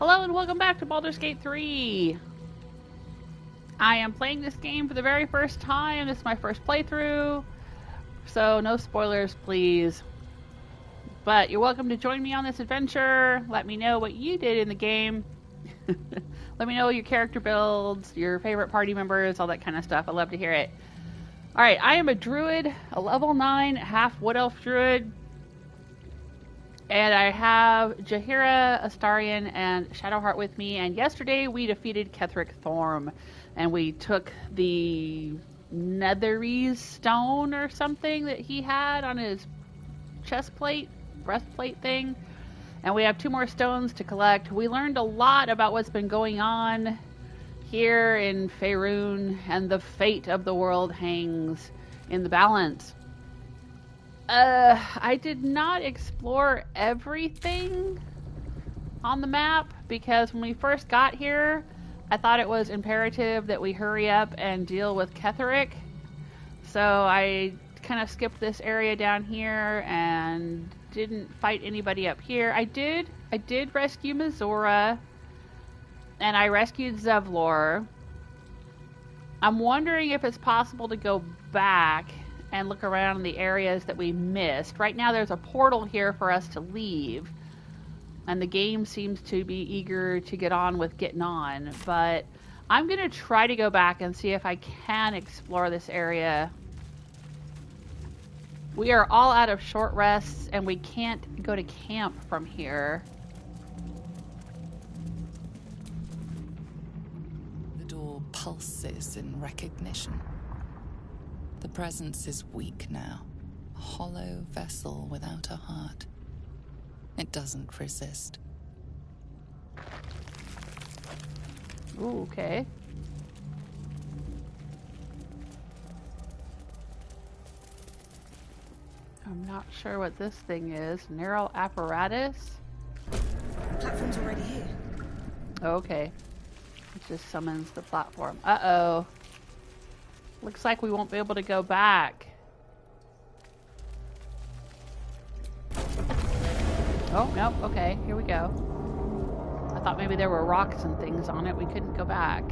Hello and welcome back to Baldur's Gate 3. I am playing this game for the very first time. This is my first playthrough, so no spoilers, please. But you're welcome to join me on this adventure. Let me know what you did in the game. Let me know your character builds, your favorite party members, all that kind of stuff. I'd love to hear it. Alright, I am a druid, a level 9 half wood elf druid. And I have Jaheira, Astarion, and Shadowheart with me. And yesterday we defeated Ketheric Thorm. And we took the Netherese stone or something that he had on his chest plate, breastplate thing. And we have 2 more stones to collect. We learned a lot about what's been going on here in Faerun. And the fate of the world hangs in the balance. I did not explore everything on the map because when we first got here, I thought it was imperative that we hurry up and deal with Ketheric. So I kind of skipped this area down here and didn't fight anybody up here. I did rescue Mizora, and I rescued Zevlor. I'm wondering if it's possible to go back and look around in the areas that we missed. Right now there's a portal here for us to leave, and the game seems to be eager to get on with getting on, but I'm gonna try to go back and see if I can explore this area. We are all out of short rests and we can't go to camp from here. The door pulses in recognition. The presence is weak now, a hollow vessel without a heart. It doesn't resist. Ooh, okay. I'm not sure what this thing is. Narrow apparatus? Platform's already here. Okay. It just summons the platform. Uh-oh. Looks like we won't be able to go back. Oh, nope. Okay, here we go. I thought maybe there were rocks and things on it. We couldn't go back.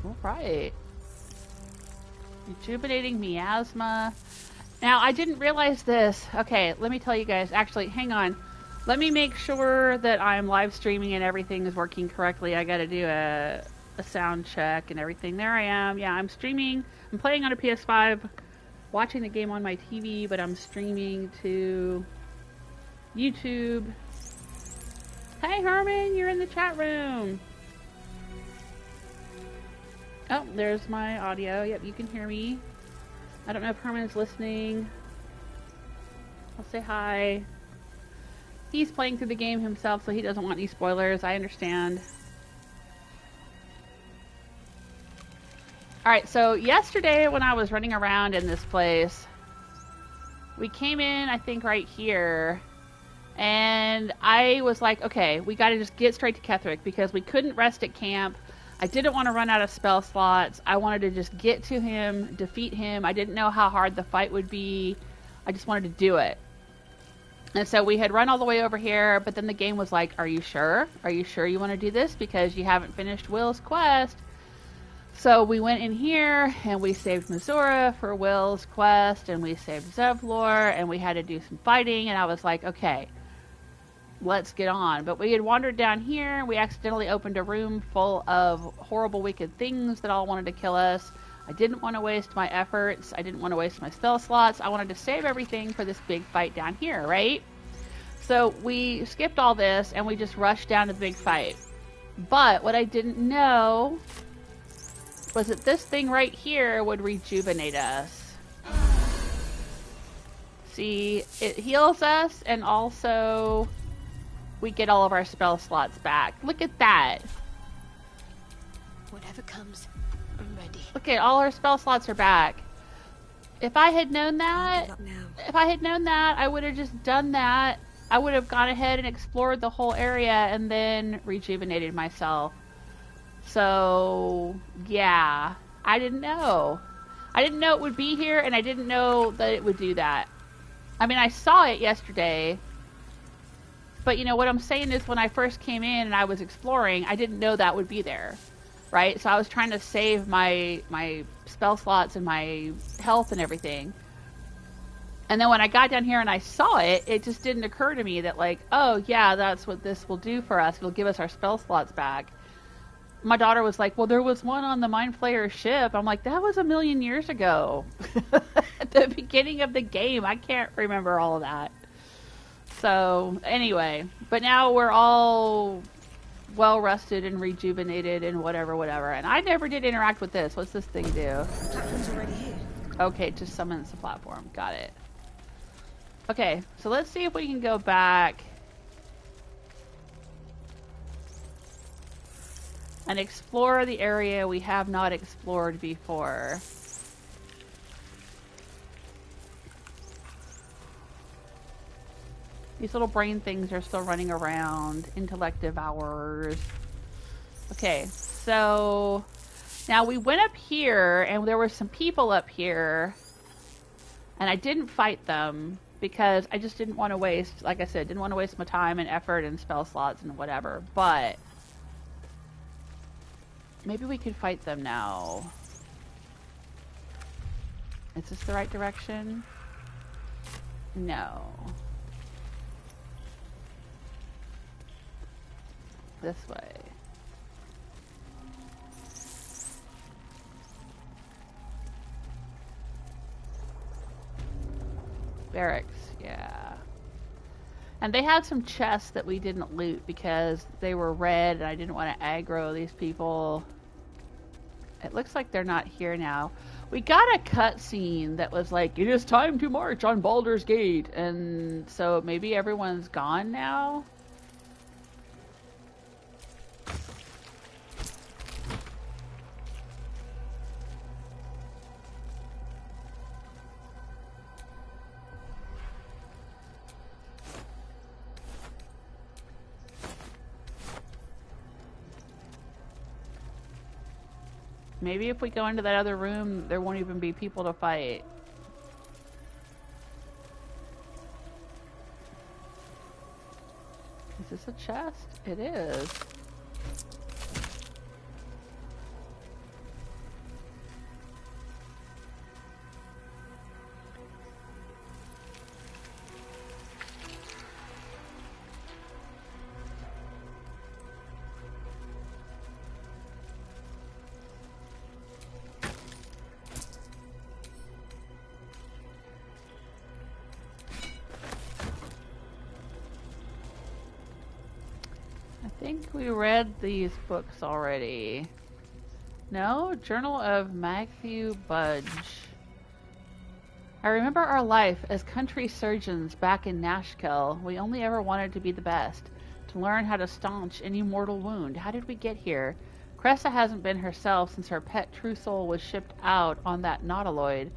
All right. Rejuvenating miasma. Now, I didn't realize this. Okay, let me tell you guys. Actually, hang on. Let me make sure that I'm live streaming and everything is working correctly. I gotta do a sound check and everything. There I am. Yeah, I'm streaming. I'm playing on a PS5, watching the game on my TV, but I'm streaming to YouTube. Hey, Herman, you're in the chat room. Oh, there's my audio. Yep, you can hear me. I don't know if Herman's listening. I'll say hi. He's playing through the game himself, so he doesn't want any spoilers. I understand. Alright, so yesterday when I was running around in this place, we came in, I think, right here. And I was like, okay, we gotta just get straight to Ketheric because we couldn't rest at camp. I didn't want to run out of spell slots. I wanted to just get to him, defeat him. I didn't know how hard the fight would be. I just wanted to do it. And so we had run all the way over here, but then the game was like, are you sure? Are you sure you want to do this? Because you haven't finished Wyll's quest. So we went in here, and we saved Mizora for Wyll's quest, and we saved Zevlor, and we had to do some fighting, and I was like, okay, let's get on. But we had wandered down here. We accidentally opened a room full of horrible, wicked things that all wanted to kill us. I didn't want to waste my efforts. I didn't want to waste my spell slots. I wanted to save everything for this big fight down here, right? So we skipped all this and we just rushed down to the big fight. But what I didn't know was that this thing right here would rejuvenate us. See, it heals us and also we get all of our spell slots back. Look at that. Whatever comes, I'm ready. Look at all our spell slots are back. If I had known that, I would have just done that. I would have gone ahead and explored the whole area and then rejuvenated myself. So, yeah. I didn't know. I didn't know it would be here, and I didn't know that it would do that. I mean, I saw it yesterday, but you know, what I'm saying is when I first came in and I was exploring, I didn't know that would be there, right? So I was trying to save my spell slots and my health and everything. And then when I got down here and I saw it, it just didn't occur to me that, like, oh yeah, that's what this will do for us. It'll give us our spell slots back. My daughter was like, well, there was one on the Mind Flayer ship. I'm like, that was 1,000,000 years ago. At the beginning of the game. I can't remember all of that. So, anyway. But now we're all well rested and rejuvenated and whatever. And I never did interact with this. What's this thing do? The platform's already here. Okay, it just summons the platform. Got it. Okay, so let's see if we can go back and explore the area we have not explored before. These little brain things are still running around. Intellect Devourers. Okay, so now we went up here and there were some people up here and I didn't fight them because I just didn't want to waste, like I said, didn't want to waste my time and effort and spell slots and whatever, but maybe we could fight them now. Is this the right direction? No. This way. Barracks, yeah. And they had some chests that we didn't loot because they were red and I didn't want to aggro these people. It looks like they're not here now. We got a cutscene that was like, it is time to march on Baldur's Gate. And so maybe everyone's gone now? Maybe if we go into that other room, there won't even be people to fight. Is this a chest? It is. I think we read these books already. No? Journal of Matthew Budge. I remember our life as country surgeons back in Nashkel. We only ever wanted to be the best, to learn how to staunch any mortal wound. How did we get here? Cressa hasn't been herself since her pet True Soul was shipped out on that nautiloid.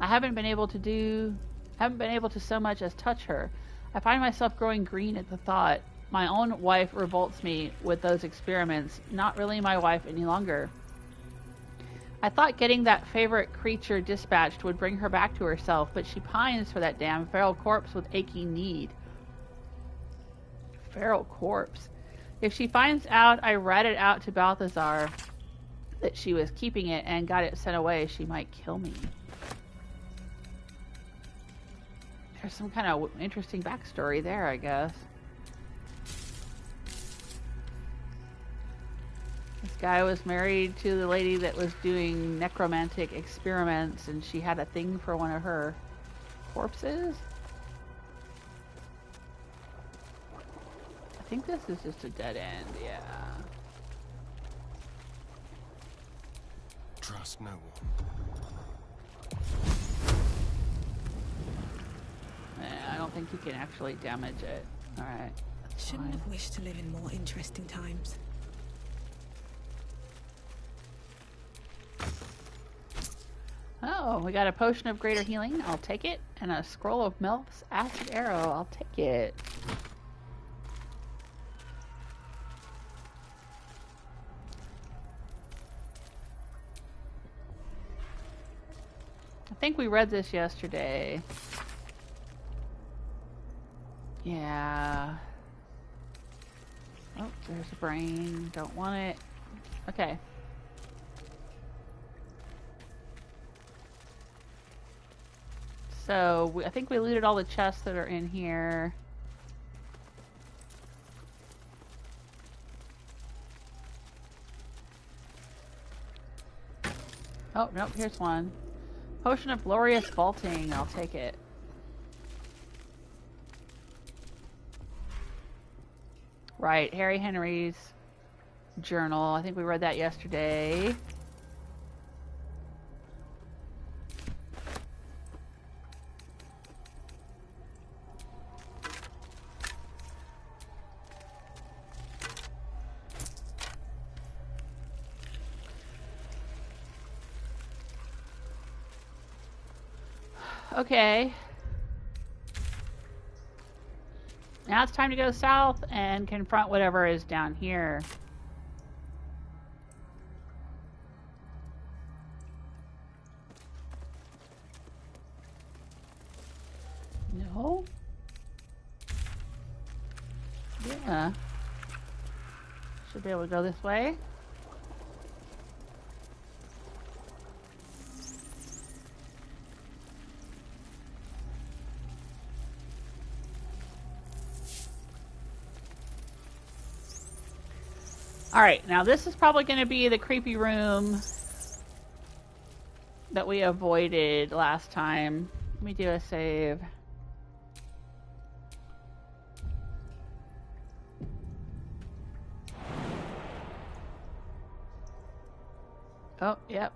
I haven't been able to so much as touch her. I find myself growing green at the thought. My own wife revolts me with those experiments. Not really my wife any longer. I thought getting that favorite creature dispatched would bring her back to herself, but she pines for that damn feral corpse with aching need. Feral corpse. If she finds out I ratted out to Balthazar that she was keeping it and got it sent away, she might kill me. There's some kind of interesting backstory there, I guess. This guy was married to the lady that was doing necromantic experiments, and she had a thing for one of her corpses. I think this is just a dead end, yeah. Trust no one. I don't think you can actually damage it. Alright. Shouldn't have wished to live in more interesting times. Oh, we got a potion of greater healing. I'll take it. And a scroll of Melf's acid arrow. I'll take it. I think we read this yesterday. Yeah. Oh, there's a brain. Don't want it. Okay. So, I think we looted all the chests that are in here. Oh, nope, here's one. Potion of Glorious Vaulting. I'll take it. Right, Harry Henry's journal. I think we read that yesterday. Okay. Now it's time to go south and confront whatever is down here. No? Yeah. Should be able to go this way. Alright, now this is probably going to be the creepy room that we avoided last time. Let me do a save. Oh, yep.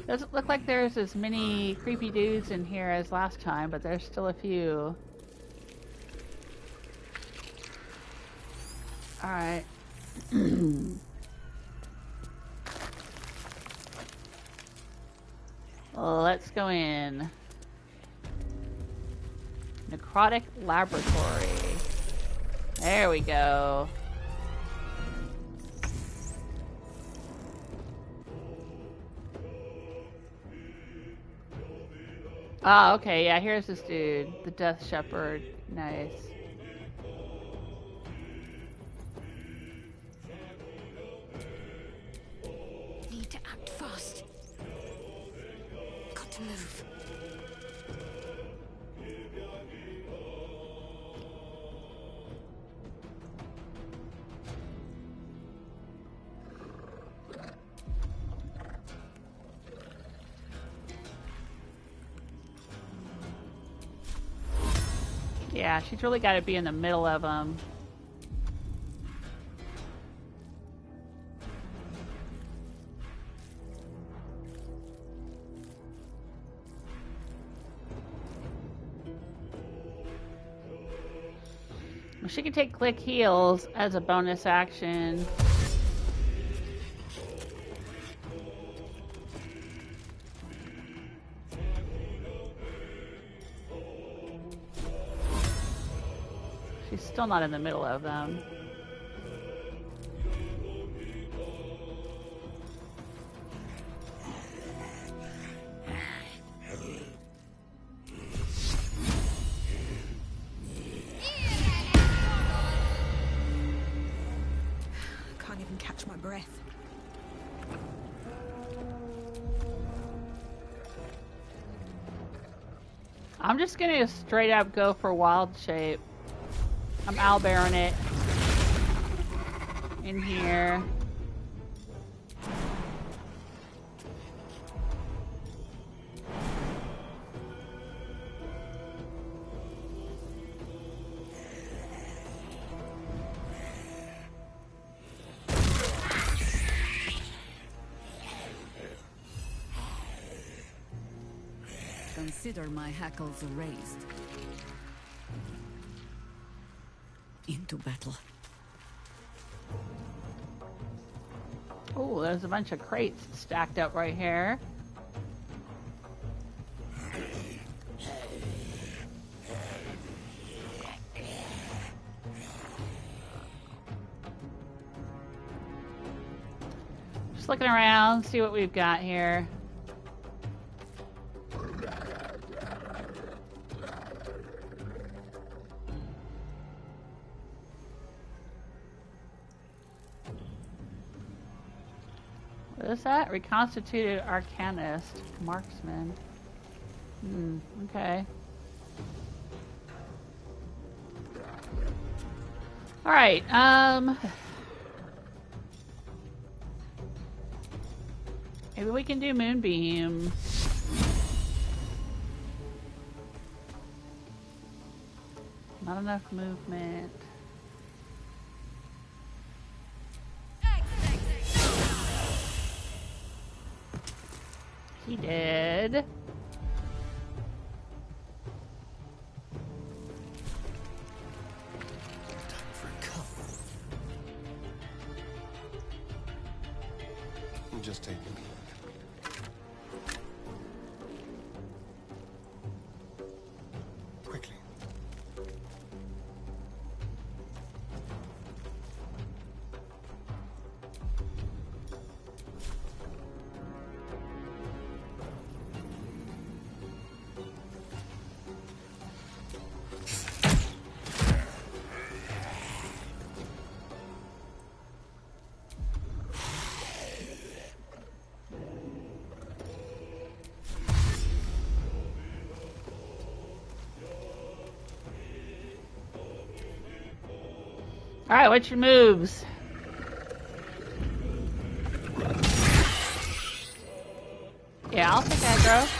Doesn't look like there's as many creepy dudes in here as last time, but there's still a few. Alright. Let's go in. Necrotic Laboratory. There we go. Ah, okay, yeah, here's this dude. The Death Shepherd. Nice. Need to act fast. Got to move. Yeah, she's really got to be in the middle of them. She can take click heals as a bonus action. She's still not in the middle of them. Can't even catch my breath. I'm just gonna straight up go for wild shape. I'm owlbearing it in here. Consider my hackles raised. Into battle. Oh, there's a bunch of crates stacked up right here. Just looking around, see what we've got here. What is that? Reconstituted Arcanist. Marksman. Okay. Alright, maybe we can do Moonbeam. Not enough movement. He did. Just take a look. Quickly. Alright, what's your moves? Yeah, I'll take aggro.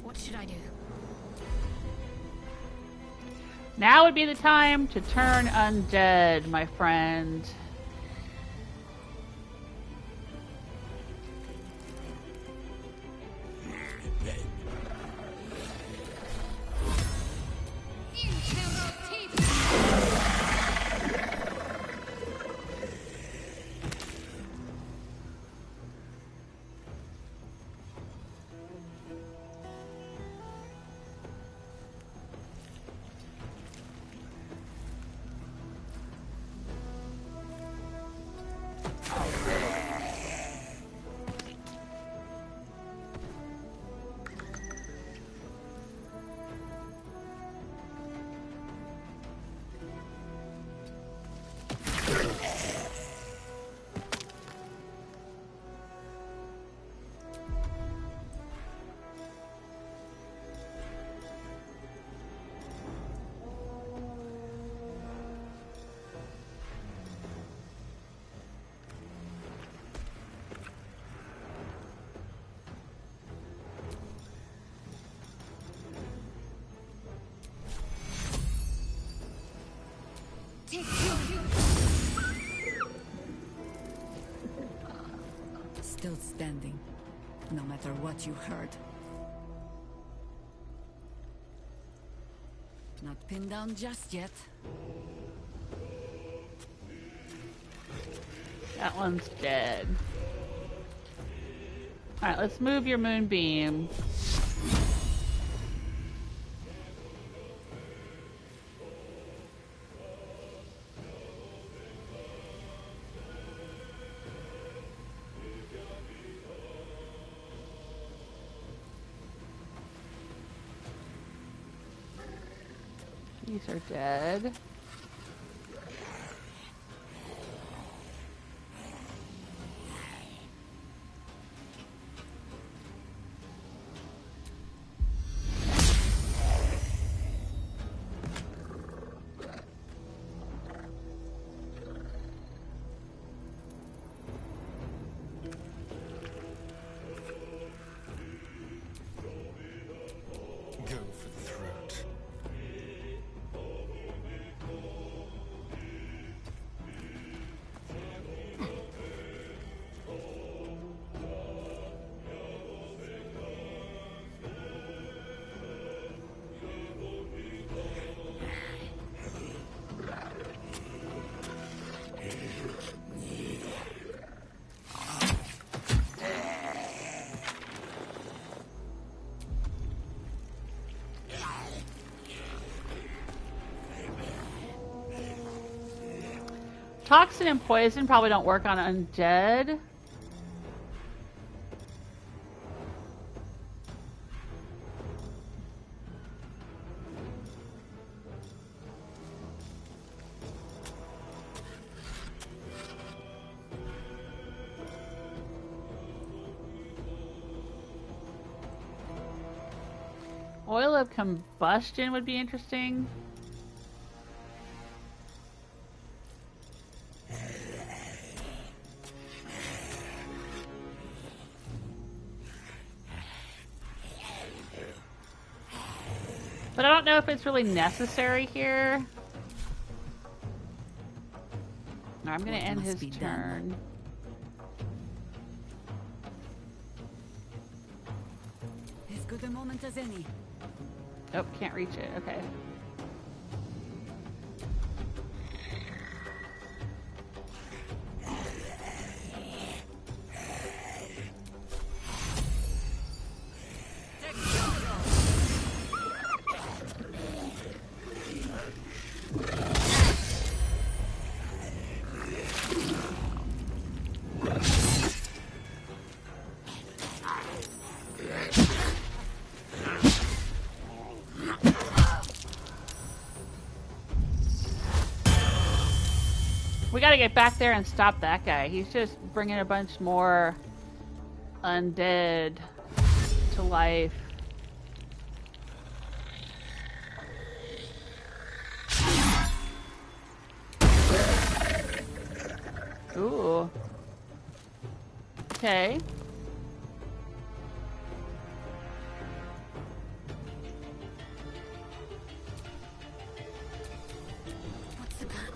What should I do? Now would be the time to turn undead, my friend. Still standing, no matter what you heard. Not pinned down just yet. That one's dead. Alright, let's move your moonbeam. These are dead. Go for the throat. Toxin and poison probably don't work on undead. Oil of combustion would be interesting. But I don't know if it's really necessary here. I'm going to end his turn. As good a moment as any. Oh, can't reach it. Okay. We gotta get back there and stop that guy. He's just bringing a bunch more undead to life. Ooh. Okay. What's the plan?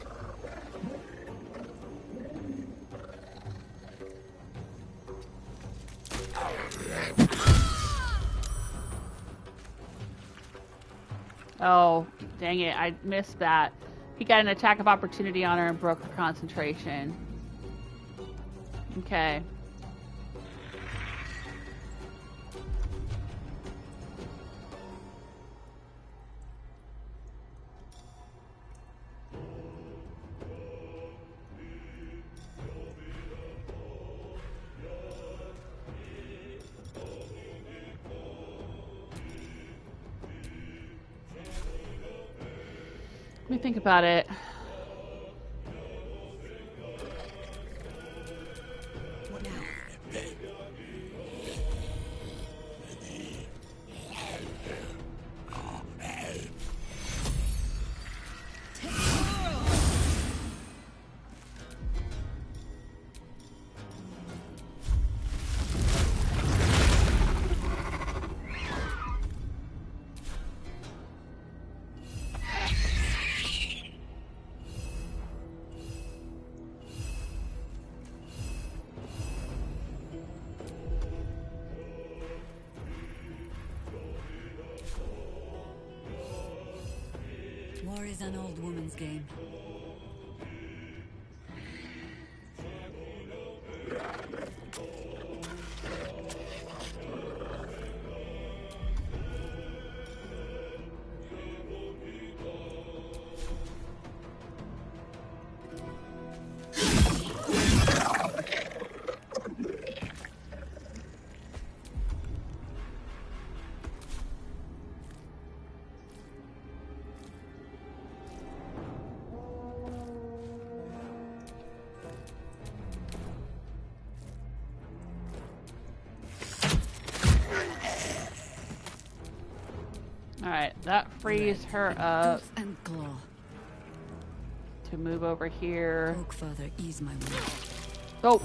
Oh, dang it. I missed that. He got an attack of opportunity on her and broke her concentration. Okay. Let me think about it. What now? War is an old woman's game. That frees her up Tooth and claw. to move over here. Poke further, ease my wound. Oh!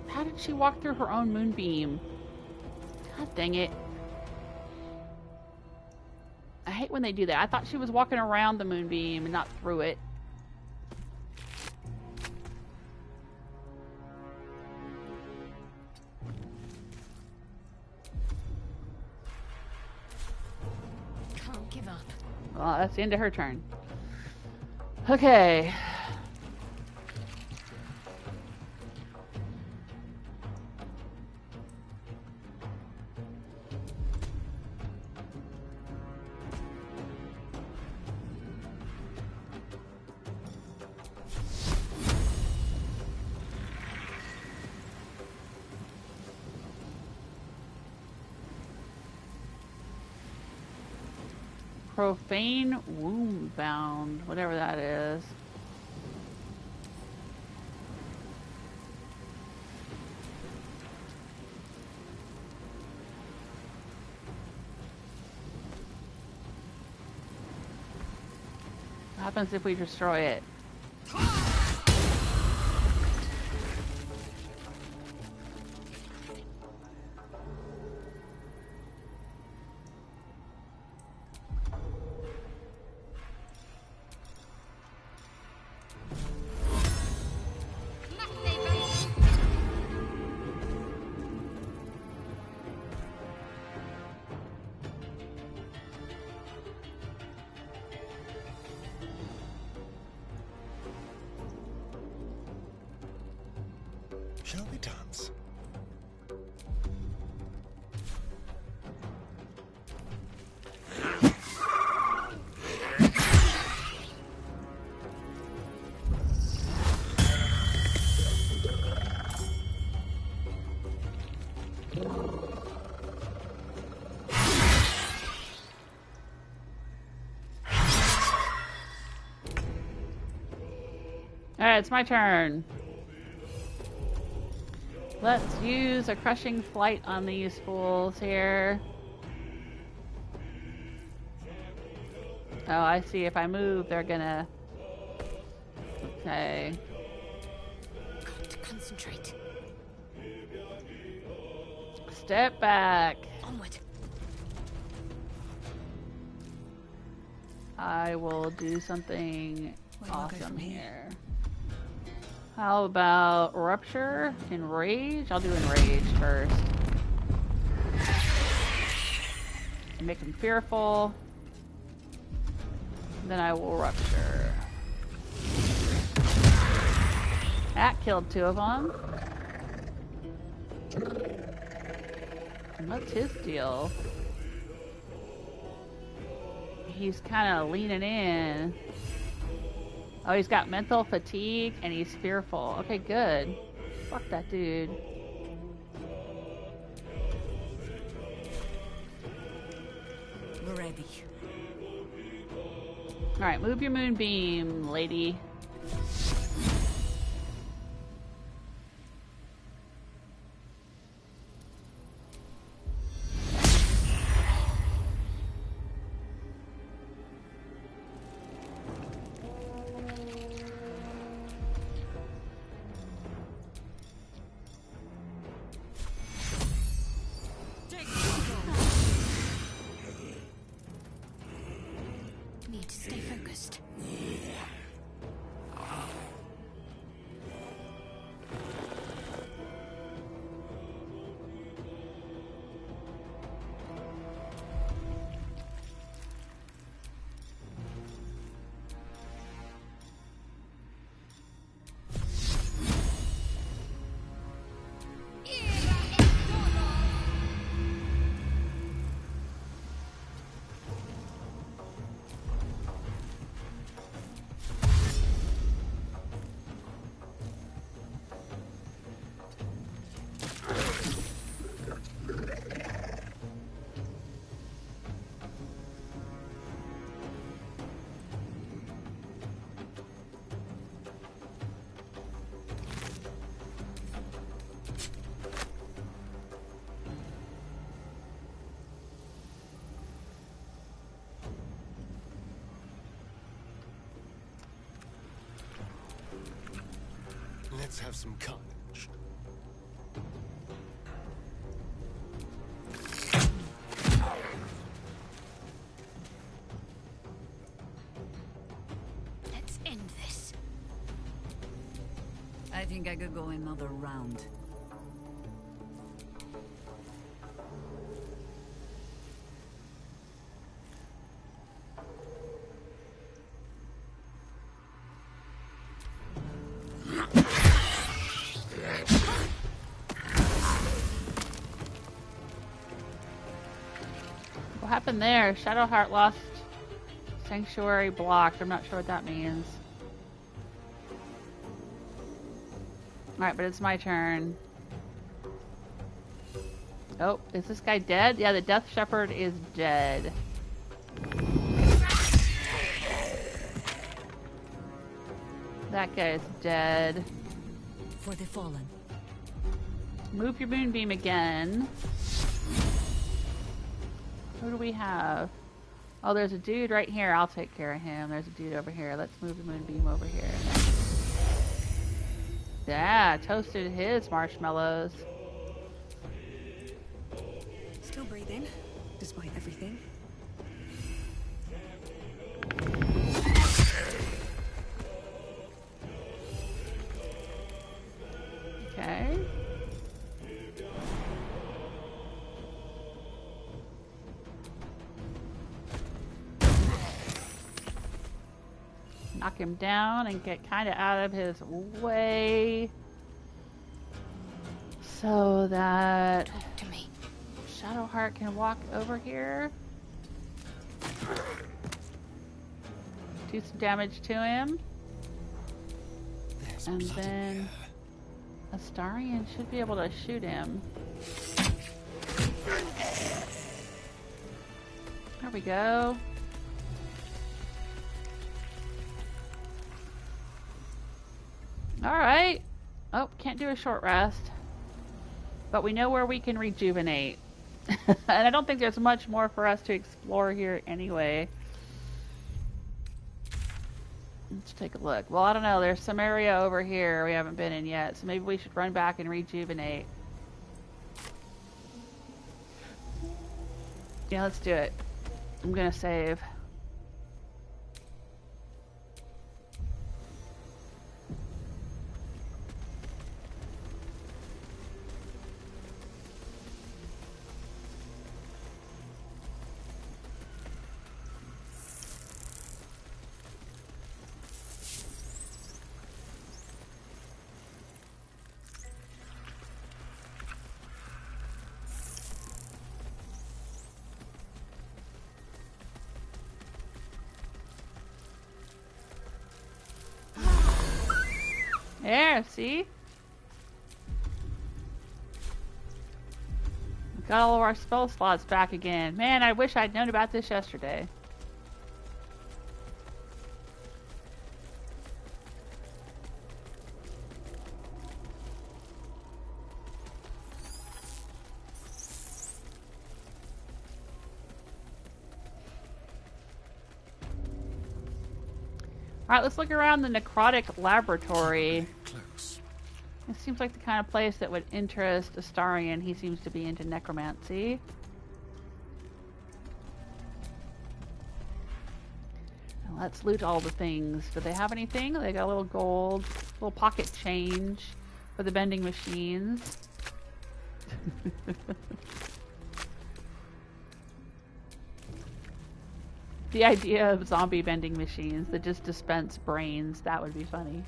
How did she walk through her own moonbeam? God dang it. I hate when they do that. I thought she was walking around the moonbeam and not through it. Can't give up. Well, that's the end of her turn. Okay. Profane Womb Bound, whatever that is. What happens if we destroy it? Shall we dance? Alright, it's my turn. Let's use a crushing flight on these fools here. Oh, I see. If I move, they're gonna... Okay. Got to concentrate. Step back. Onward. I will do something Where do I go awesome from here? here. How about Rupture? Enrage? I'll do Enrage first. Make him fearful. Then I will Rupture. That killed 2 of them. And what's his deal? He's kind of leaning in. Oh, he's got mental fatigue and he's fearful. Okay, good. Fuck that dude. We're ready. Alright, move your moonbeam, lady. Need to stay focused. Let's have some carnage. Let's end this. I think I could go another round. What happened there? Shadowheart lost sanctuary blocked. I'm not sure what that means. Alright, but it's my turn. Oh, is this guy dead? Yeah, the Death Shepherd is dead. That guy is dead. For the fallen. Move your moonbeam again. Who do we have? Oh, there's a dude right here. I'll take care of him. There's a dude over here. Let's move the moonbeam over here. Yeah, toasted his marshmallows. Still breathing, despite everything. Okay. Knock him down and get kind of out of his way so that Talk to me. Shadowheart can walk over here. Do some damage to him. There's And blood in then here. Astarion should be able to shoot him. There we go. Alright. Oh, can't do a short rest. But we know where we can rejuvenate. And I don't think there's much more for us to explore here anyway. Let's take a look. Well, I don't know. There's some area over here we haven't been in yet. So maybe we should run back and rejuvenate. Yeah, let's do it. I'm gonna save. There, see? We got all of our spell slots back again. Man, I wish I'd known about this yesterday. Alright, let's look around the Necrotic Laboratory. Close. It seems like the kind of place that would interest Astarion. He seems to be into necromancy. And let's loot all the things. Do they have anything? They got a little gold, little pocket change for the vending machines. The idea of zombie vending machines that just dispense brains, that would be funny.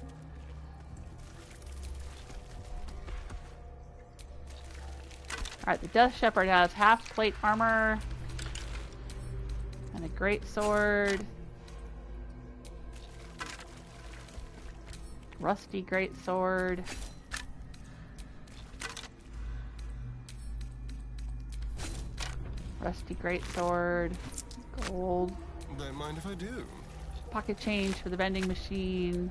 Alright, the Death Shepherd has half plate armor and a great sword. Rusty great sword. Rusty great sword. Gold. Don't mind if I do. Pocket change for the vending machine.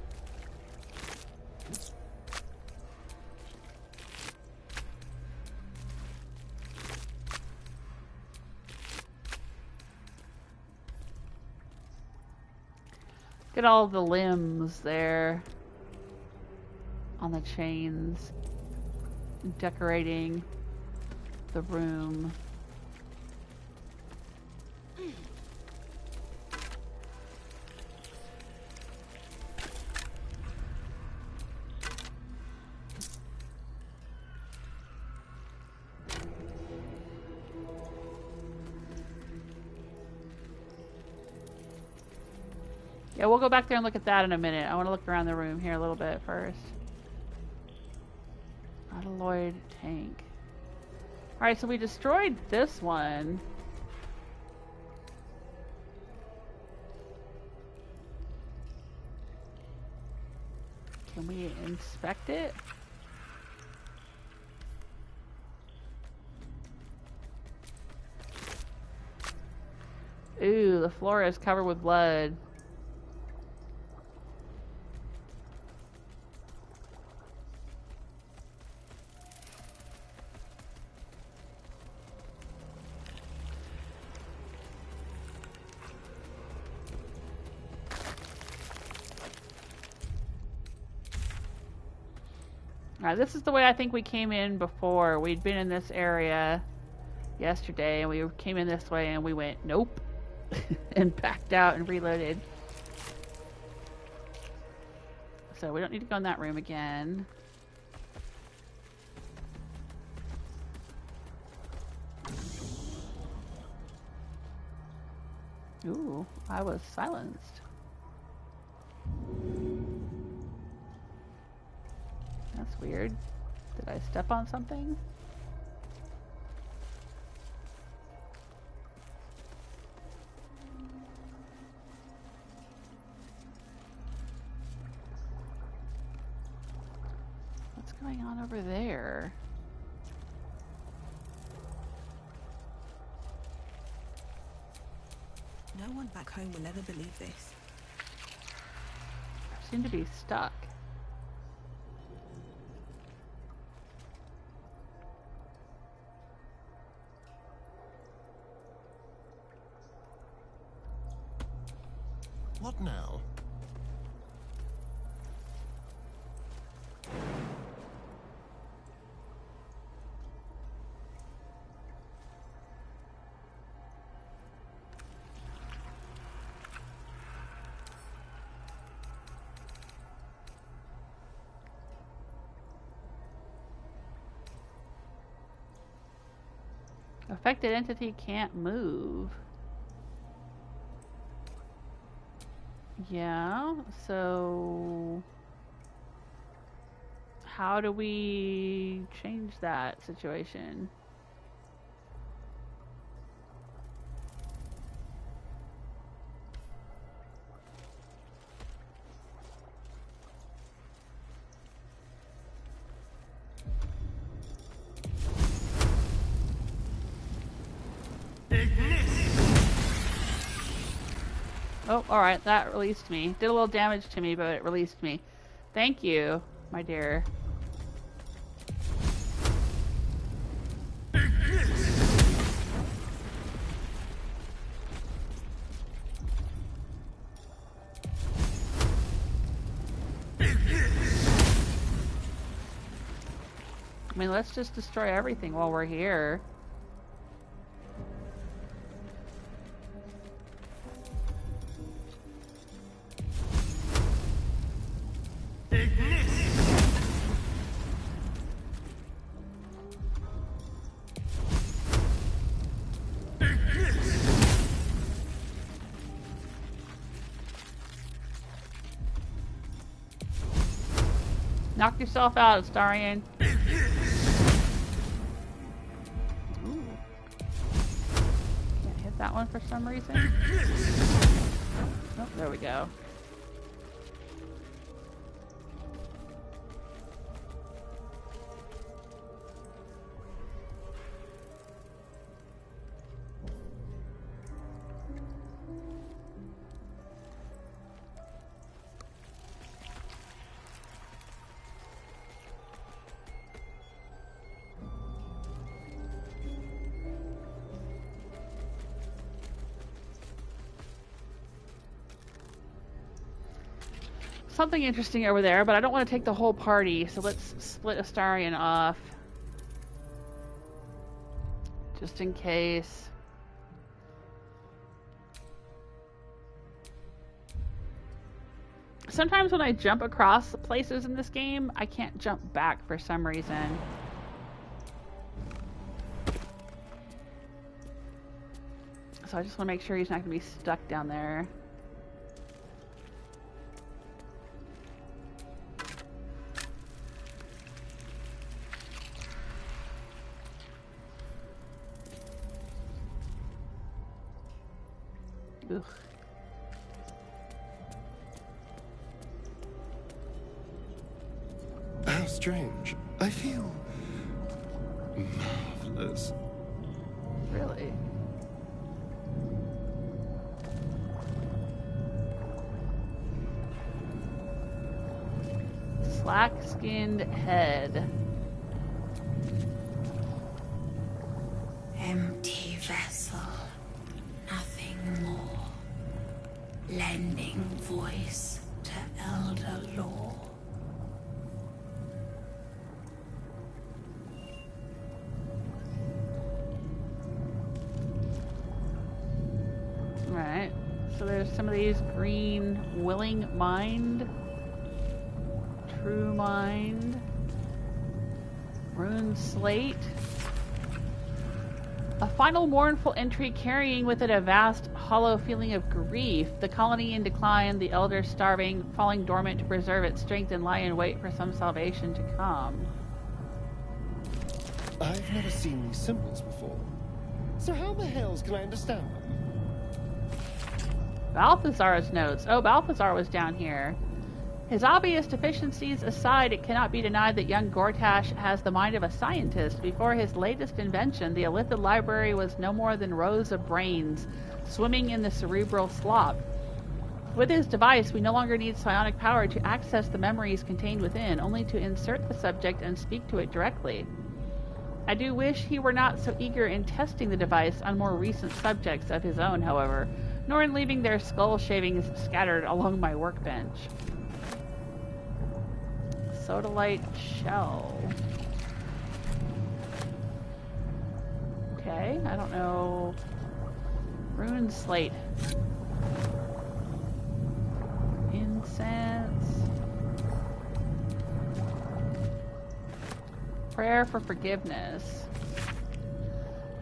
Look at all the limbs there on the chains, decorating the room. Yeah, we'll go back there and look at that in a minute. I want to look around the room here a little bit first. Alloyed tank. Alright, so we destroyed this one. Can we inspect it? Ooh, the floor is covered with blood. Alright, this is the way I think we came in before. We'd been in this area yesterday, and we came in this way, and we went, nope, and backed out and reloaded. So we don't need to go in that room again. Ooh, I was silenced. That's weird. Did I step on something? What's going on over there? No one back home will ever believe this. I seem to be stuck. What now? Affected entity can't move. Yeah, so how do we change that situation? Oh, alright, that released me. Did a little damage to me, but it released me. Thank you, my dear. I mean, let's just destroy everything while we're here. Knock yourself out, Astarion. Ooh. Can't hit that one for some reason. Oh, there we go. something interesting over there, but I don't want to take the whole party, so let's split Astarion off. Just in case. Sometimes when I jump across places in this game, I can't jump back for some reason. So I just want to make sure he's not going to be stuck down there. Ugh. How strange. I feel marvelous. Really? Slack-skinned head. Empty vessel, nothing more. Lending voice to elder law. Right. So there's some of these green willing mind. True mind. Rune slate. A final mournful entry carrying with it a vast, hollow feeling of grief. The colony in decline, the elders starving, falling dormant to preserve its strength and lie in wait for some salvation to come. I've never seen these symbols before. So how the hells can I understand them? Balthazar's notes. Oh, Balthazar was down here. His obvious deficiencies aside, it cannot be denied that young Gortash has the mind of a scientist. Before his latest invention, the Digital Library was no more than rows of brains swimming in the cerebral slop. With his device, we no longer need psionic power to access the memories contained within, only to insert the subject and speak to it directly. I do wish he were not so eager in testing the device on more recent subjects of his own, however, nor in leaving their skull shavings scattered along my workbench. Sodalite shell. Okay, I don't know. Rune slate. Incense. Prayer for forgiveness.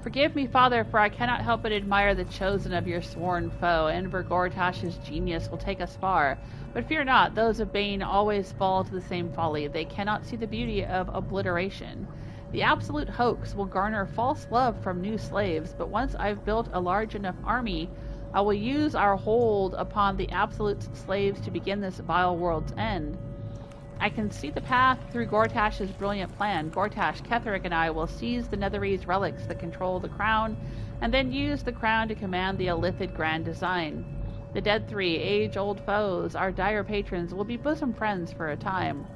Forgive me, Father, for I cannot help but admire the chosen of your sworn foe. Enver Gortash's genius will take us far. But fear not, those of Bane always fall to the same folly. They cannot see the beauty of obliteration. The absolute hoax will garner false love from new slaves, but once I've built a large enough army, I will use our hold upon the absolute slaves to begin this vile world's end. I can see the path through Gortash's brilliant plan. Gortash, Ketheric, and I will seize the Netherese relics that control the crown, and then use the crown to command the Illithid grand design. The dead three, age-old foes, our dire patrons, will be bosom friends for a time.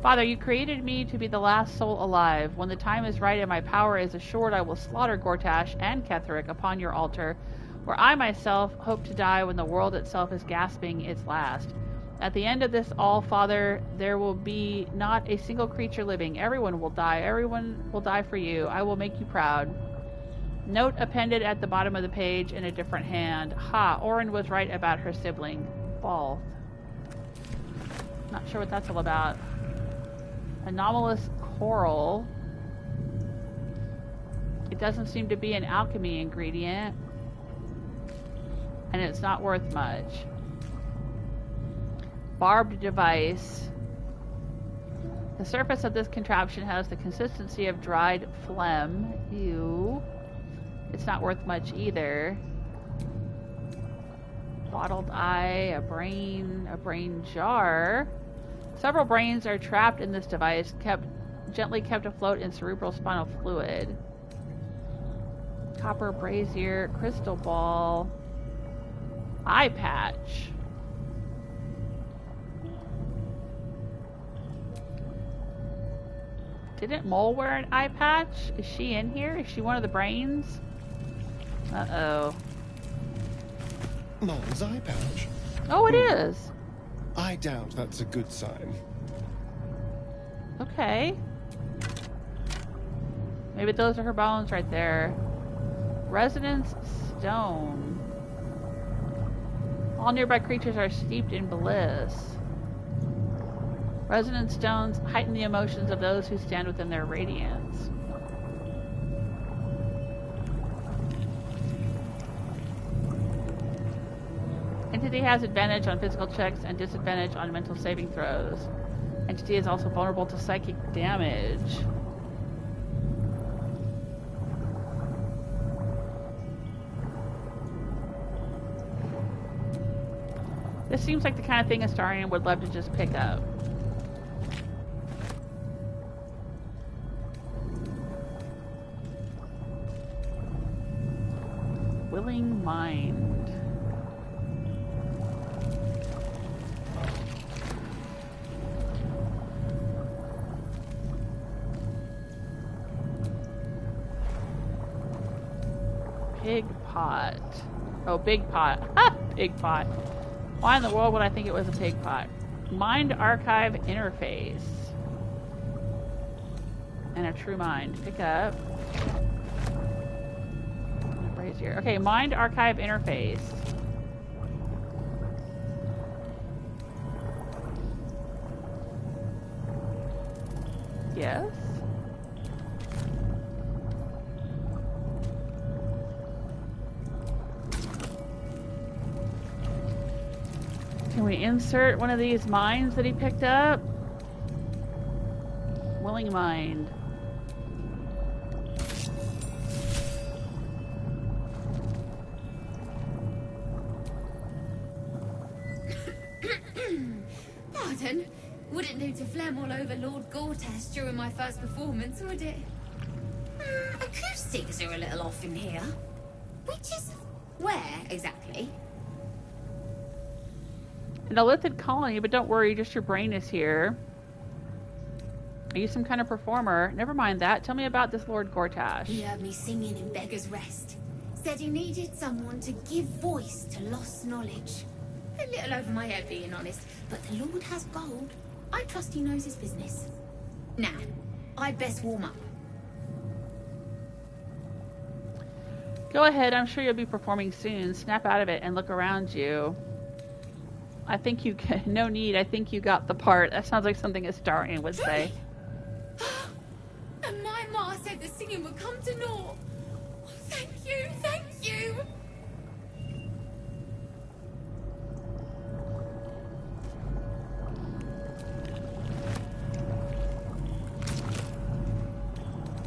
Father, you created me to be the last soul alive. When the time is right and my power is assured, I will slaughter Gortash and Ketheric upon your altar, where I myself hope to die when the world itself is gasping its last. At the end of this all, Father, there will be not a single creature living. Everyone will die. Everyone will die for you. I will make you proud. Note appended at the bottom of the page in a different hand. Ha, Orin was right about her sibling. Balth. Not sure what that's all about. Anomalous coral. It doesn't seem to be an alchemy ingredient. And it's not worth much. Barbed device. The surface of this contraption has the consistency of dried phlegm. Ew. It's not worth much either. Bottled eye, a brain jar. Several brains are trapped in this device, gently kept afloat in cerebral spinal fluid. Copper brazier, crystal ball, eye patch. Didn't Mole wear an eye patch? Is she in here? Is she one of the brains? Uh-oh. Mole's eye patch. Oh, it is. I doubt that's a good sign. Okay. Maybe those are her bones right there. Resonance stone. All nearby creatures are steeped in bliss. Resonance stones heighten the emotions of those who stand within their radiance. Entity has advantage on physical checks and disadvantage on mental saving throws. Entity is also vulnerable to psychic damage. This seems like the kind of thing Astarion would love to just pick up. Willing mind. Pig pot. Oh, big pot. Ha! Pig pot. Why in the world would I think it was a pig pot? Mind archive interface. And a true mind. Pick up. Brazier. Okay, mind archive interface. Yes. Can we insert one of these minds that he picked up? Willing mind. Pardon? Wouldn't do to phlegm all over Lord Gortash during my first performance, would it? Acoustics are a little off in here. Which is where, exactly? An Elithid colony, but don't worry, just your brain is here. Are you some kind of performer? Never mind that. Tell me about this Lord Gortash. He heard me singing in Beggar's Rest. Said he needed someone to give voice to lost knowledge. A little over my head, being honest, but the Lord has gold. I trust he knows his business. Now, I'd best warm up. Go ahead, I'm sure you'll be performing soon. Snap out of it and look around you. I think you can. No need, I think you got the part. That sounds like something Astarion would say. And my ma said the singing would come to naught. Oh, thank you, thank you.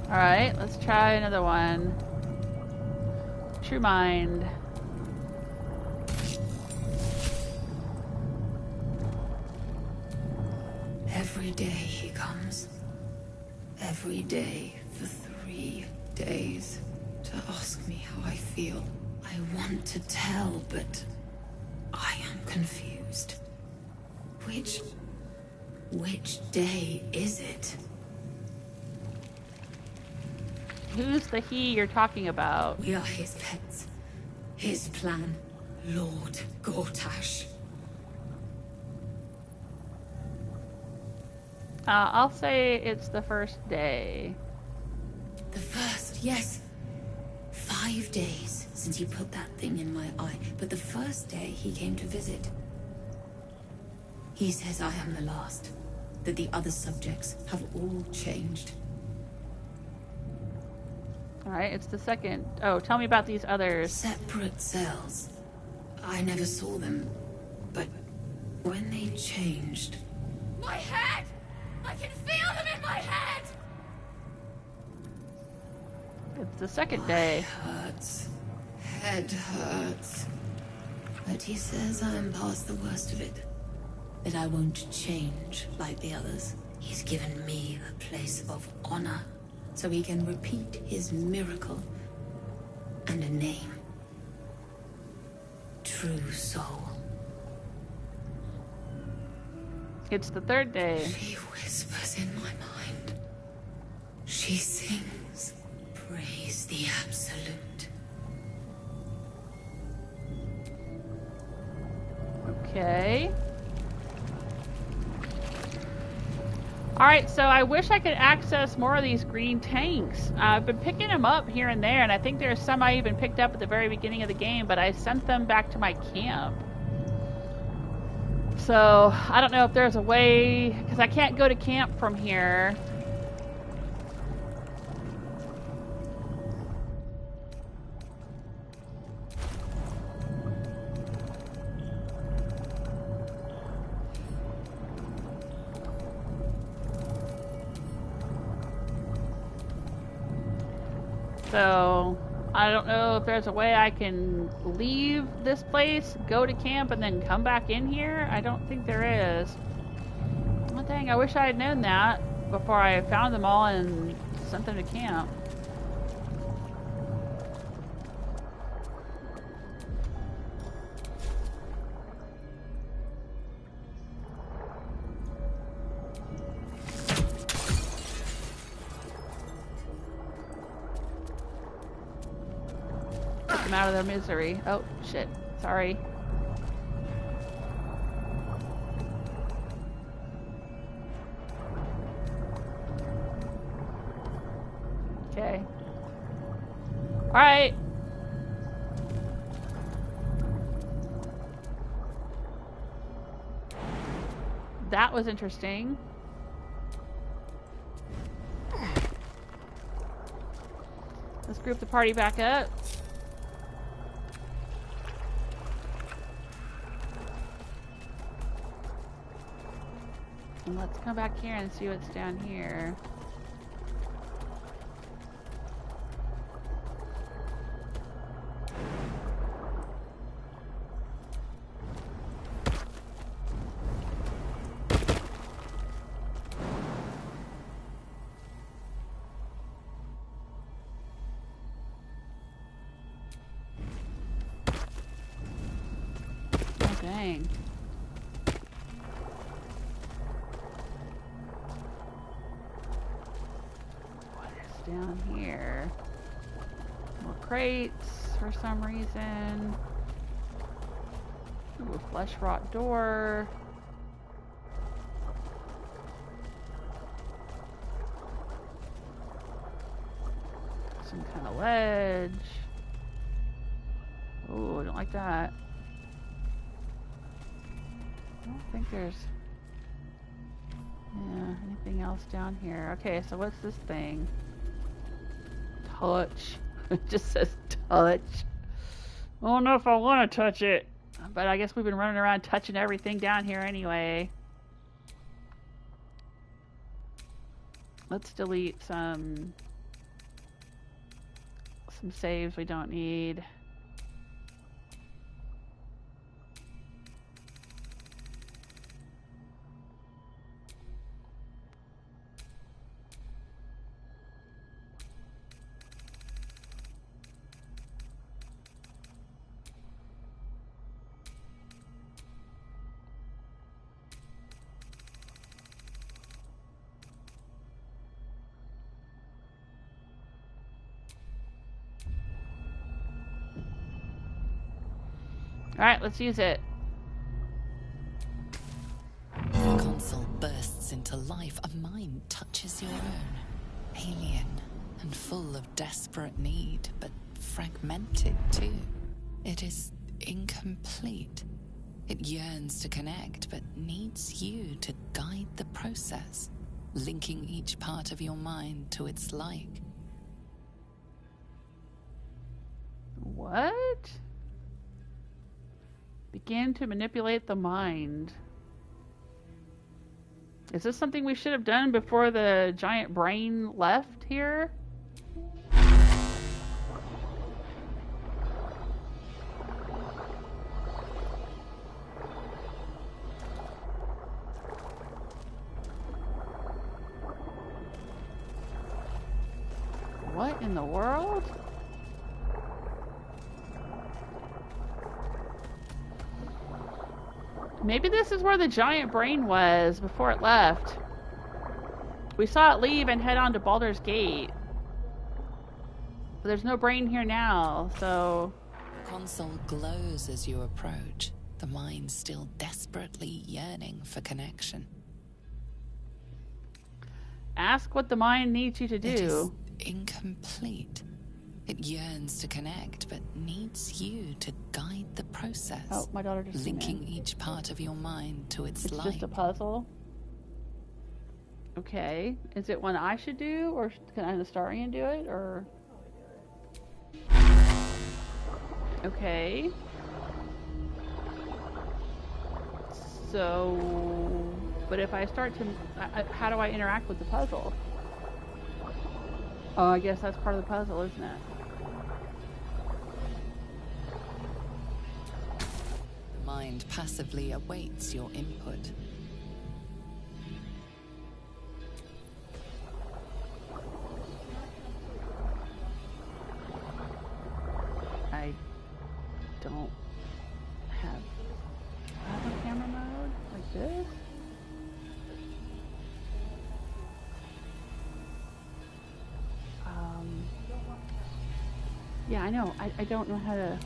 Alright, let's try another one. True mind. Every day he comes. Every day for 3 days to ask me how I feel. I want to tell, but I am confused. Which day is it? Who's the he you're talking about? We are his pets. His plan. Lord Gortash. I'll say it's the first day. The first, yes. 5 days since he put that thing in my eye, but the first day he came to visit. He says I am the last, that the other subjects have all changed. Alright, it's the second. Oh, tell me about these others. Separate cells. I never saw them, but when they changed... My head! I can feel them in my head! It's the second day. Hurts. Head hurts. But he says I'm past the worst of it. That I won't change like the others. He's given me a place of honor, so he can repeat his miracle. And a name. True Soul. It's the third day. She whispers in my mind. She sings. Praise the Absolute. Okay. Alright, so I wish I could access more of these green tanks. I've been picking them up here and there, and I think there's some I even picked up at the very beginning of the game, but I sent them back to my camp. So, I don't know if there's a way, because I can't go to camp from here. So, I don't know if there's a way I can leave this place, go to camp, and then come back in here. I don't think there is. Oh, dang, I wish I had known that before I found them all and sent them to camp. Out of their misery. Oh shit, sorry. Okay. All right. That was interesting. Let's group the party back up. And let's come back here and see what's down here. Oh, dang. Down here. More crates for some reason. Ooh, a flesh rot door. Some kind of ledge. Ooh, I don't like that. I don't think there's anything else down here. Okay, so what's this thing? Touch. It just says touch. I don't know if I want to touch it, but I guess we've been running around touching everything down here anyway. Let's delete some saves we don't need. Alright, let's use it. The console bursts into life. A mind touches your own. Alien and full of desperate need, but fragmented too. It is incomplete. It yearns to connect, but needs you to guide the process, linking each part of your mind to its like. What? Begin to manipulate the mind. Is this something we should have done before the giant brain left here? What in the world? Maybe this is where the giant brain was before it left. We saw it leave and head on to Baldur's Gate. But there's no brain here now, so... The console glows as you approach, the mind still desperately yearning for connection. Ask what the mind needs you to do. It is incomplete. It yearns to connect, but needs you to guide the process. Oh, my daughter just came linking in. each part of your mind to its It's light. just a puzzle. Okay. Is it one I should do, or can I Astarian do it, or? Okay. So, but if I start to, how do I interact with the puzzle? Oh, I guess that's part of the puzzle, isn't it? The mind passively awaits your input. I don't have a camera mode like this. Yeah, I know. I don't know how to.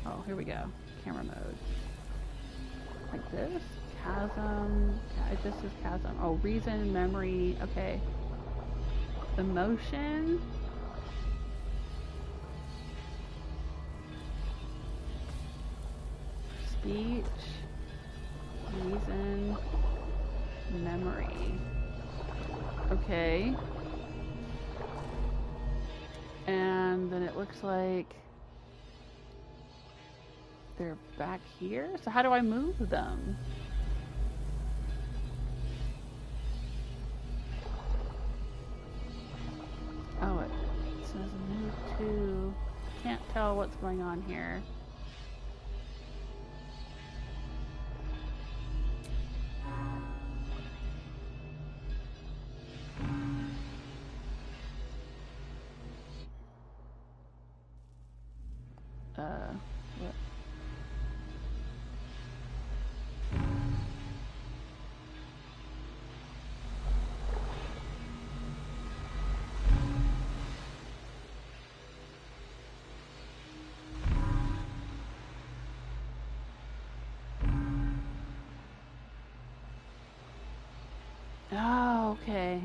Oh, here we go. Camera mode. Like this. Chasm. It just says chasm. Oh, reason, memory. Okay. Emotion. Speech. Reason. Memory. Okay. And then it looks like they're back here. So how do I move them? Oh, it says move to. Can't tell what's going on here. What? Oh, okay.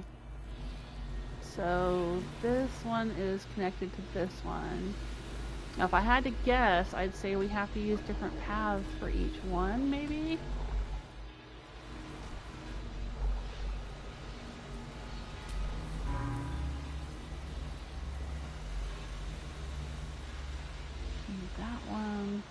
So this one is connected to this one. Now, if I had to guess, I'd say we have to use different paths for each one, maybe? That one.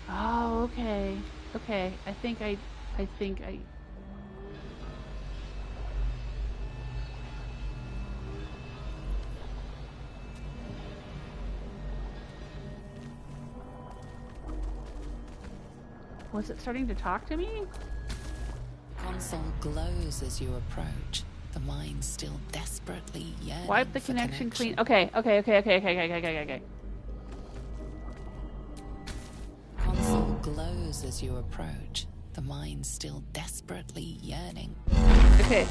Oh, okay. Okay. I think I Was it starting to talk to me? Console glows as you approach. The mind still desperately yearning. Wipe the for connection connection. clean. Okay. Console glows as you approach. The mind still desperately yearning. Okay.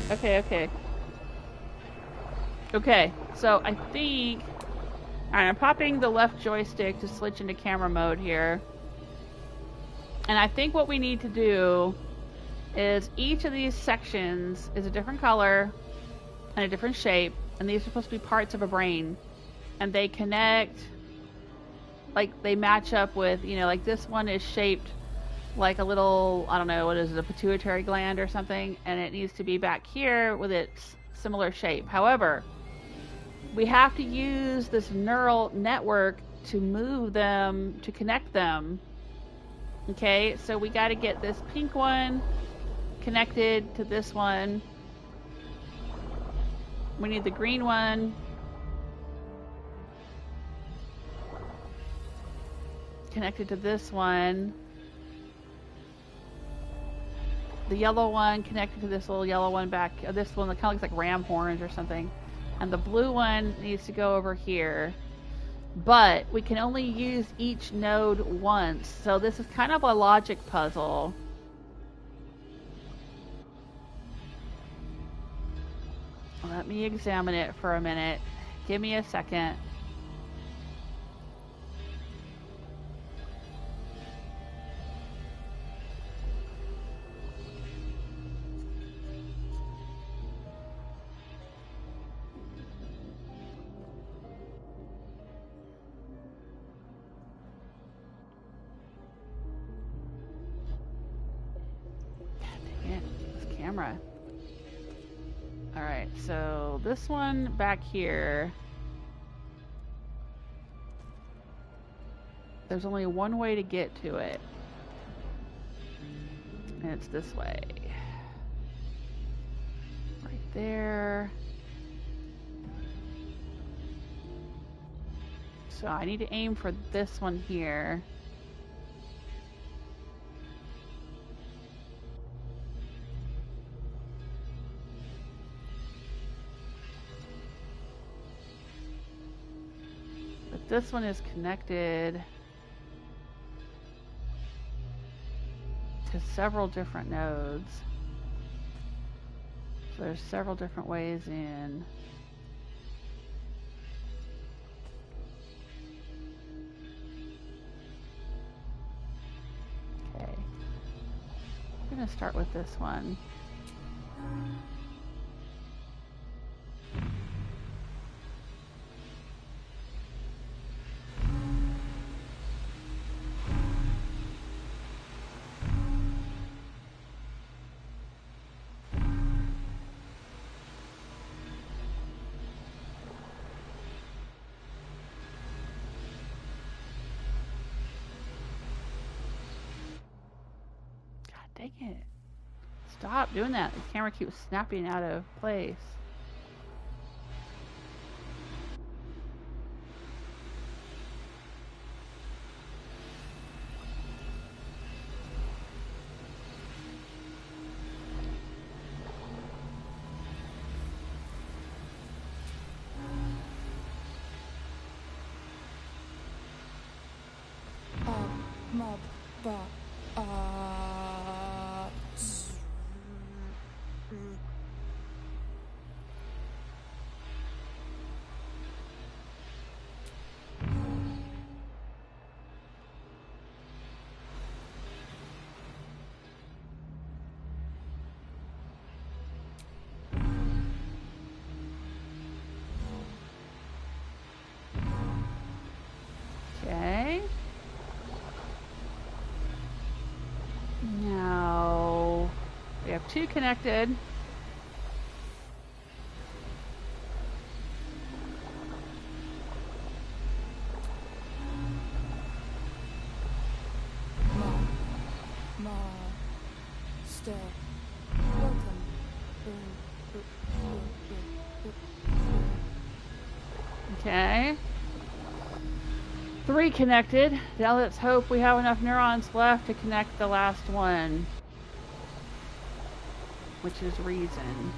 Okay, so I think... Alright, I'm popping the left joystick to switch into camera mode here. And I think what we need to do is each of these sections is a different color and a different shape, and these are supposed to be parts of a brain. And they connect, like they match up with, you know, like this one is shaped like a little, I don't know, what is it, a pituitary gland or something, and it needs to be back here with its similar shape. However, we have to use this neural network to move them, to connect them. Okay, so we got to get this pink one connected to this one. We need the green one connected to this one. The yellow one connected to this little yellow one back, this one that kind of looks like ram horns or something. And the blue one needs to go over here. But we can only use each node once, so this is kind of a logic puzzle. Let me examine it for a minute. Give me a second. Camera. Alright, so this one back here, there's only one way to get to it, and it's this way. Right there. So I need to aim for this one here. This one is connected to several different nodes. So there's several different ways in. Okay. I'm going to start with this one. Dang it. Stop doing that. The camera keeps snapping out of place. Okay. Now we have two connected. Okay. 3 connected. Now let's hope we have enough neurons left to connect the last one, which is reason.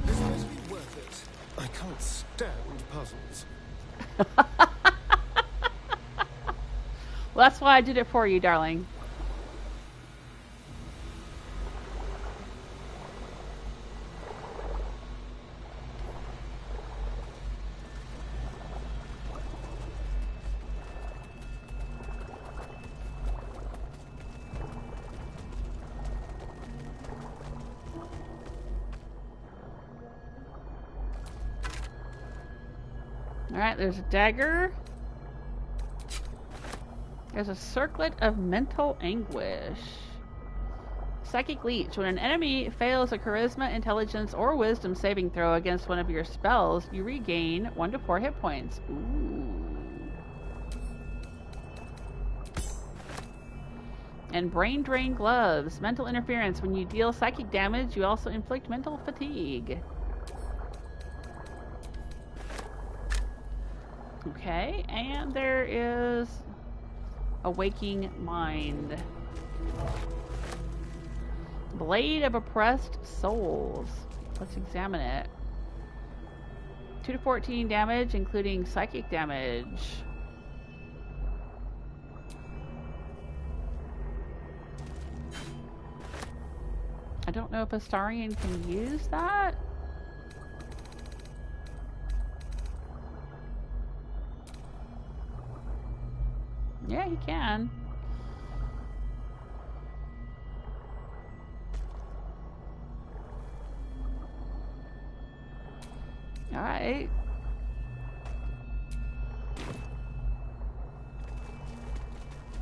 This must be worth it. I can't stand puzzles. Well, that's why I did it for you, darling. Alright, there's a dagger. There's a circlet of mental anguish. Psychic Leech. When an enemy fails a charisma, intelligence, or wisdom saving throw against one of your spells, you regain 1 to 4 hit points. Ooh. And Brain Drain Gloves. Mental interference. When you deal psychic damage, you also inflict mental fatigue. Okay, and there is a Waking Mind. Blade of Oppressed Souls. Let's examine it. 2 to 14 damage, including psychic damage. I don't know if Astarion can use that. Yeah, he can. All right.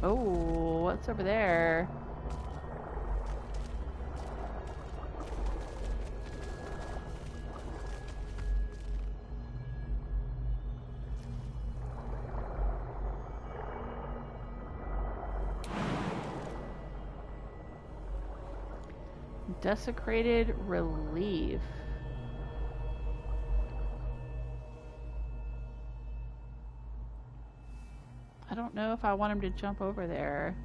Oh, what's over there? Desecrated Relief. I don't know if I want him to jump over there.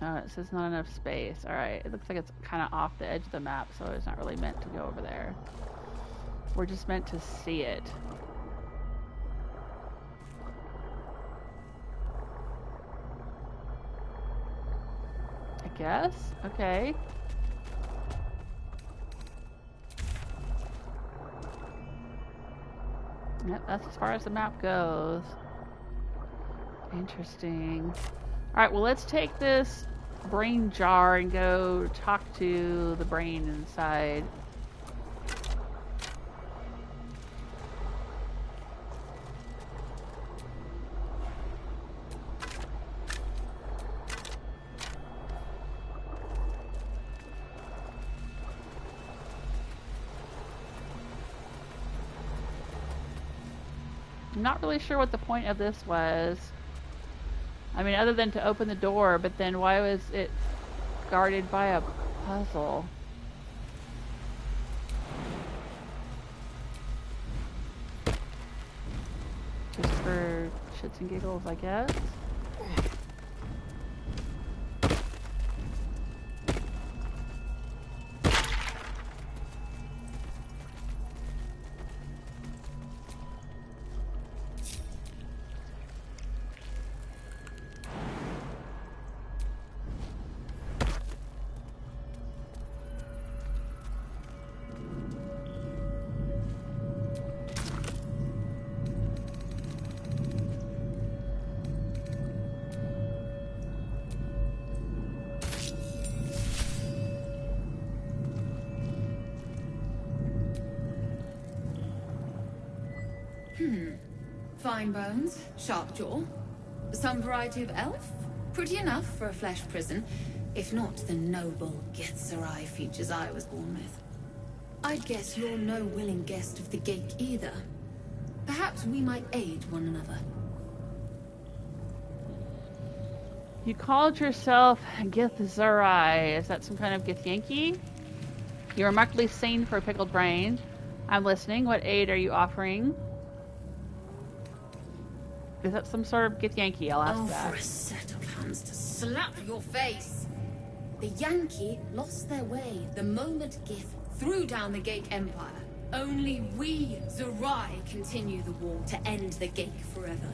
Oh, it says not enough space. Alright, it looks like it's kind of off the edge of the map, so it's not really meant to go over there. We're just meant to see it. I guess? Okay. Yep, that's as far as the map goes. Interesting. Alright, well let's take this brain jar and go talk to the brain inside. I'm not really sure what the point of this was. I mean, other than to open the door, but then why was it guarded by a puzzle? Just for shits and giggles, I guess. Fine bones, sharp jaw, some variety of elf. Pretty enough for a flesh prison, if not the noble Githzerai features I was born with. I guess you're no willing guest of the gate either. Perhaps we might aid one another. You called yourself Githzerai. Is that some kind of Githyanki? You're remarkably sane for a pickled brain. I'm listening. What aid are you offering? Is that some sort of Githyanki? I'll ask that. For a set of hands to slap your face. The Yankee lost their way the moment Gith threw down the Gate Empire. Only we, Zerai, continue the war to end the Gate forever.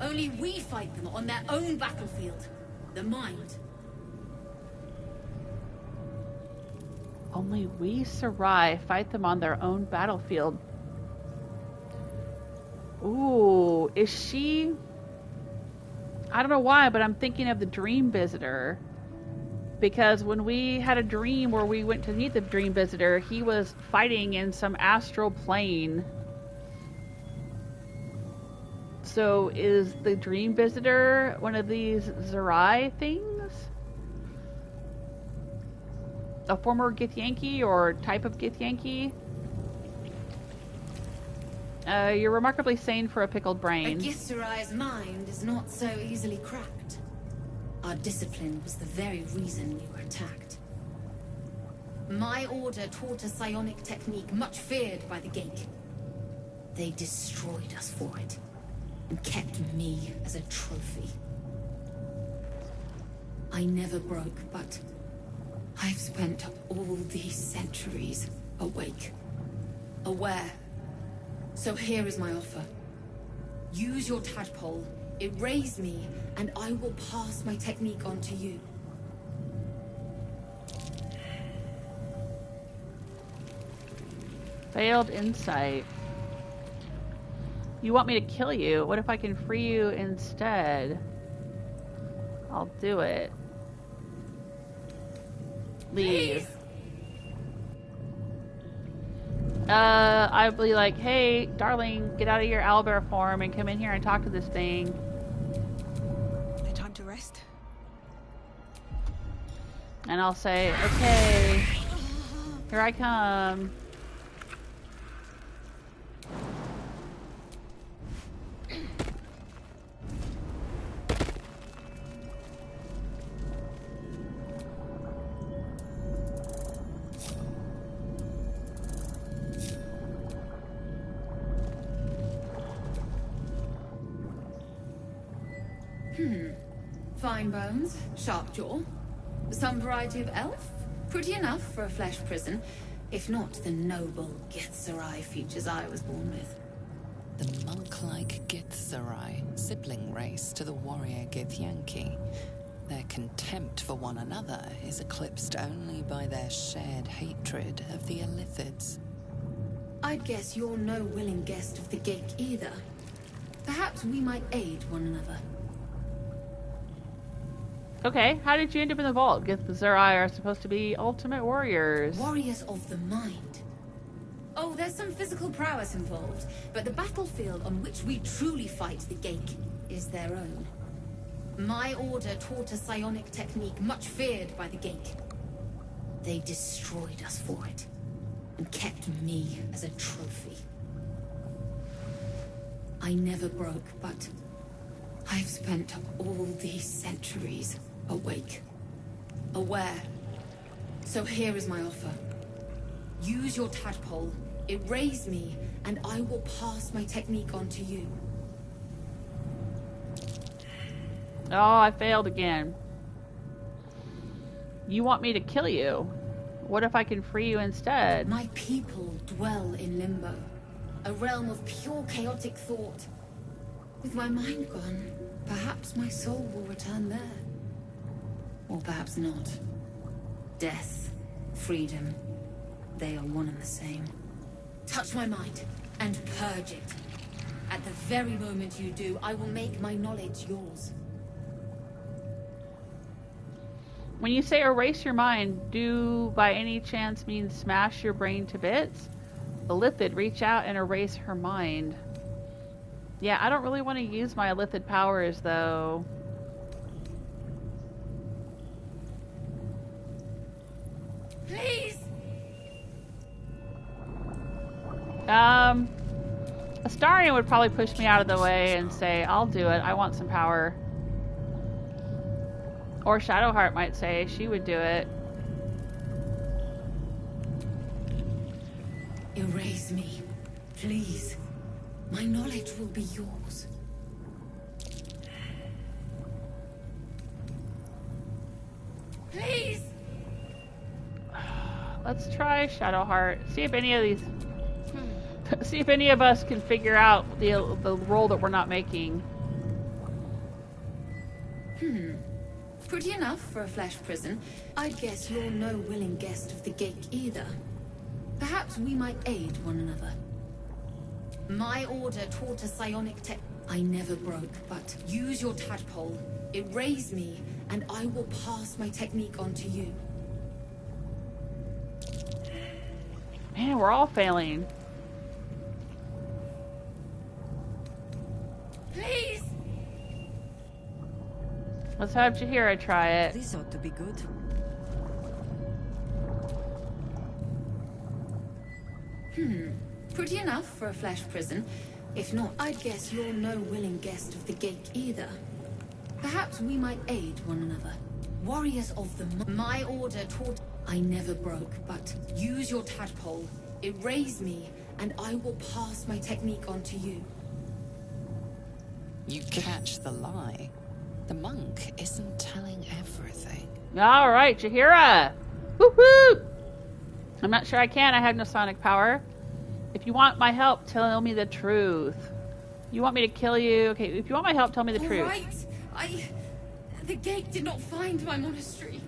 Only we fight them on their own battlefield. The mind. Only we, Zerai, fight them on their own battlefield. Ooh, is she... I don't know why, but I'm thinking of the Dream Visitor. Because when we had a dream where we went to meet the Dream Visitor, he was fighting in some astral plane. So is the Dream Visitor one of these Githzerai things? A former Githyanki or type of Githyanki? You're remarkably sane for a pickled A brain. Githzerai's mind is not so easily cracked. Our discipline was the very reason we were attacked. My order taught a psionic technique much feared by the Gate. They destroyed us for it, and kept me as a trophy. I never broke, but I've spent all these centuries awake, aware. So here is my offer. Use your tadpole, erase me, and I will pass my technique on to you. Failed insight. You want me to kill you? What if I can free you instead? I'll do it. Leave. I'd be like, hey, darling, get out of your owlbear form and come in here and talk to this thing. No time to rest. And I'll say, okay, here I come. Fine bones, sharp jaw. Some variety of elf? Pretty enough for a flesh prison, if not the noble Githzerai features I was born with. The monk-like Githzerai, sibling race to the warrior Githyanki. Their contempt for one another is eclipsed only by their shared hatred of the Illithids. I'd guess you're no willing guest of the Gate either. Perhaps we might aid one another. Okay, how did you end up in the vault? Githzerai are supposed to be ultimate warriors. Warriors of the mind. Oh, there's some physical prowess involved, but the battlefield on which we truly fight the Gate is their own. My order taught a psionic technique much feared by the Gate. They destroyed us for it, and kept me as a trophy. I never broke, but I've spent all these centuries awake, aware. So here is my offer. Use your tadpole, erase me, and I will pass my technique on to you. Oh, I failed again. You want me to kill you? What if I can free you instead? My people dwell in limbo, a realm of pure chaotic thought. With my mind gone, perhaps my soul will return there. Or perhaps not. Death, freedom, they are one and the same. Touch my mind, and purge it. At the very moment you do, I will make my knowledge yours. When you say erase your mind, do by any chance mean smash your brain to bits? The Illithid reach out and erase her mind. Yeah, I don't really want to use my Illithid powers, though. Please! Astarion would probably push me out of the way and say, I'll do it, I want some power. Or Shadowheart might say she would do it. Erase me, please. My knowledge will be yours. Please! Let's try Shadowheart. See if any of these... See if any of us can figure out the role that we're not making. Pretty enough for a flesh prison. I guess you're no willing guest of the Gate either. Perhaps we might aid one another. My order taught a psionic tech. I never broke, but use your tadpole, erase me, and I will pass my technique on to you. Man, we're all failing. Please! Let's have Jaheira try it. This ought to be good. Pretty enough for a flesh prison. If not, I'd guess you're no willing guest of the gate either. Perhaps we might aid one another. Warriors of my order taught I never broke, but use your tadpole. It raised me, and I will pass my technique on to you. You catch the lie. The monk isn't telling everything. All right, Jaheira. Woohoo! I'm not sure I can. I have no sonic power. If you want my help, tell me the truth. You want me to kill you? Okay, if you want my help, tell me the truth. All right. The gate did not find my monastery.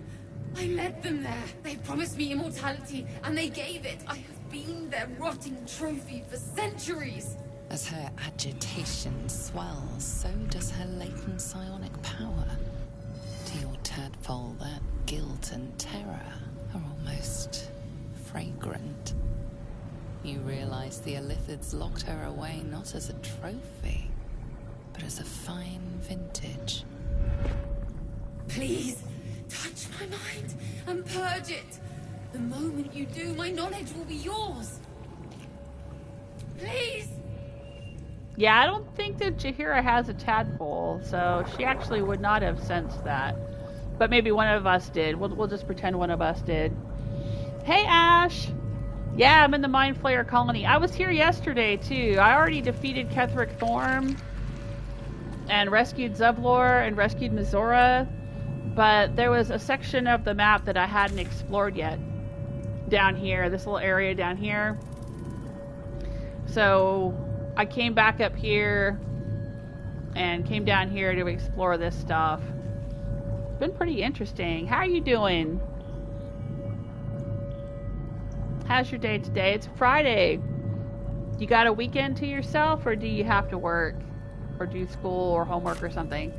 I led them there. They promised me immortality, and they gave it. I have been their rotting trophy for centuries. As her agitation swells, so does her latent psionic power. To your tadpole, that guilt and terror are almost fragrant. You realize the Illithids locked her away not as a trophy, but as a fine vintage. Please, touch my mind and purge it. The moment you do, my knowledge will be yours. Please! Yeah, I don't think that Jaheira has a tadpole, so she actually would not have sensed that. But maybe one of us did. We'll just pretend one of us did. Hey, Ash! Yeah, I'm in the Mind Flayer colony. I was here yesterday, too. I already defeated Ketheric Thorm and rescued Zevlor and rescued Mizora, but there was a section of the map that I hadn't explored yet down here, this little area down here. So I came back up here and came down here to explore this stuff. It's been pretty interesting. How are you doing? How's your day today? It's Friday. You got a weekend to yourself, or do you have to work or do school or homework or something?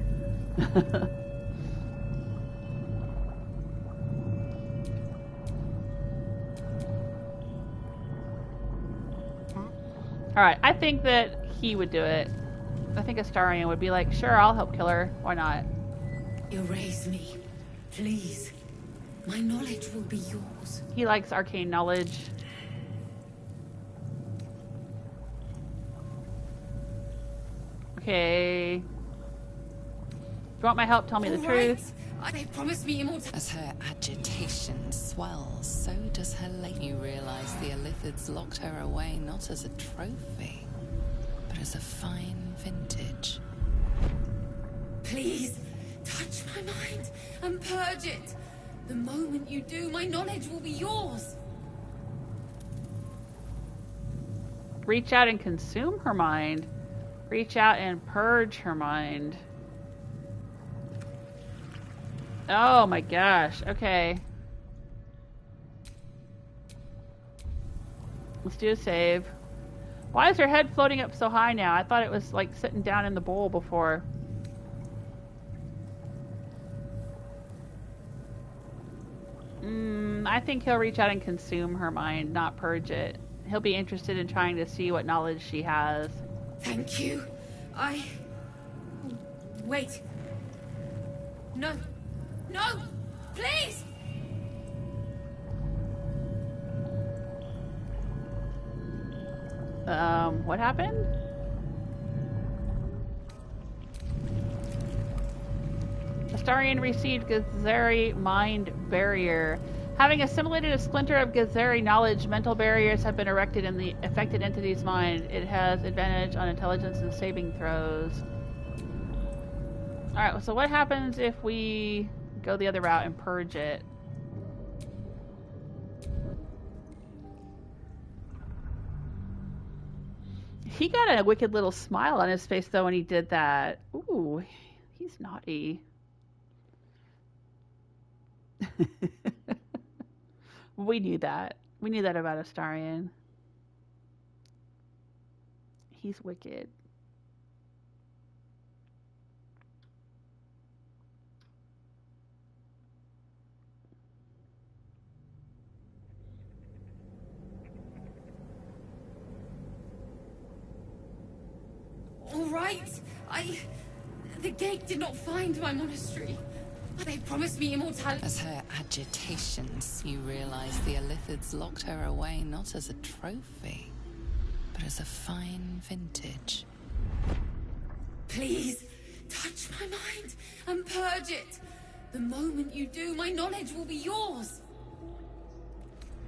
Alright, I think that he would do it. I think Astarion would be like, sure, I'll help kill her. Why not? Erase me, please. My knowledge will be yours. He likes arcane knowledge. Okay. If you want my help, tell me the truth. They promised me immortality. As her agitation swells, so does her late. You realize the Illithids locked her away not as a trophy, but as a fine vintage. Please, touch my mind and purge it. The moment you do, my knowledge will be yours. Reach out and consume her mind. Reach out and purge her mind. Oh my gosh. Okay. Let's do a save. Why is her head floating up so high now? I thought it was like sitting down in the bowl before. I think he'll reach out and consume her mind, not purge it. He'll be interested in trying to see what knowledge she has. Thank you. Wait. No. No! Please! What happened? Astarion received Githzerai Mind Barrier. Having assimilated a splinter of Githzerai knowledge, mental barriers have been erected in the affected entity's mind. It has advantage on intelligence and saving throws. Alright, so what happens if we go the other route and purge it? He got a wicked little smile on his face, though, when he did that. Ooh, he's naughty. We knew that. We knew that about Astarion. He's wicked. All right. The gate did not find my monastery. But they promised me immortality. As her agitations, you realize the Illithids locked her away not as a trophy, but as a fine vintage. Please, touch my mind and purge it. The moment you do, my knowledge will be yours.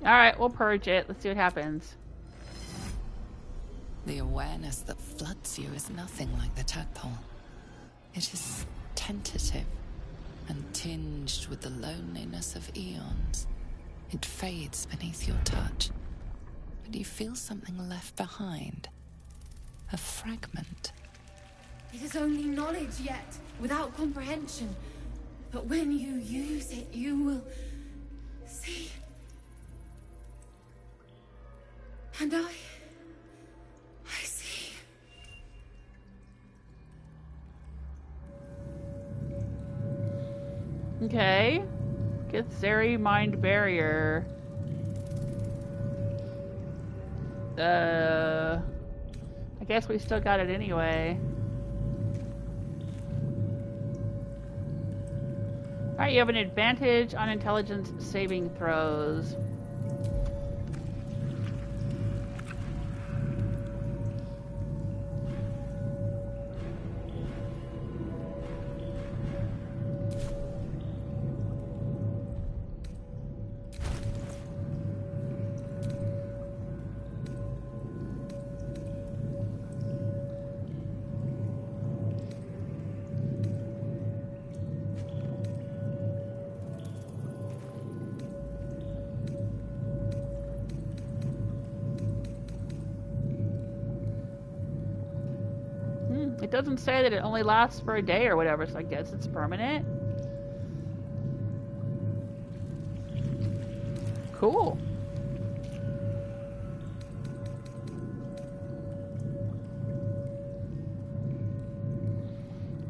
Alright, we'll purge it. Let's see what happens. The awareness that floods you is nothing like the tadpole. It is tentative and tinged with the loneliness of eons. It fades beneath your touch, but you feel something left behind. A fragment. It is only knowledge yet, without comprehension. But when you use it, you will see. And I see. Okay. Githzerai mind barrier. I guess we still got it anyway. Alright, you have an advantage on intelligence saving throws. It doesn't say that it only lasts for a day or whatever, so I guess it's permanent. Cool.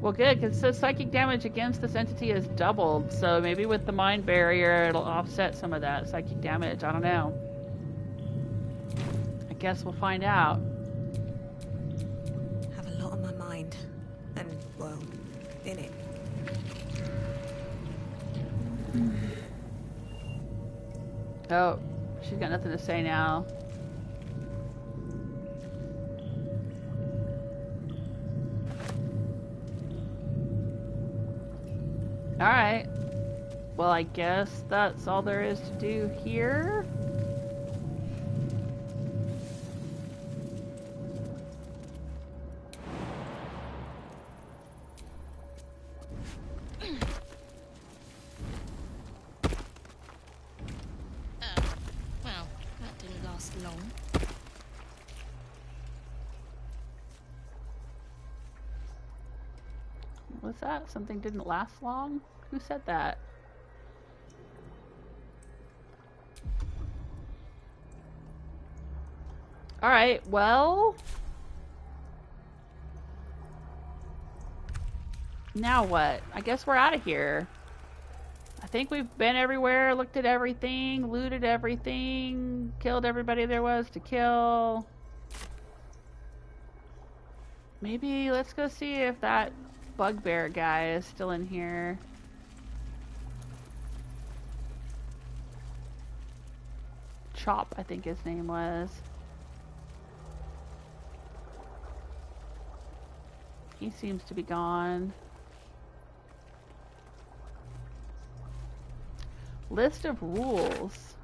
Well, good, because it says psychic damage against this entity is doubled, so maybe with the mind barrier it'll offset some of that psychic damage. I don't know. I guess we'll find out. Have a lot on my mind. And, well, in it. Oh, she's got nothing to say now. Alright. Well, I guess that's all there is to do here. Well, that didn't last long. What's that? Something didn't last long? Who said that? Alright, well... now what? I guess we're out of here. I think we've been everywhere, looked at everything, looted everything, killed everybody there was to kill. Maybe let's go see if that bugbear guy is still in here. Chop, I think his name was. He seems to be gone. List of rules.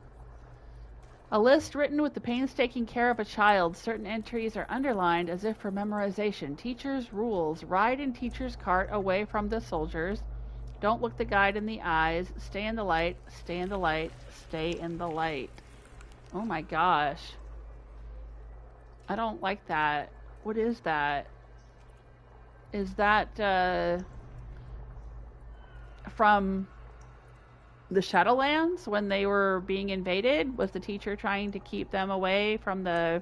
A list written with the painstaking care of a child. Certain entries are underlined as if for memorization. Teacher's rules. Ride in teacher's cart away from the soldiers. Don't look the guide in the eyes. Stay in the light. Stay in the light. Stay in the light. Oh my gosh. I don't like that. What is that? Is that from the Shadowlands when they were being invaded? Was the teacher trying to keep them away from the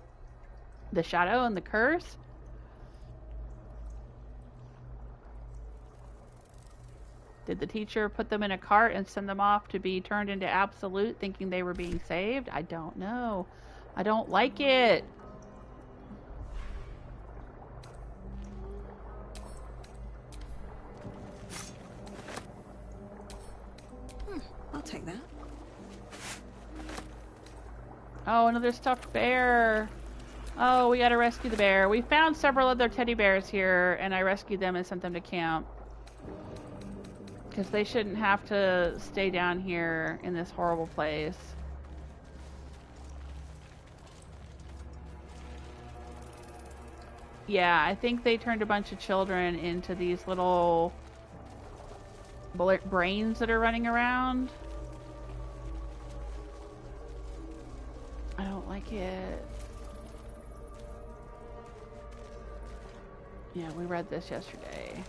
shadow and the curse? Did the teacher put them in a cart and send them off to be turned into absolute, thinking they were being saved? I don't know. I don't like it. Oh, another stuffed bear. Oh, we gotta rescue the bear. We found several other teddy bears here, and I rescued them and sent them to camp. Because they shouldn't have to stay down here in this horrible place. Yeah, I think they turned a bunch of children into these little brains that are running around. I don't like it. Yeah, we read this yesterday.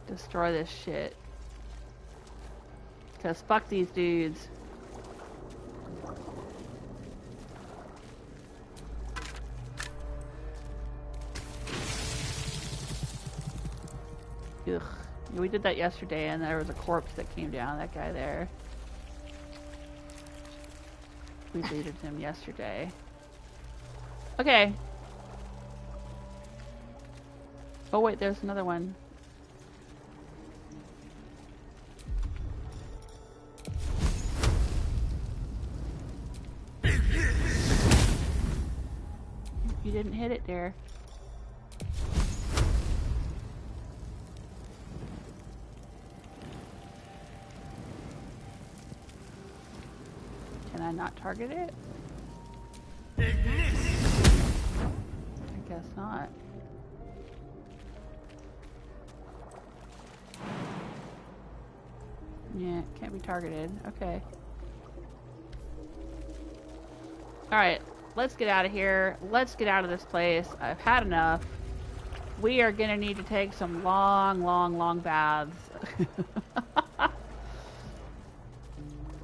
Destroy this shit. Because fuck these dudes. Ugh. Yeah, we did that yesterday and there was a corpse that came down, that guy there. We looted him yesterday. Okay. Oh wait, there's another one. You didn't hit it there. Can I not target it? I guess not. Yeah, can't be targeted. Okay. Alright, let's get out of here. Let's get out of this place. I've had enough. We are gonna need to take some long baths.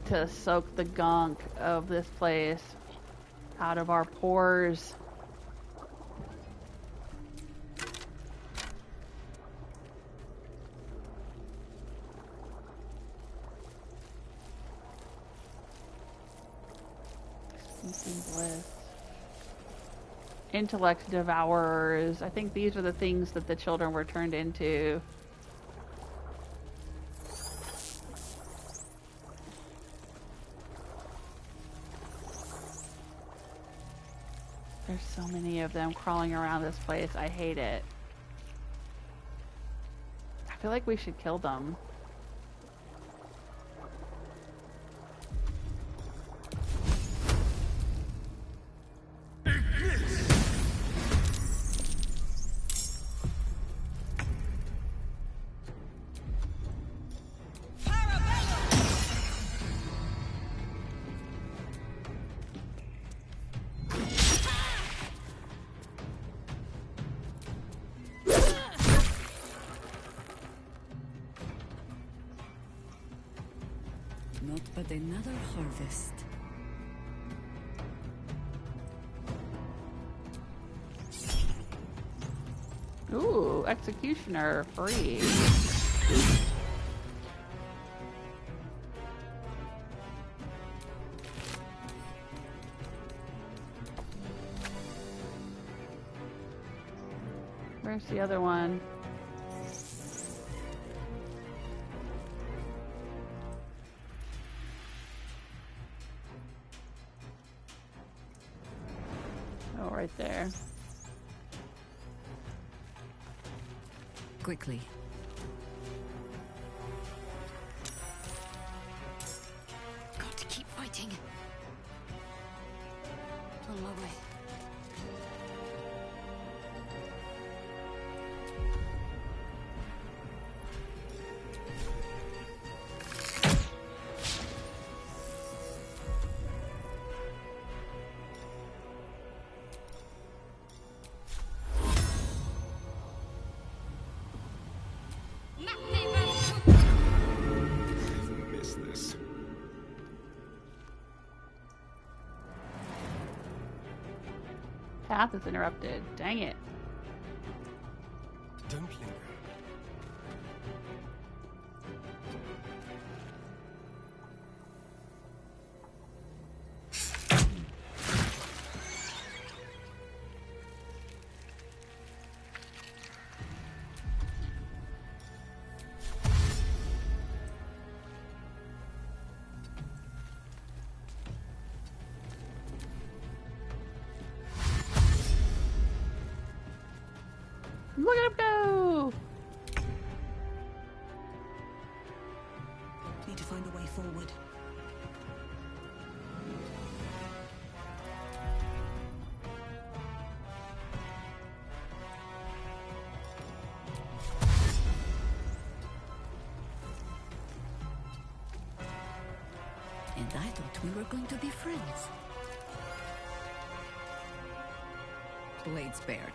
To soak the gunk of this place out of our pores. Bliss. Intellect Devourers. I think these are the things that the children were turned into. There's so many of them crawling around this place. I hate it. I feel like we should kill them. Not but another harvest. Ooh, Executioner free. Where's the other one? Oh, right there. Quickly. Got to keep fighting. On my way. Path is interrupted. Dang it. Don't linger. Look at him go! Need to find a way forward. And I thought we were going to be friends. Blade spared.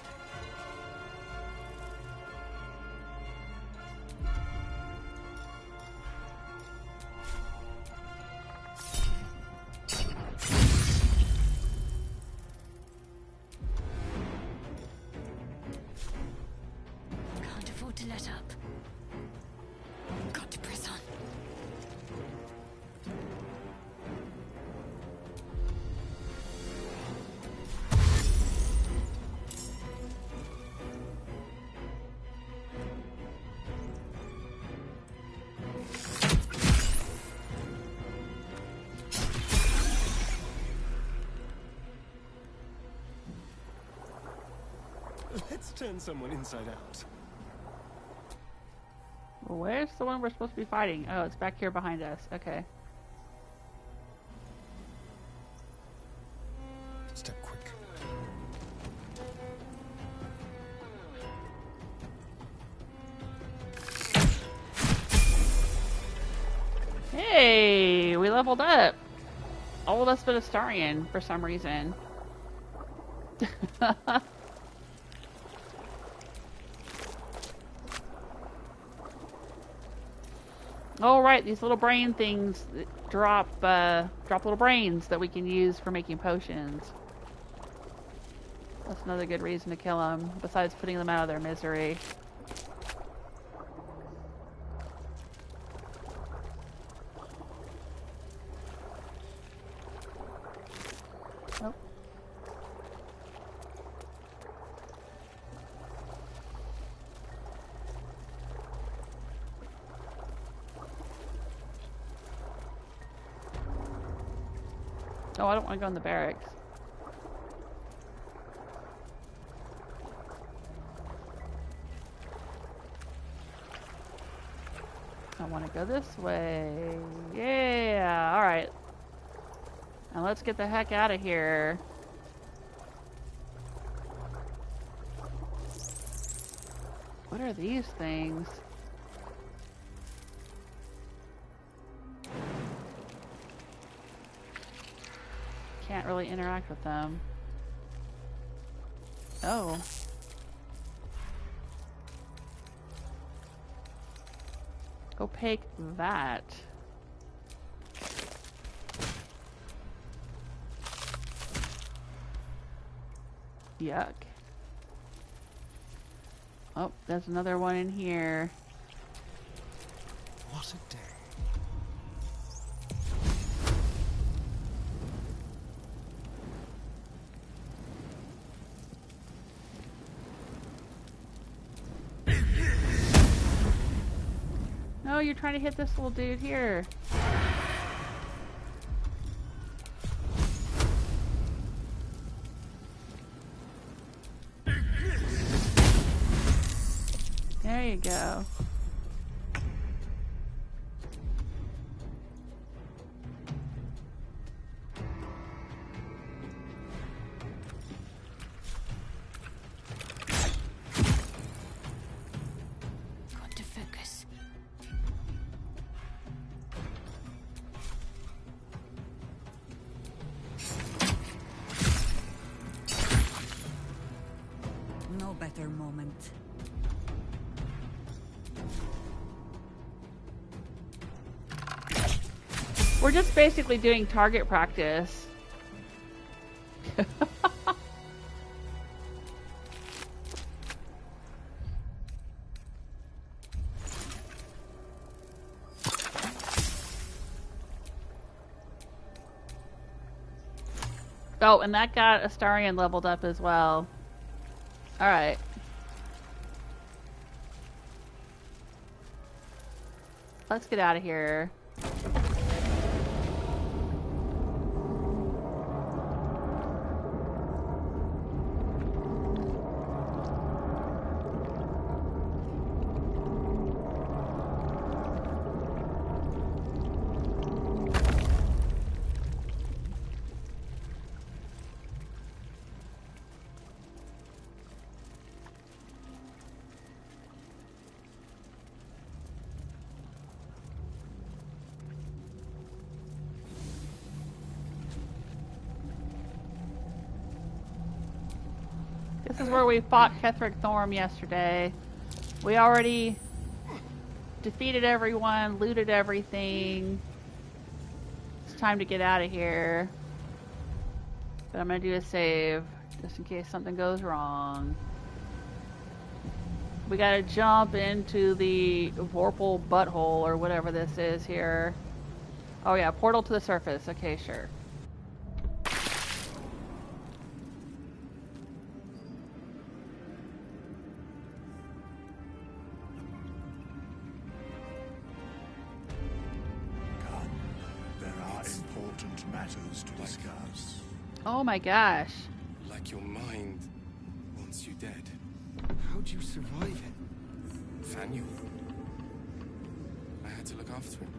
Can't afford to let up. Got to press on. Let's turn someone inside out. Where's the one we're supposed to be fighting? Oh, it's back here behind us. Okay. Step quick. Hey, we leveled up. All of us but Astarion for some reason. Oh right, these little brain things that drop little brains that we can use for making potions. That's another good reason to kill them, besides putting them out of their misery. Nope. Oh, I don't want to go in the barracks. I want to go this way. Yeah, alright. Now let's get the heck out of here. What are these things? Can't really interact with them. Oh. Opaque that. Yuck. Oh, there's another one in here. What a day. No, you're trying to hit this little dude here. There you go. Got to focus. No better moment. We're just basically doing target practice. Oh, and that got Astarion leveled up as well. Alright. Let's get out of here. This is where we fought Ketheric Thorm yesterday. We already defeated everyone, looted everything. It's time to get out of here. But I'm gonna do a save, just in case something goes wrong. We gotta jump into the Vorpal butthole, or whatever this is here. Oh yeah, portal to the surface. Okay, sure. Matters to discuss. Oh my gosh. Like your mind wants you dead. How'd you survive it? Fanu. I had to look after him.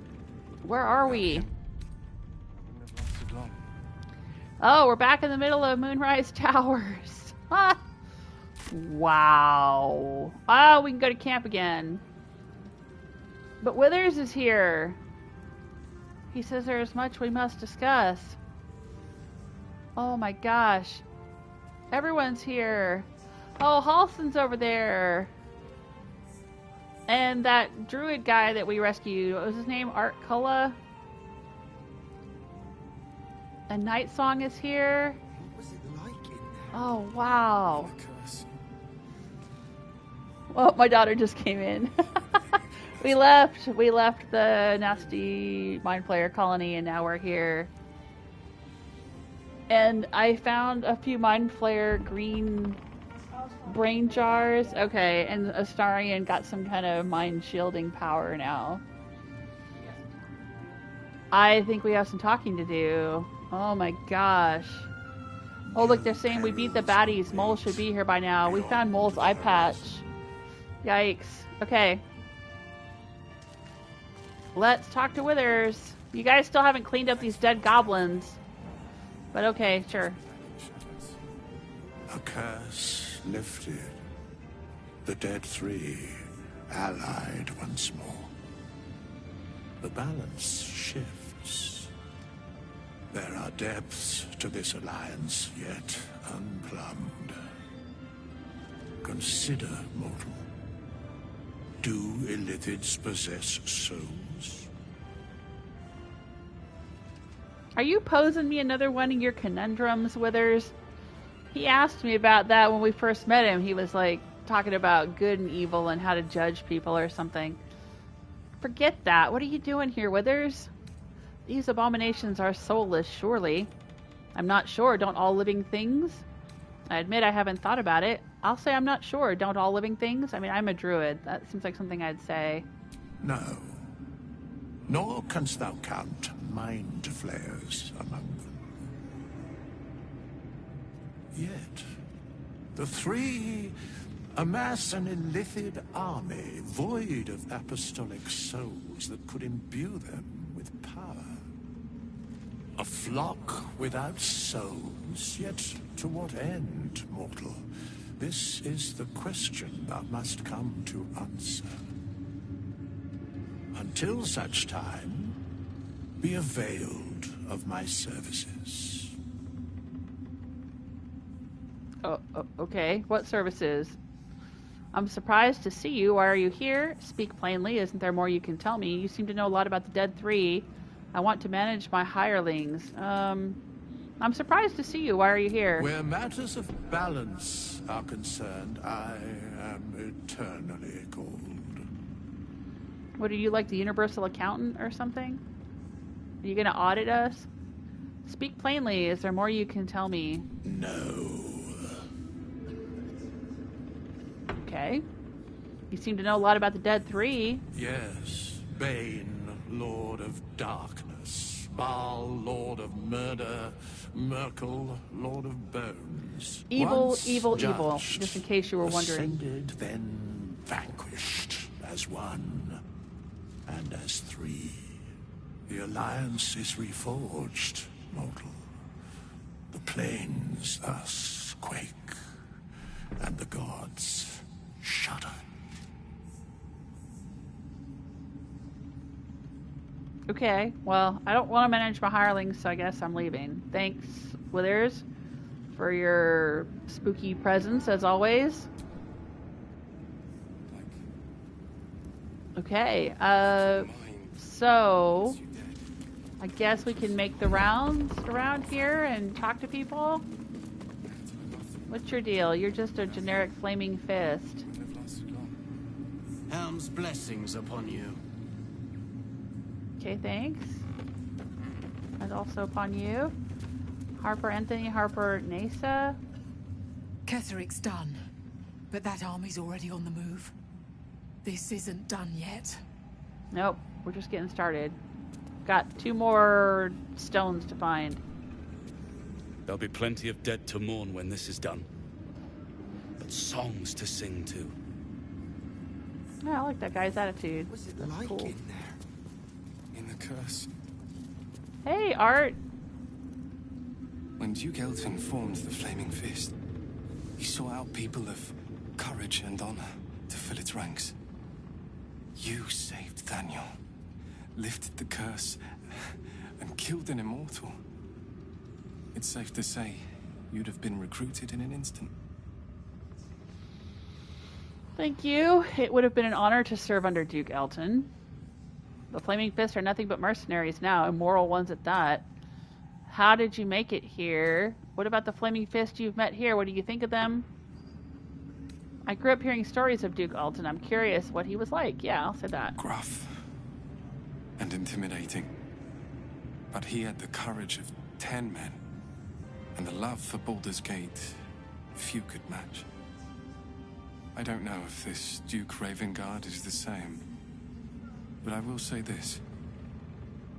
Where are we? Wouldn't have lasted long. Oh, we're back in the middle of Moonrise Towers. Ah. Wow. Oh, we can go to camp again. But Withers is here. He says there is much we must discuss. Oh my gosh. Everyone's here. Oh, Halsin's over there. And that druid guy that we rescued, what was his name? Art Kulla? And Night Song is here. What was it like in there? Oh, wow. The curse. Oh, my daughter just came in. We left the nasty Mind Flayer colony, and now we're here. And I found a few Mind Flayer green brain jars. Okay, and Astarion got some kind of mind shielding power now. I think we have some talking to do. Oh my gosh. Oh look, they're saying we beat the baddies. Mole should be here by now. We found Mole's eye patch. Yikes. Okay. Let's talk to Withers. You guys still haven't cleaned up these dead goblins. But okay, sure. A curse lifted. The dead three allied once more. The balance shifts. There are depths to this alliance yet unplumbed. Consider, mortal. Do illithids possess souls? Are you posing me another one of your conundrums, Withers? He asked me about that when we first met him. He was like talking about good and evil and how to judge people or something. Forget that. What are you doing here, Withers? These abominations are soulless, surely. I'm not sure. Don't all living things? I admit I haven't thought about it. I'll say I'm not sure. Don't all living things? I mean, I'm a druid. That seems like something I'd say. No. Nor canst thou count mind flayers among them. Yet, the three amass an illithid army void of apostolic souls that could imbue them with power. A flock without souls, yet to what end, mortal? This is the question thou must come to answer. Until such time, be availed of my services. Okay. What services? I'm surprised to see you. Why are you here? Speak plainly. Isn't there more you can tell me? You seem to know a lot about the Dead Three. I want to manage my hirelings. I'm surprised to see you. Why are you here? Where matters of balance are concerned, I am eternally cold. What are you, like the universal accountant or something? Are you gonna audit us? Speak plainly. Is there more you can tell me? No. Okay. You seem to know a lot about the Dead Three. Yes. Bane, Lord of Darkness. Baal, Lord of Murder. Merkel, Lord of Bones. Evil, Once evil, judged, evil. Just in case you were wondering. Ascended, then vanquished as one and as three. The alliance is reforged, mortal. The plains thus quake, and the gods shudder. Okay, well, I don't want to manage my hirelings, so I guess I'm leaving. Thanks, Withers, for your spooky presence, as always. Okay, so I guess we can make the rounds around here and talk to people. What's your deal? You're just a generic flaming fist. Helm's blessings upon you. Okay, thanks. And also upon you. Harper Anthony, Harper Nasa. Ketheric's done, but that army's already on the move. This isn't done yet. Nope, we're just getting started. Got 2 more stones to find. There'll be plenty of dead to mourn when this is done. But songs to sing too. Yeah, I like that guy's attitude. What's it That's like cool. in there? In the curse? Hey, Art! When Duke Elton formed the Flaming Fist, he sought out people of courage and honor to fill its ranks. You saved Daniel, lifted the curse, and killed an immortal. It's safe to say you'd have been recruited in an instant. Thank you. It would have been an honor to serve under Duke Elton. The Flaming Fists are nothing but mercenaries now, immoral ones at that. How did you make it here? What about the Flaming Fist you've met here? What do you think of them? I grew up hearing stories of Duke Elton. I'm curious what he was like. Yeah, I'll say that. Gruff and intimidating. But he had the courage of 10 men, and the love for Baldur's Gate few could match. I don't know if this Duke Ravengard is the same, but I will say this.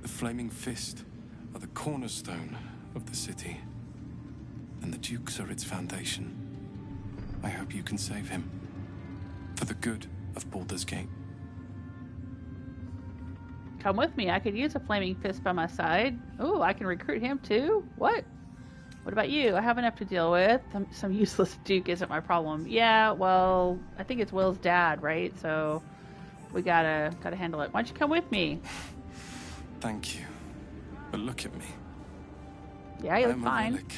The Flaming Fist are the cornerstone of the city, and the Dukes are its foundation. I hope you can save him, for the good of Baldur's Gate. Come with me. I could use a Flaming Fist by my side. Ooh, I can recruit him too? What? What about you? I have enough to deal with. Some useless Duke isn't my problem. Yeah, well, I think it's Will's dad, right? So we gotta handle it. Why don't you come with me? Thank you. But look at me. Yeah, you look I'm fine. a relic.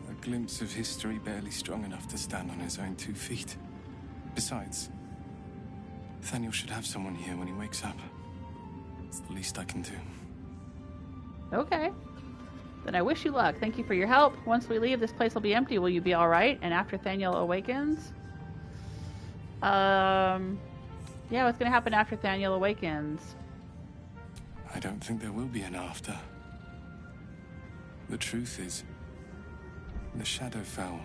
A glimpse of history barely strong enough to stand on his own 2 feet. Besides, Nathaniel should have someone here when he wakes up. It's the least I can do. Okay. Then I wish you luck. Thank you for your help. Once we leave, this place will be empty. Will you be alright? And after Nathaniel awakens? Yeah, what's gonna happen after Nathaniel awakens? I don't think there will be an after. The truth is, the Shadowfell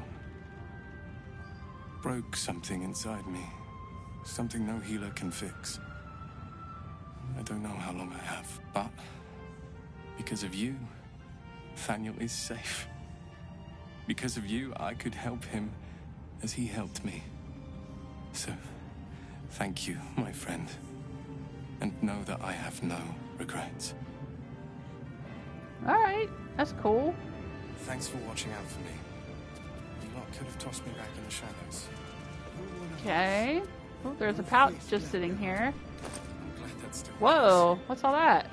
broke something inside me. Something no healer can fix. I don't know how long I have, but because of you, Nathaniel is safe. Because of you, I could help him as he helped me. So, thank you, my friend. And know that I have no regrets. Alright, that's cool. Thanks for watching out for me. You lot could have tossed me back in the shadows. Okay. Oh, there's a pouch just sitting here. I'm glad that's still Whoa, what's all that?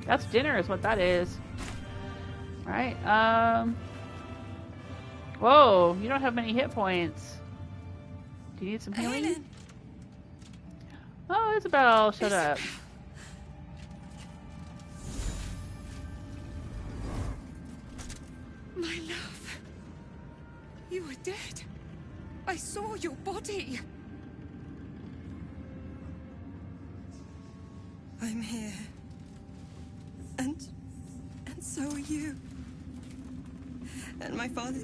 That's dinner is what that is. Alright, whoa, you don't have many hit points. Do you need some healing? Aylin. Oh, Isobel, shut up. My love. You were dead. I saw your body. I'm here. And so are you. And my father,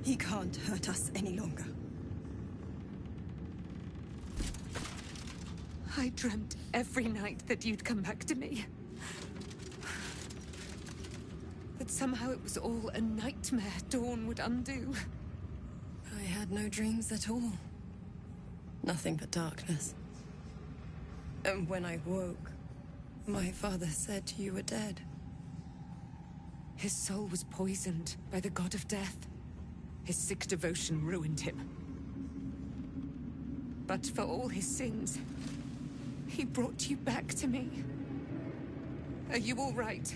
he can't hurt us any longer. I dreamt every night that you'd come back to me. That somehow it was all a nightmare Dawn would undo. I had no dreams at all. Nothing but darkness. And when I woke, my father said you were dead. His soul was poisoned by the god of death. His sick devotion ruined him. But for all his sins, he brought you back to me. Are you all right?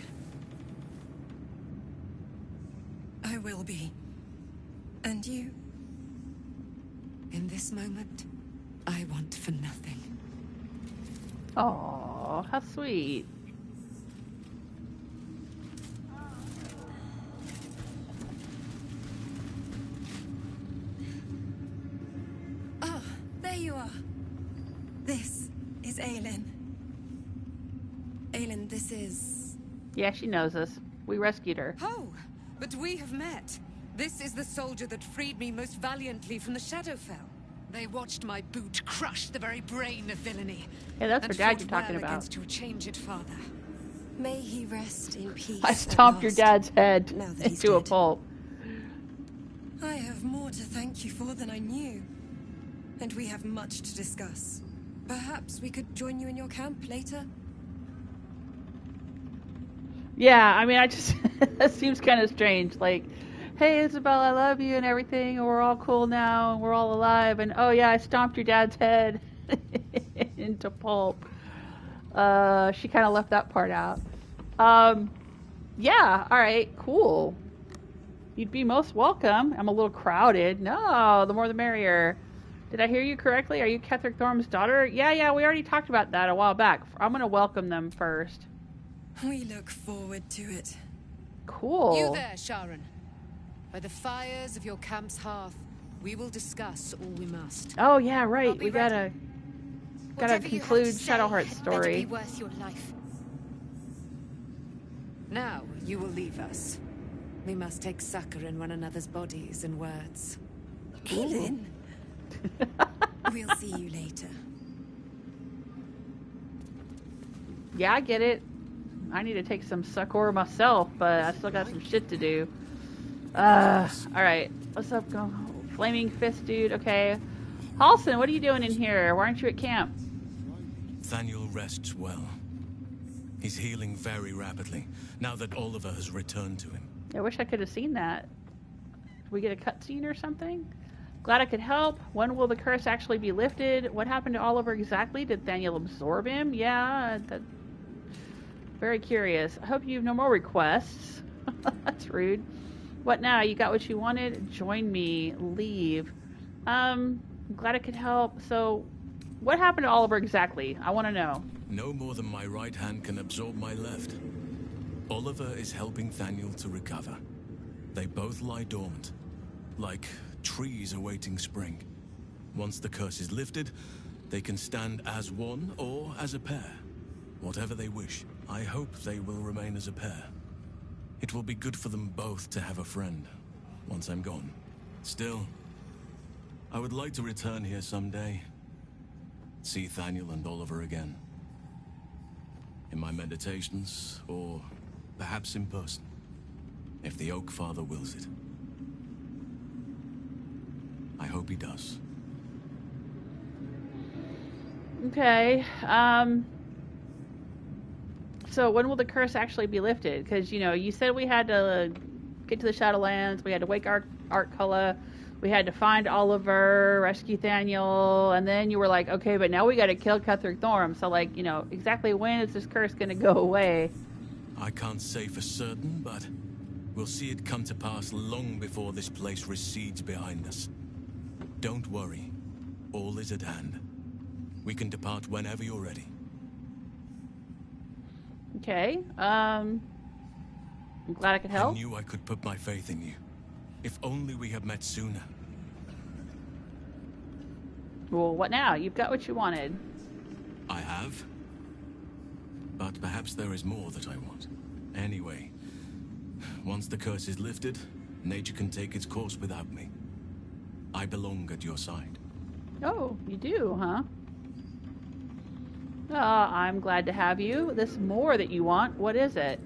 I will be. And you? In this moment, I want for nothing. Oh, how sweet. Ah, there you are. This is Aylin. Aylin, this is... Yeah, she knows us. We rescued her. Oh, but we have met. This is the soldier that freed me most valiantly from the Shadowfell. They watched my boot crush the very brain of villainy. Yeah, that's her dad you're fought talking well about. against your changed father. May he rest in peace. I stomped your dad's head Now that he's into a dead. pulp. I have more to thank you for than I knew. And we have much to discuss. Perhaps we could join you in your camp later? Yeah, I mean, I just... that seems kind of strange. Like, hey, Isobel, I love you and everything, and we're all cool now, and we're all alive, and oh yeah, I stomped your dad's head into pulp. She kind of left that part out. Yeah, alright, cool. You'd be most welcome. I'm a little crowded. No, the more the merrier. Did I hear you correctly? Are you Ketheric Thorm's daughter? Yeah, we already talked about that a while back. I'm gonna welcome them first. We look forward to it. Cool. You there, Sharon. By the fires of your camp's hearth, we will discuss all we must. Oh yeah, right. I'll be We gotta Whatever you have conclude to say Shadowheart's had better story. be worth your life. Now, you will leave us. We must take succor in one another's bodies and words. Aylin. We'll see you later. Yeah, I get it. I need to take some succor myself, but I still got some shit to do. Alright. What's up, go? Flaming Fist dude, okay. Halsin, what are you doing in here? Why aren't you at camp? Thaniel rests well. He's healing very rapidly, now that Oliver has returned to him. I wish I could have seen that. Did we get a cutscene or something? Glad I could help. When will the curse actually be lifted? What happened to Oliver exactly? Did Thaniel absorb him? Yeah, very curious. I hope you have no more requests. That's rude. What now? You got what you wanted? Join me. Leave. I'm glad I could help. So, what happened to Oliver exactly? I want to know. No more than my right hand can absorb my left. Oliver is helping Thaniel to recover. They both lie dormant, like trees awaiting spring. Once the curse is lifted, they can stand as one or as a pair. Whatever they wish. I hope they will remain as a pair. It will be good for them both to have a friend, once I'm gone. Still, I would like to return here someday. See Thaniel and Oliver again. In my meditations, or perhaps in person, if the Oak Father wills it. I hope he does. Okay, so when will the curse actually be lifted? Because, you know, you said we had to get to the Shadowlands, we had to wake Artculla, we had to find Oliver, rescue Thaniel, and then you were like, okay, but now we got to kill Ketheric Thorm. So, like, you know, exactly when is this curse going to go away? I can't say for certain, but we'll see it come to pass long before this place recedes behind us. Don't worry. All is at hand. We can depart whenever you're ready. Okay, I'm glad I could help. I knew I could put my faith in you. If only we had met sooner. Well, what now? You've got what you wanted. I have. But perhaps there is more that I want. Anyway, once the curse is lifted, nature can take its course without me. I belong at your side. Oh, you do, huh? I'm glad to have you. This more that you want, what is it?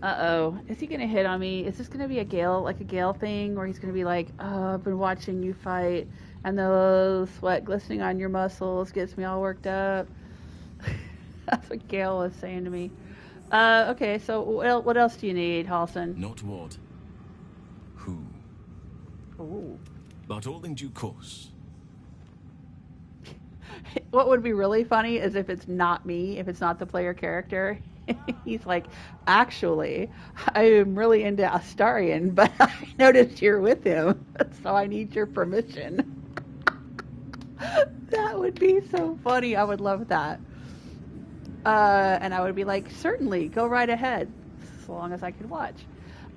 Uh-oh. Is he gonna hit on me? Is this gonna be a Gale thing, where he's gonna be like, oh, I've been watching you fight, and the sweat glistening on your muscles gets me all worked up. That's what Gale was saying to me. Okay, so what else do you need, Halsin? Not what. Who. Ooh. But all in due course. What would be really funny is if it's not me, if it's not the player character. He's like, actually, I am really into Astarion, but I noticed you're with him, so I need your permission. That would be so funny. I would love that. And I would be like, certainly, go right ahead, as long as I can watch.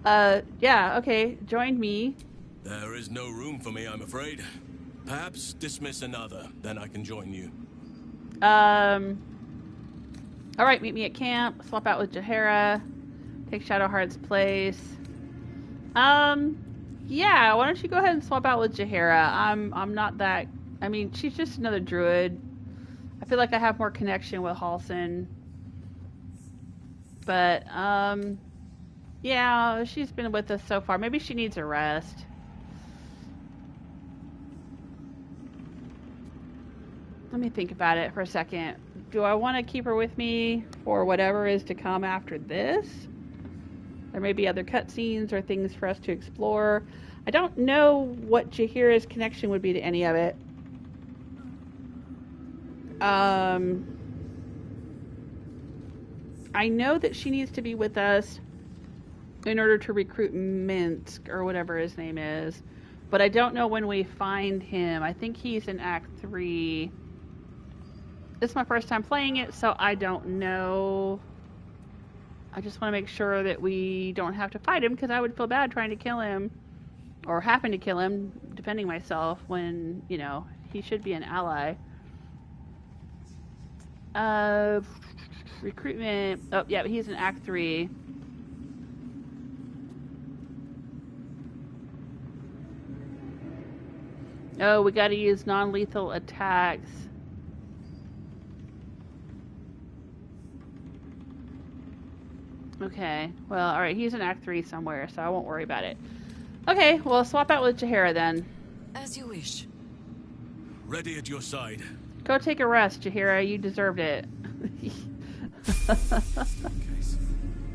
Yeah, okay, join me. There is no room for me, I'm afraid. Perhaps dismiss another, then I can join you. Alright, meet me at camp, swap out with Jahara, take Shadowheart's place. Yeah, why don't you go ahead and swap out with Jahara? I'm not that, I mean, she's just another druid. I feel like I have more connection with Halsin. But, yeah, she's been with us so far. Maybe she needs a rest. Let me think about it for a second. Do I want to keep her with me for whatever is to come after this? There may be other cutscenes or things for us to explore. I don't know what Jahira's connection would be to any of it. I know that she needs to be with us in order to recruit Minsk, or whatever his name is. But I don't know when we find him. I think he's in Act 3. This is my first time playing it, so I don't know. I just want to make sure that we don't have to fight him, because I would feel bad trying to kill him, or having to kill him, defending myself, when, you know, he should be an ally. Recruitment. Oh, yeah, he's in Act 3. Oh, we gotta use non-lethal attacks. Okay, well, alright, he's in Act 3 somewhere, so I won't worry about it. Okay, well, swap out with Jahara then. As you wish. Ready at your side. Go take a rest, Jahara. You deserved it.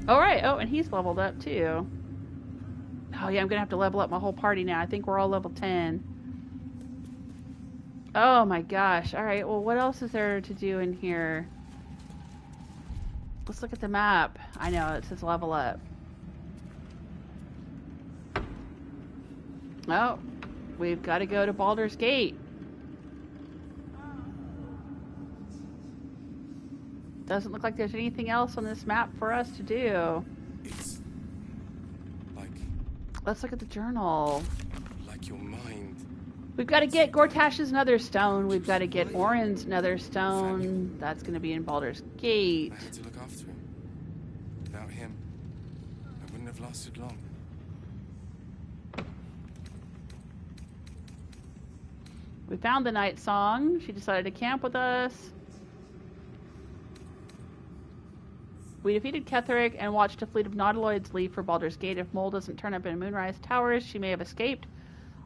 Alright, oh, and he's leveled up too. Oh yeah, I'm gonna have to level up my whole party now. I think we're all level 10. Oh my gosh. Alright, well, what else is there to do in here? Let's look at the map. I know, it says level up. Oh, we've got to go to Baldur's Gate. Doesn't look like there's anything else on this map for us to do. It's like... Let's look at the journal. Like your mind. We've got to get Gortash's Netherstone. We've got to get Orin's Netherstone. That's going to be in Baldur's Gate. I had to look after him. Without him, I wouldn't have lasted long. We found the Night Song. She decided to camp with us. We defeated Ketheric and watched a fleet of Nautiloids leave for Baldur's Gate. If Mole doesn't turn up in Moonrise Towers, she may have escaped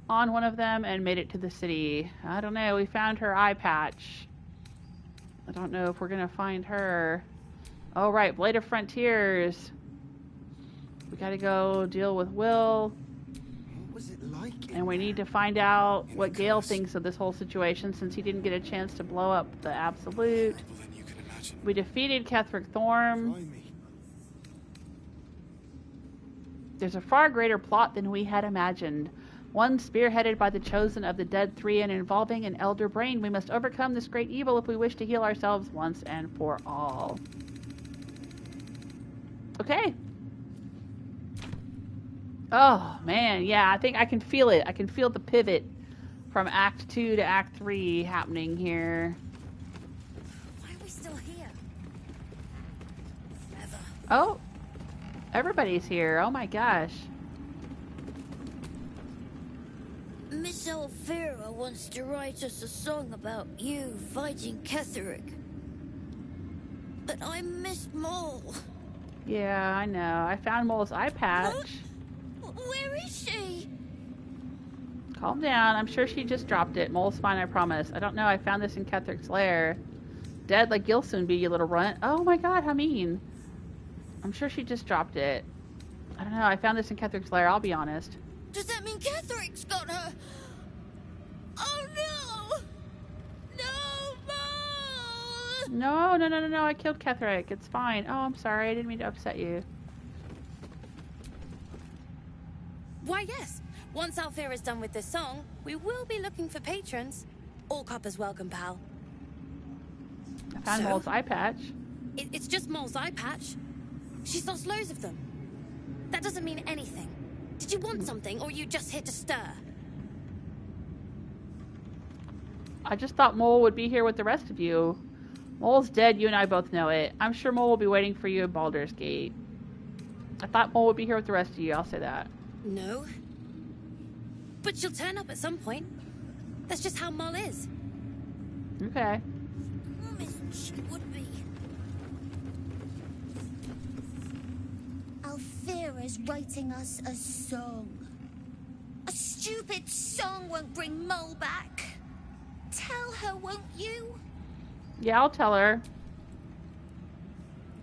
on one of them and made it to the city. I don't know. We found her eye patch. I don't know if we're going to find her. Oh, right. Blade of Frontiers. We got to go deal with Wyll. What was it like? And we need to find out what Gale thinks of this whole situation, since he didn't get a chance to blow up the Absolute. We defeated Ketheric Thorm. There's a far greater plot than we had imagined. One spearheaded by the chosen of the Dead Three and involving an elder brain. We must overcome this great evil if we wish to heal ourselves once and for all. Okay. Oh, man. Yeah, I think I can feel it. I can feel the pivot from Act 2 to Act 3 happening here. Why are we still here? Never. Oh, everybody's here. Oh my gosh. Miss Alfira wants to write us a song about you fighting Ketheric. But I missed Mole. Yeah, I know. I found Mole's eye patch. Where is she? Calm down. I'm sure she just dropped it. Mole's fine, I promise. I don't know. I found this in Ketheric's lair. Dead like you'll soon be, you little runt. Oh my god, how mean. I'm sure she just dropped it. I don't know. I found this in Ketheric's lair, I'll be honest. Does that mean Ketheric's got her? Oh no! No, No, no, no, no, no. I killed Ketherick. It's fine. Oh, I'm sorry. I didn't mean to upset you. Why, yes. Once Alfira is done with this song, we will be looking for patrons. All coppers welcome, pal. I found Mole's eye patch. It's just Mole's eye patch. She's lost loads of them. That doesn't mean anything. Did you want something, or are you just here to stir? I just thought Mole would be here with the rest of you. Mole's dead, you and I both know it. I'm sure Mole will be waiting for you at Baldur's Gate. I thought Mole would be here with the rest of you, I'll say that. No. But she'll turn up at some point. That's just how Mole is. Okay. She would be. Alfira's writing us a song. A stupid song won't bring Mole back. Tell her, won't you? Yeah, I'll tell her.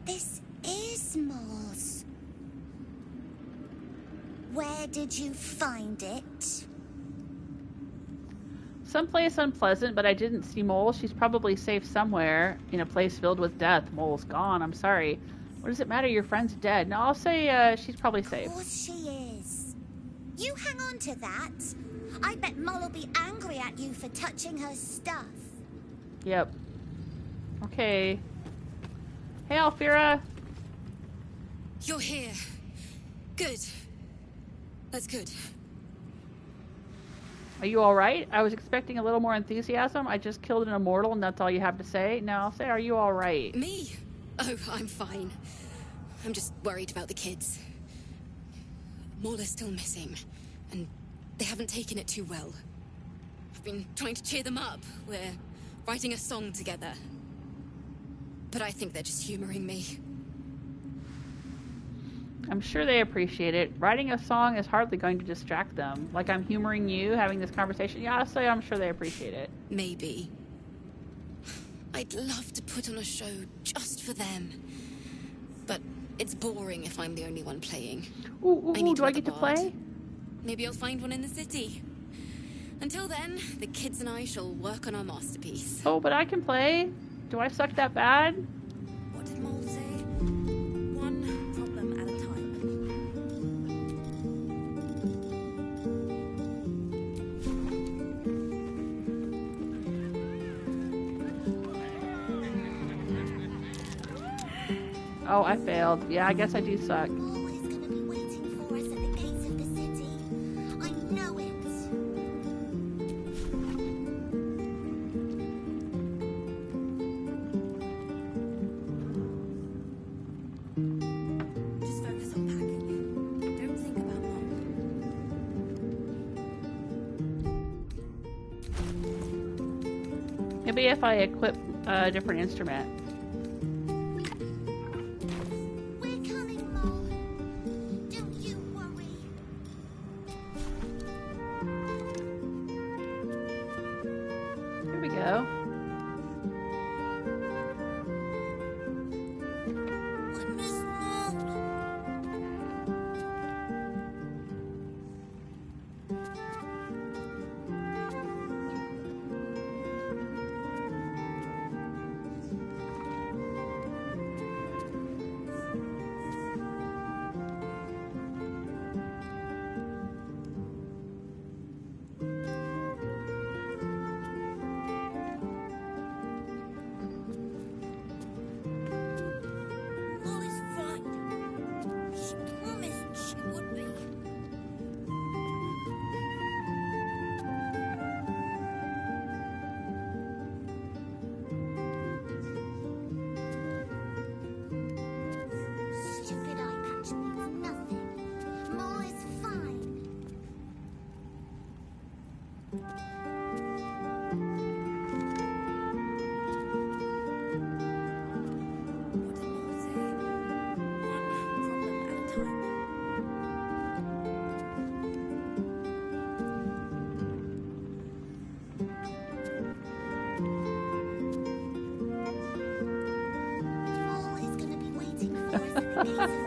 This is Mole's. Where did you find it? Someplace unpleasant, but I didn't see Mole. She's probably safe somewhere in a place filled with death. Mole's gone. I'm sorry. What does it matter? Your friend's dead. No, I'll say she's probably safe. Of course she is. You hang on to that. I bet Mole will be angry at you for touching her stuff. Yep. Okay. Hey, Alfira. You're here. Good. That's good. Are you alright? I was expecting a little more enthusiasm. I just killed an immortal and that's all you have to say. No, I'll say, are you alright? Me? Oh, I'm fine. I'm just worried about the kids. Mole is still missing, and they haven't taken it too well. I've been trying to cheer them up. We're writing a song together. But I think they're just humoring me. I'm sure they appreciate it. Writing a song is hardly going to distract them. Like I'm humoring you, having this conversation. Yeah, I'll say I'm sure they appreciate it. Maybe. I'd love to put on a show just for them. But it's boring if I'm the only one playing. Ooh, do I get to play? Maybe I'll find one in the city. Until then, the kids and I shall work on our masterpiece. Oh, but I can play. Do I suck that bad? What did Mole say? One problem at a time. Oh, I failed. Yeah, I guess I do suck. Mole is going to be waiting for us at the gates of the city. I know it. Just focus on packing. Don't think about Mole. Maybe if I equip a different instrument.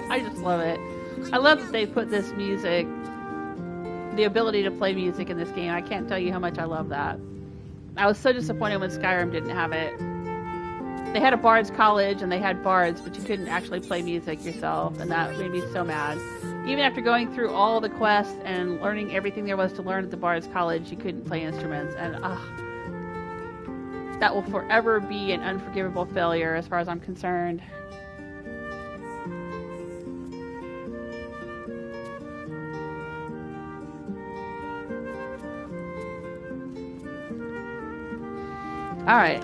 I just love it. I love that they put this music, the ability to play music in this game. I can't tell you how much I love that. I was so disappointed when Skyrim didn't have it. They had a bard's college and they had bards, but you couldn't actually play music yourself, and that made me so mad. Even after going through all the quests and learning everything there was to learn at the bard's college, you couldn't play instruments, and that will forever be an unforgivable failure as far as I'm concerned. Alright.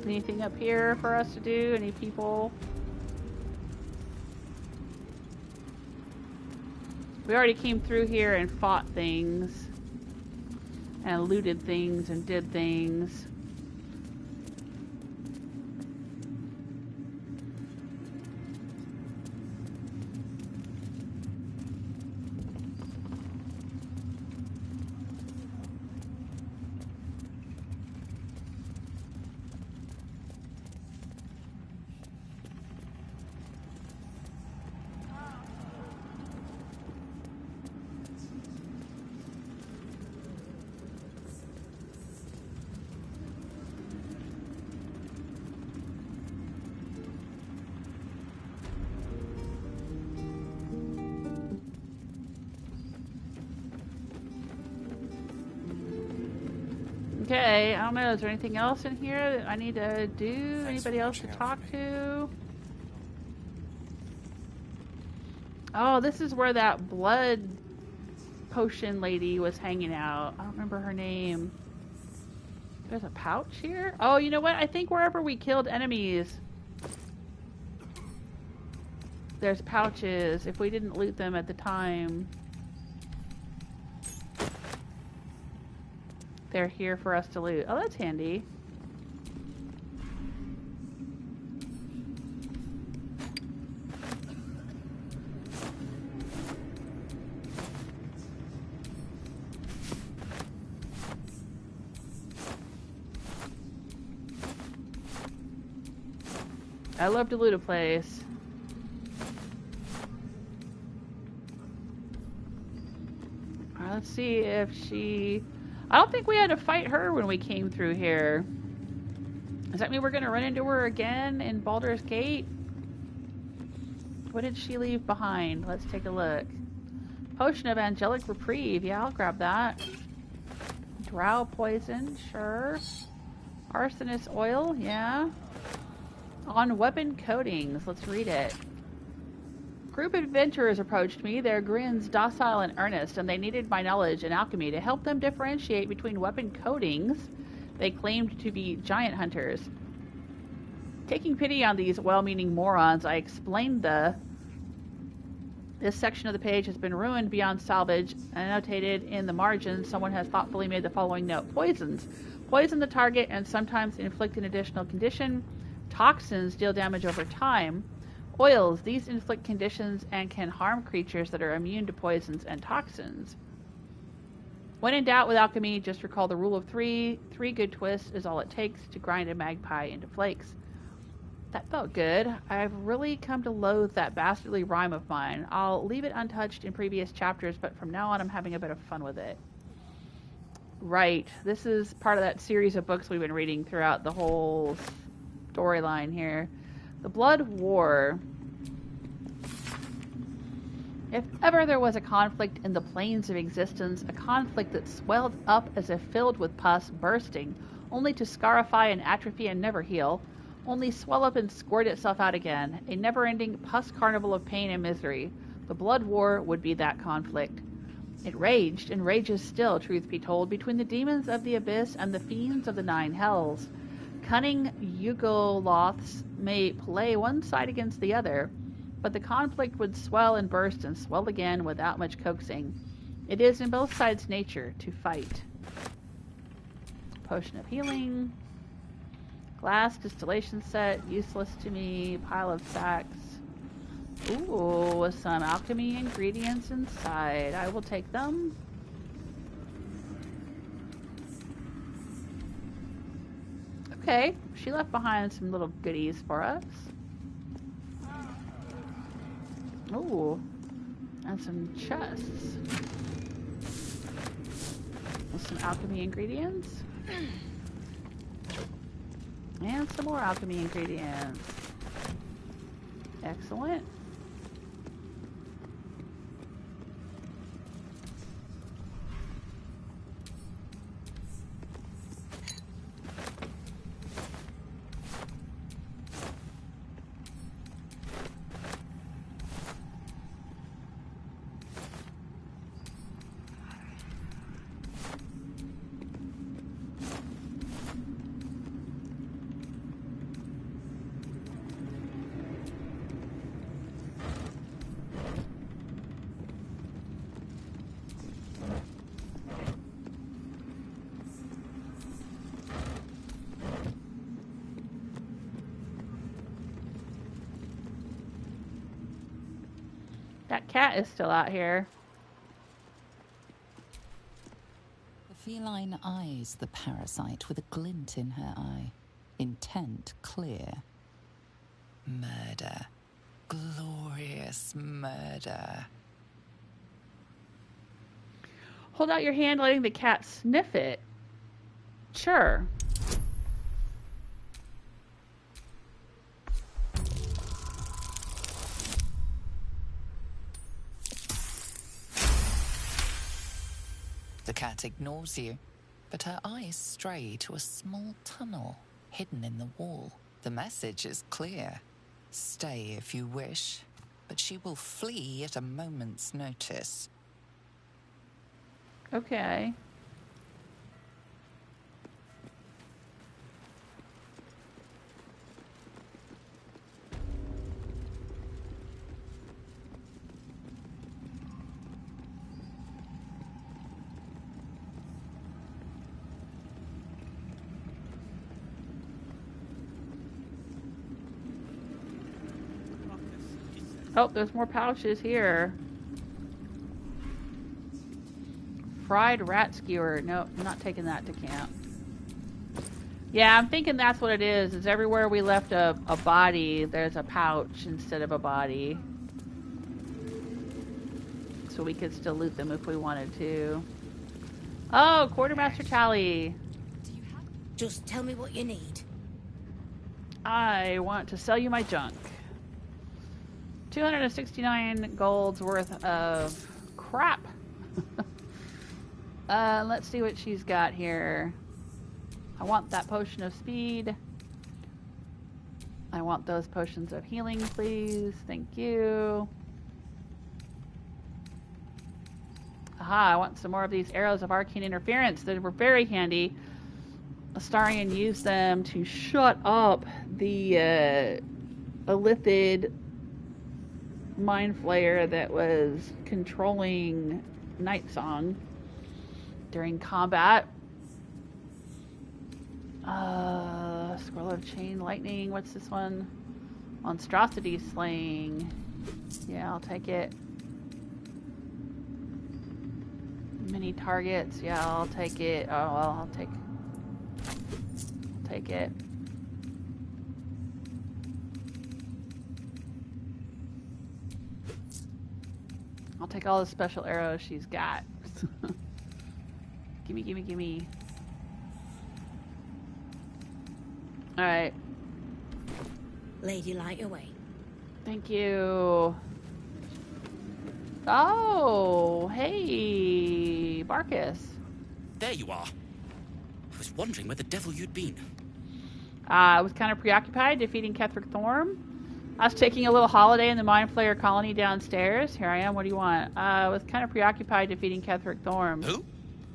Anything up here for us to do? Any people? We already came through here and fought things. And looted things and did things. Okay, I don't know. Is there anything else in here that I need to do? Anybody else to talk to? Oh, this is where that blood potion lady was hanging out. I don't remember her name. There's a pouch here? Oh, you know what? I think wherever we killed enemies, there's pouches if we didn't loot them at the time. They're here for us to loot. Oh, that's handy. I love to loot a place. Alright, let's see if she... I don't think we had to fight her when we came through here. Does that mean we're going to run into her again in Baldur's Gate? What did she leave behind? Let's take a look. Potion of Angelic Reprieve. Yeah, I'll grab that. Drow Poison. Sure. Arsonist Oil. Yeah. On Weapon Coatings. Let's read it. Group of adventurers approached me, their grins docile and earnest, and they needed my knowledge in alchemy to help them differentiate between weapon coatings they claimed to be giant hunters. Taking pity on these well-meaning morons, I explained this section of the page has been ruined beyond salvage, and annotated in the margins, someone has thoughtfully made the following note. Poisons. Poison the target and sometimes inflict an additional condition. Toxins deal damage over time. Oils. These inflict conditions and can harm creatures that are immune to poisons and toxins. When in doubt with alchemy, just recall the rule of 3. 3 good twists is all it takes to grind a magpie into flakes. That felt good. I've really come to loathe that bastardly rhyme of mine. I'll leave it untouched in previous chapters, but from now on I'm having a bit of fun with it. Right. This is part of that series of books we've been reading throughout the whole storyline here. The Blood War. If ever there was a conflict in the planes of existence, a conflict that swelled up as if filled with pus, bursting, only to scarify and atrophy and never heal, only swell up and squirt itself out again, a never-ending pus carnival of pain and misery, the Blood War would be that conflict. It raged, and rages still, truth be told, between the demons of the abyss and the fiends of the 9 hells. Cunning Yugoloths may play one side against the other, but the conflict would swell and burst and swell again without much coaxing. It is in both sides' nature to fight. Potion of Healing. Glass distillation set, useless to me. Pile of sacks. Ooh, with some alchemy ingredients inside. I will take them. Okay, she left behind some little goodies for us. Ooh, And some chests. With some alchemy ingredients. And some more alchemy ingredients. Excellent. That cat is still out here. The feline eyes the parasite with a glint in her eye. Intent clear. Murder. Glorious murder. Hold out your hand, letting the cat sniff it. Sure. The cat ignores you, but her eyes stray to a small tunnel hidden in the wall. The message is clear. Stay if you wish, but she will flee at a moment's notice. Okay. Oh, there's more pouches here. Fried rat skewer. Nope, I'm not taking that to camp. Yeah, I'm thinking that's what it is. Is everywhere we left a body, there's a pouch instead of a body. So we could still loot them if we wanted to. Oh, Quartermaster Tally. Just tell me what you need. I want to sell you my junk. 269 gold's worth of crap. Let's see what she's got here. I want that potion of speed. I want those potions of healing, please. Thank you. Aha, I want some more of these arrows of arcane interference. They were very handy. Astarion used them to shut up the Illithid mind flayer that was controlling Night Song during combat. Scroll of Chain Lightning. What's this one? Monstrosity Slaying. Yeah, I'll take it. Mini targets. Yeah, I'll take it. Oh, well, I'll take it. I'll take all the special arrows she's got. Gimme, gimme, gimme. Alright. Lady, light your way. Thank you. Oh, hey, Barcus. There you are. I was wondering where the devil you'd been. I was kind of preoccupied defeating Ketheric Thorm. I was taking a little holiday in the Mind Flayer colony downstairs. Here I am. What do you want? I was kind of preoccupied defeating Ketheric Thorm. Who?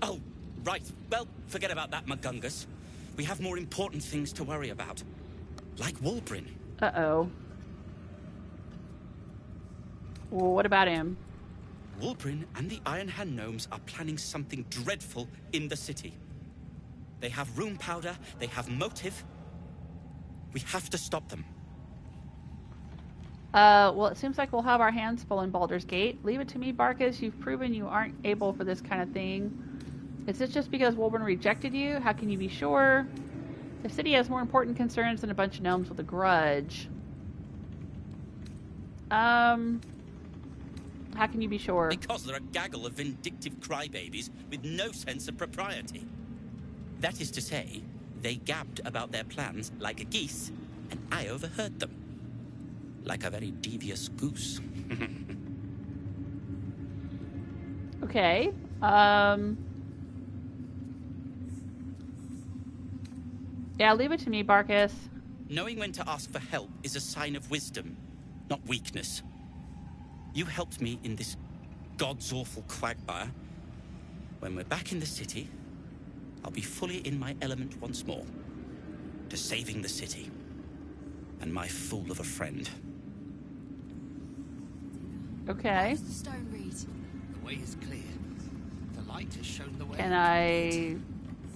Oh, right. Well, forget about that, Magungus. We have more important things to worry about. Like Wulbren. Uh-oh. Well, what about him? Wulbren and the Iron Hand Gnomes are planning something dreadful in the city. They have rune powder, they have motive. We have to stop them. Well, it seems like we'll have our hands full in Baldur's Gate. Leave it to me, Barcus. You've proven you aren't able for this kind of thing. Is this just because Wulbren rejected you? How can you be sure? The city has more important concerns than a bunch of gnomes with a grudge. How can you be sure? Because they're a gaggle of vindictive crybabies with no sense of propriety. That is to say, they gabbed about their plans like a geese, and I overheard them. Like a very devious goose. Okay. Yeah, leave it to me, Barcus. Knowing when to ask for help is a sign of wisdom, not weakness. You helped me in this god's awful quagmire. When we're back in the city, I'll be fully in my element once more. To saving the city. And my fool of a friend. Okay. The stone reads. The way is clear. The light has shown the way. Can I...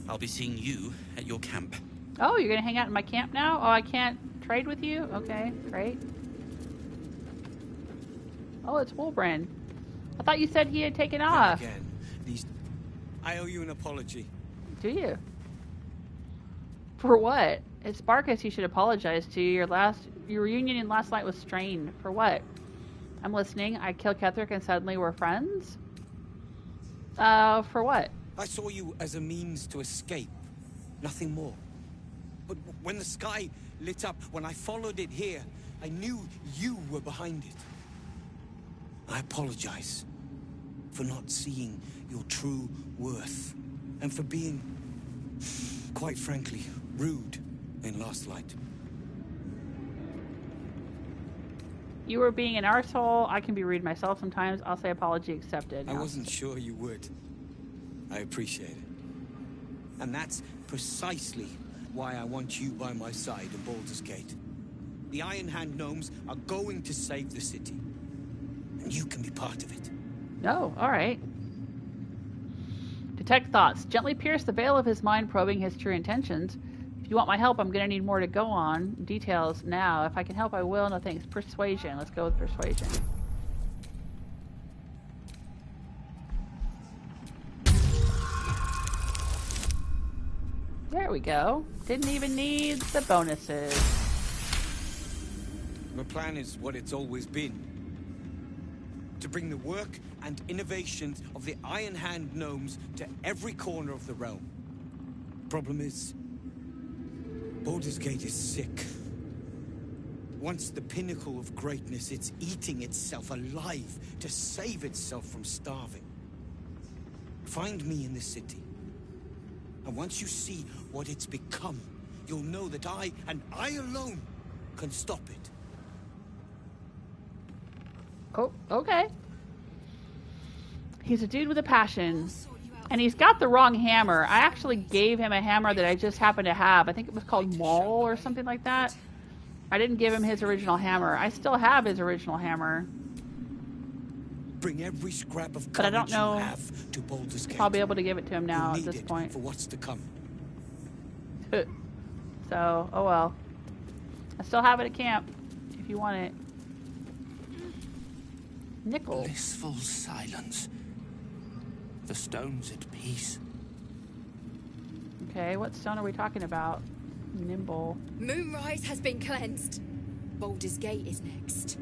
I'll be seeing you at your camp. Oh, you're gonna hang out in my camp now? Oh, I can't trade with you? Okay, great. Oh, it's Wulbren. I thought you said he had taken off. Again, I owe you an apology. Do you? For what? It's Barcus you should apologize to. Your reunion in last night was strained. For what? I'm listening. I killed Ketheric and suddenly we're friends? For what? I saw you as a means to escape. Nothing more. But when the sky lit up, when I followed it here, I knew you were behind it. I apologize for not seeing your true worth and for being, quite frankly, rude in Last Light. You were being an arsehole. I can be rude myself sometimes. I'll say apology accepted. I wasn't sure you would. I appreciate it. And that's precisely why I want you by my side in Baldur's Gate. The Iron Hand gnomes are going to save the city. And you can be part of it. No, alright. Detect thoughts. Gently pierce the veil of his mind, probing his true intentions. If you want my help, I'm gonna need more to go on. Details now. If I can help, I will. No thanks. Persuasion. Let's go with persuasion. There we go. Didn't even need the bonuses. My plan is what it's always been. To bring the work and innovations of the Iron Hand gnomes to every corner of the realm. Problem is, Baldur's Gate is sick. Once the pinnacle of greatness, it's eating itself alive to save itself from starving. Find me in the city. And once you see what it's become, you'll know that I, and I alone, can stop it. Oh, okay. He's a dude with a passion. And he's got the wrong hammer. I actually gave him a hammer that I just happened to have. I think it was called Maul or something like that. I didn't give him his original hammer. I still have his original hammer. Bring every scrap of but I don't know you have to Baldur's Gate. If I'll be able to give it to him now at this point. For what's to come. So, oh well. I still have it at camp if you want it. Nickel. Blissful silence. The stone's at peace. Okay, what stone are we talking about? Nimble. Moonrise has been cleansed. Baldur's Gate is next.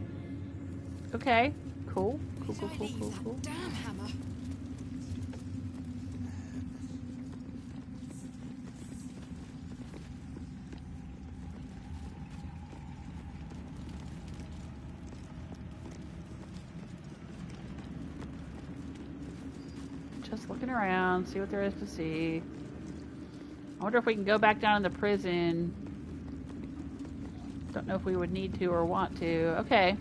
Okay, cool. Cool. Damn hammer. Just looking around, see what there is to see. I wonder if we can go back down in the prison. Don't know if we would need to or want to. Okay.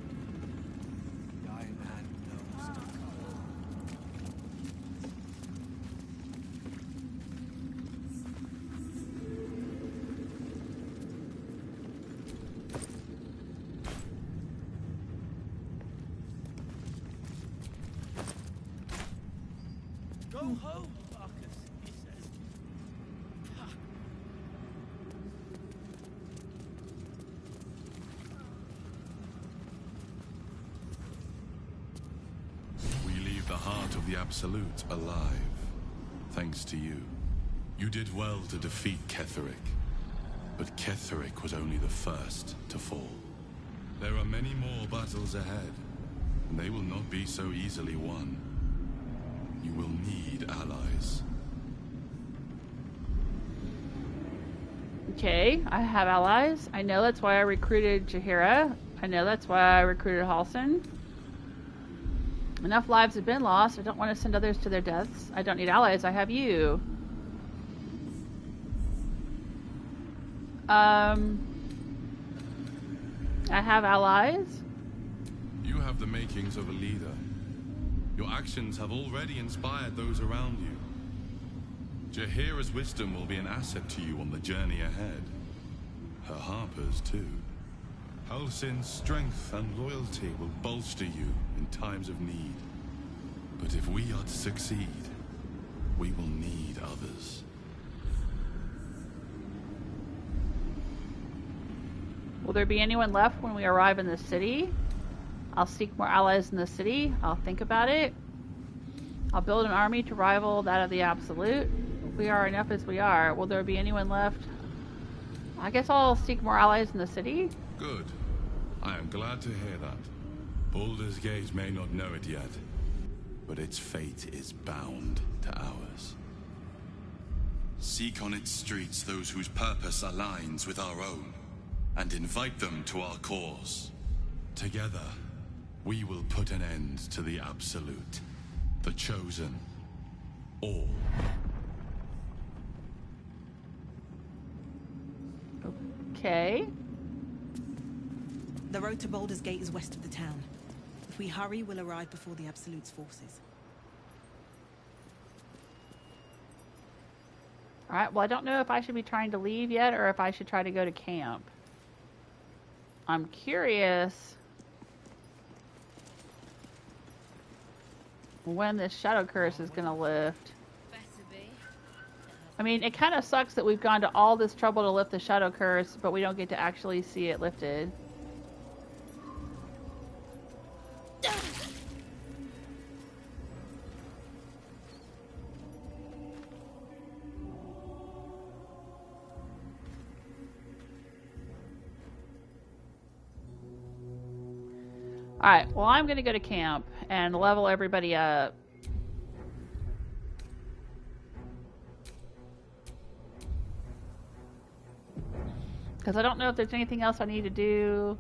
Go home, Barcus, he says. We leave the heart of the Absolute alive, thanks to you. You did well to defeat Ketheric, but Ketheric was only the first to fall. There are many more battles ahead, and they will not be so easily won. You will need allies. Okay, I have allies. I know that's why I recruited Jaheira. I know that's why I recruited Halsin. Enough lives have been lost. I don't want to send others to their deaths. I don't need allies. I have you. I have allies. You have the makings of a leader. Your actions have already inspired those around you. Jaheira's wisdom will be an asset to you on the journey ahead. Her harpers, too. Halsin's strength and loyalty will bolster you in times of need. But if we are to succeed, we will need others. Will there be anyone left when we arrive in the city? I'll seek more allies in the city. I'll think about it. I'll build an army to rival that of the Absolute. We are enough as we are. Will there be anyone left? I guess I'll seek more allies in the city. Good. I am glad to hear that. Baldur's Gate may not know it yet, but its fate is bound to ours. Seek on its streets those whose purpose aligns with our own, and invite them to our cause. Together, we will put an end to the Absolute, the Chosen, all. Okay. The road to Baldur's Gate is west of the town. If we hurry, we'll arrive before the Absolute's forces. Alright, well I don't know if I should be trying to leave yet or if I should try to go to camp. I'm curious when this shadow curse is going to lift. I mean, it kind of sucks that we've gone to all this trouble to lift the shadow curse, but we don't get to actually see it lifted. Alright, well I'm going to go to camp and level everybody up. Because I don't know if there's anything else I need to do.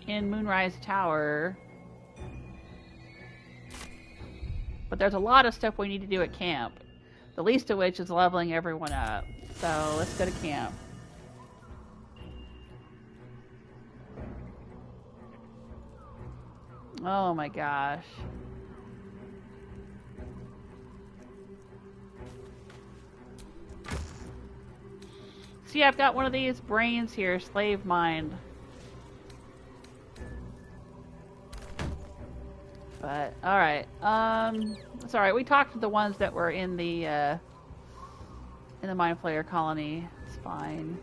In Moonrise Tower. But there's a lot of stuff we need to do at camp. The least of which is leveling everyone up. So let's go to camp. Oh my gosh. See, I've got one of these brains here, slave mind. But, alright. It's alright. We talked to the ones that were in the Mind Flayer colony. It's fine.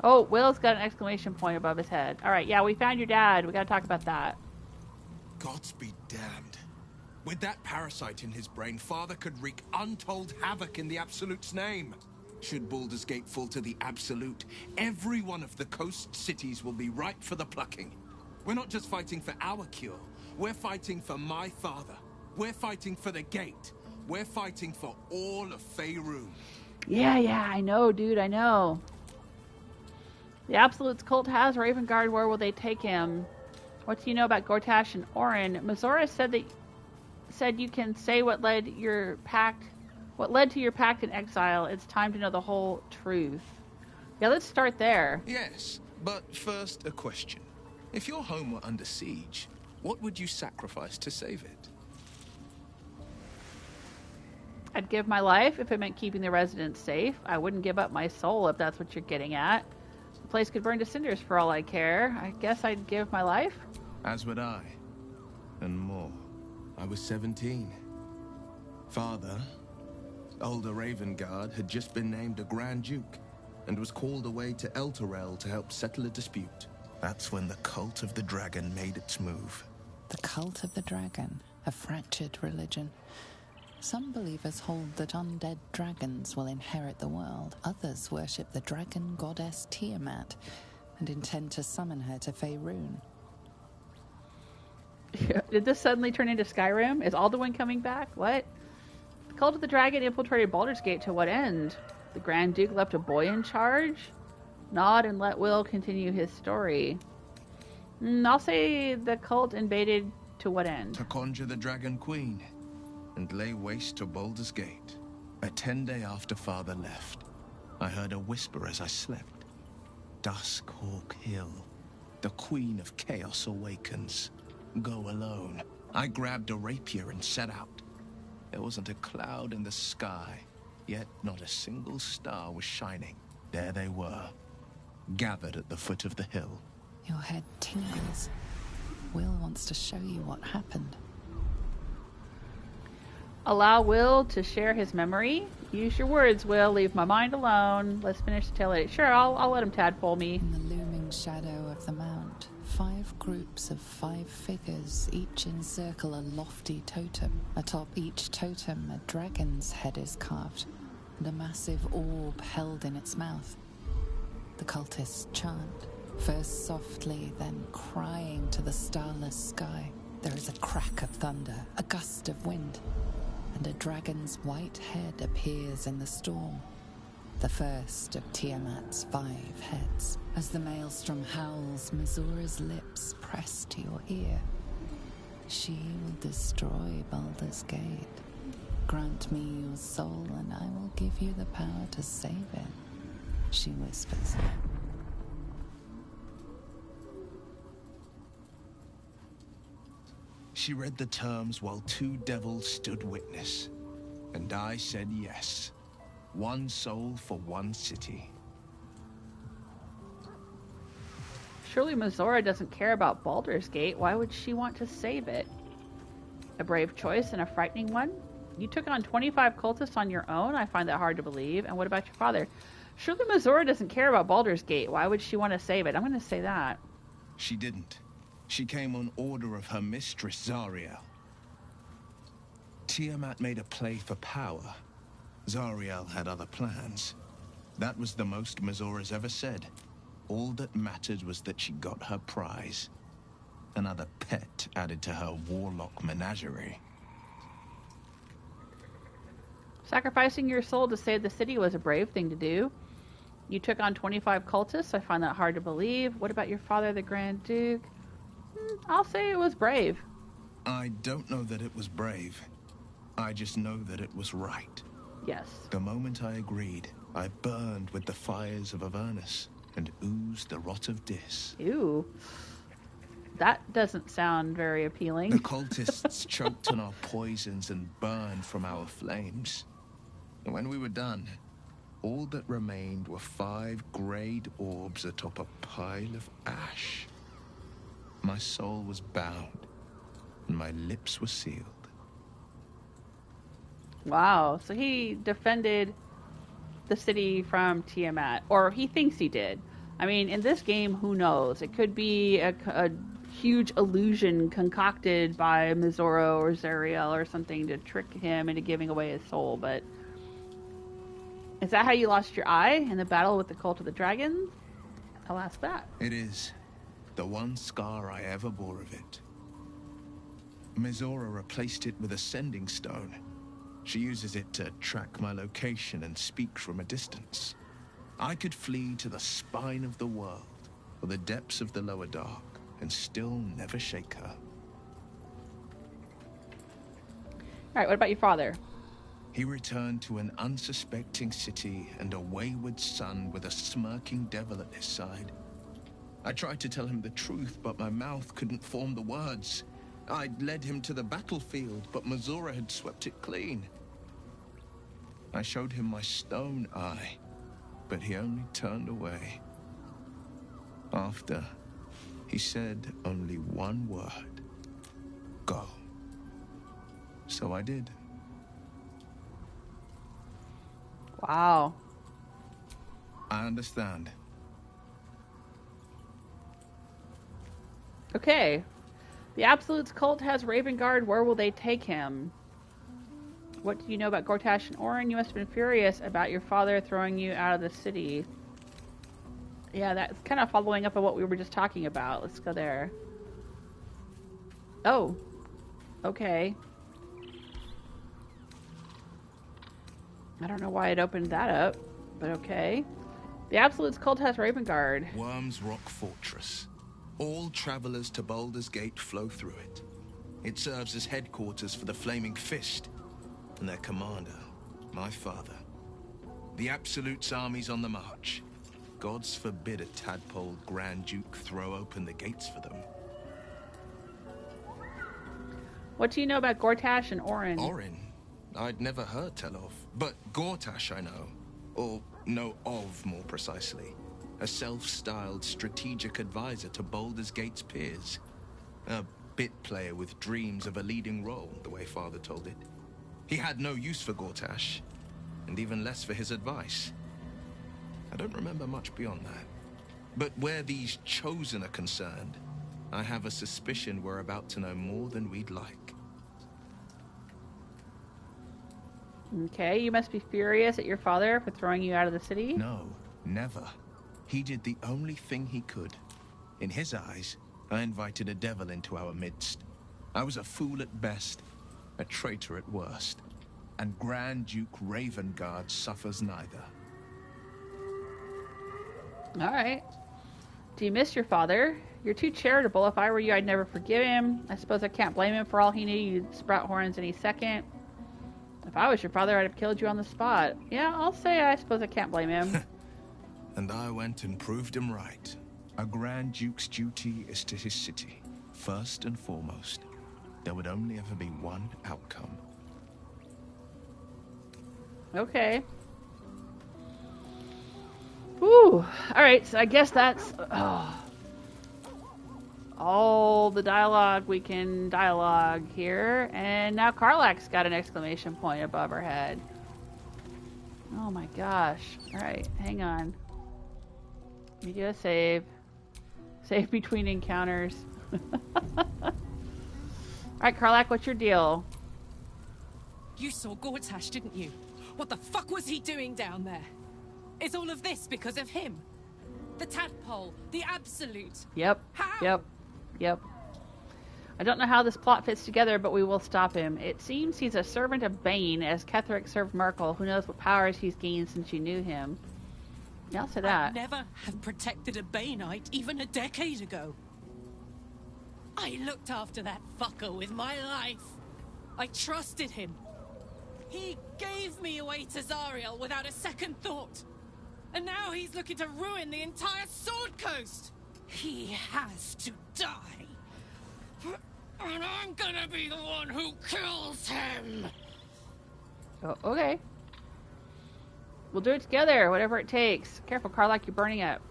Oh, Will's got an exclamation point above his head. Alright, yeah, we found your dad. We gotta talk about that. Gods be damned. With that parasite in his brain, Father could wreak untold havoc in the Absolute's name. Should Baldur's Gate fall to the Absolute, every one of the coast cities will be ripe for the plucking. We're not just fighting for our cure. We're fighting for my father. We're fighting for the Gate. We're fighting for all of Faerun. Yeah, I know, dude, I know. The Absolute's cult has Ravengard. Where will they take him? What do you know about Gortash and Orin? Mazora said you can say what led to your pact in exile. It's time to know the whole truth. Yeah, let's start there. Yes, but first a question. If your home were under siege, what would you sacrifice to save it? I'd give my life if it meant keeping the residents safe. I wouldn't give up my soul if that's what you're getting at. The place could burn to cinders for all I care. I guess I'd give my life. As would I. And more. I was 17. Father, older Ravengard, had just been named a Grand Duke and was called away to Elturel to help settle a dispute. That's when the Cult of the Dragon made its move. The Cult of the Dragon, a fractured religion. Some believers hold that undead dragons will inherit the world. Others worship the dragon goddess Tiamat and intend to summon her to Faerun. Did this suddenly turn into Skyrim? Is Alduin coming back? What? The cult of the dragon infiltrated Baldur's Gate to what end? The Grand Duke left a boy in charge? Nod and let Wyll continue his story. I'll say the cult invaded to what end? To conjure the Dragon Queen and lay waste to Baldur's Gate. A 10-day after Father left, I heard a whisper as I slept. Duskhawk Hill. The Queen of Chaos awakens. Go alone. I grabbed a rapier and set out. There wasn't a cloud in the sky, yet not a single star was shining. There they were, gathered at the foot of the hill. Your head tingles. Wyll wants to show you what happened. Allow Wyll to share his memory? Use your words, Wyll. Leave my mind alone. Let's finish the tale. Sure, I'll let him tadpole me. In the looming shadow of the mount, 5 groups of 5 figures each encircle a lofty totem. Atop each totem, a dragon's head is carved, and a massive orb held in its mouth. The cultists chant, first softly, then crying to the starless sky. There is a crack of thunder, a gust of wind, and a dragon's white head appears in the storm. The first of Tiamat's 5 heads. As the maelstrom howls, Mizora's lips press to your ear. She will destroy Baldur's Gate. Grant me your soul and I will give you the power to save it, she whispers. She read the terms while 2 devils stood witness, and I said yes. 1 soul for 1 city. Surely Mizora doesn't care about Baldur's Gate. Why would she want to save it? A brave choice and a frightening one? You took on 25 cultists on your own? I find that hard to believe. And what about your father? Surely Mizora doesn't care about Baldur's Gate. Why would she want to save it? I'm going to say that. She didn't. She came on order of her mistress, Zariel. Tiamat made a play for power. Zariel had other plans. That was the most Mizora's ever said. All that mattered was that she got her prize. Another pet added to her warlock menagerie. Sacrificing your soul to save the city was a brave thing to do. You took on 25 cultists. I find that hard to believe. What about your father, the Grand Duke? I'll say it was brave. I don't know that it was brave. I just know that it was right. Yes. The moment I agreed, I burned with the fires of Avernus and oozed the rot of Dis. Ew. That doesn't sound very appealing. The cultists choked on our poisons and burned from our flames. And when we were done, all that remained were 5 greyed orbs atop a pile of ash. My soul was bound, and my lips were sealed. Wow. So he defended the city from Tiamat, or he thinks he did. I mean, in this game, who knows? It could be a huge illusion concocted by Mizora or Zariel or something to trick him into giving away his soul, but is that how you lost your eye in the battle with the Cult of the Dragon? I'll ask that. It is. The one scar I ever bore of it. Mizora replaced it with a sending stone. She uses it to track my location and speak from a distance. I could flee to the spine of the world, or the depths of the lower dark, and still never shake her. Alright, what about your father? He returned to an unsuspecting city and a wayward son with a smirking devil at his side. I tried to tell him the truth, but my mouth couldn't form the words. I'd led him to the battlefield, but Mizora had swept it clean. I showed him my stone eye, but he only turned away. After, he said only one word. Go. So I did. Wow. I understand. Okay. The Absolute's cult has Ravengard. Where will they take him? What do you know about Gortash and Orin? You must have been furious about your father throwing you out of the city. Yeah, that's kind of following up on what we were just talking about. Let's go there. Oh. Okay. I don't know why it opened that up, but okay. The Absolute's cult has Raven Guard. Worm's Rock Fortress. All travelers to Baldur's Gate flow through it. It serves as headquarters for the Flaming Fist and their commander, my father. The Absolute's army's on the march. Gods forbid a tadpole Grand Duke throw open the gates for them. What do you know about Gortash and Orin? Orin? I'd never heard tell of. But Gortash I know. Or know of, more precisely. A self-styled strategic advisor to Baldur's Gate's peers. A bit player with dreams of a leading role, the way Father told it. He had no use for Gortash, and even less for his advice. I don't remember much beyond that. But where these Chosen are concerned, I have a suspicion we're about to know more than we'd like. Okay, you must be furious at your father for throwing you out of the city? No, never. He did the only thing he could. In his eyes, I invited a devil into our midst. I was a fool at best, a traitor at worst. And Grand Duke Ravengard suffers neither. Alright. Do you miss your father? You're too charitable. If I were you, I'd never forgive him. I suppose I can't blame him for all he knew. You'd sprout horns any second. If I was your father, I'd have killed you on the spot. Yeah, I'll say I suppose I can't blame him. And I went and proved him right. A Grand Duke's duty is to his city, first and foremost. There would only ever be one outcome. Okay. Whew. Alright, so I guess that's all the dialogue we can dialogue here. And now Karlach's got an exclamation point above her head. Oh my gosh. Alright, hang on. Let me do a save. Save between encounters. Alright, Karlach, what's your deal? You saw Gortash, didn't you? What the fuck was he doing down there? Is all of this because of him? The tadpole, the Absolute. Yep. How? Yep. I don't know how this plot fits together, but we will stop him. It seems he's a servant of Bane, as Ketherick served Merkel. Who knows what powers he's gained since you knew him. Yeah, I'll say that. I'd never have protected a Baneite even a decade ago. I looked after that fucker with my life. I trusted him. He gave me away to Zariel without a second thought. And now he's looking to ruin the entire Sword Coast. He has to die. And I'm gonna be the one who kills him. Oh, okay. We'll do it together, whatever it takes. Careful, Karlach, you're burning up.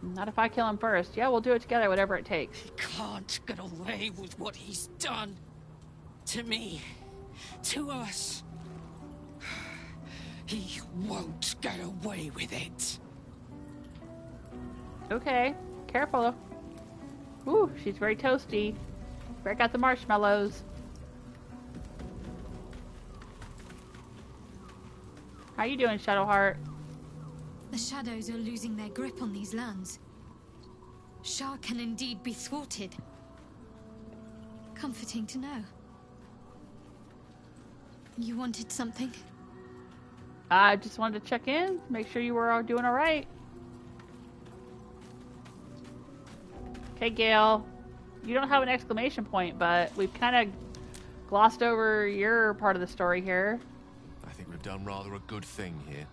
Not if I kill him first. Yeah, we'll do it together, whatever it takes. He can't get away with what he's done. To me. To us. He won't get away with it. Okay. Careful. Ooh, she's very toasty. Break out the marshmallows. How you doing, Shadowheart? The shadows are losing their grip on these lands. Shah can indeed be thwarted. Comforting to know. You wanted something? I just wanted to check in, make sure you were all doing all right. Okay, Gale. You don't have an exclamation point, but we've kind of glossed over your part of the story here. I think we've done rather a good thing here.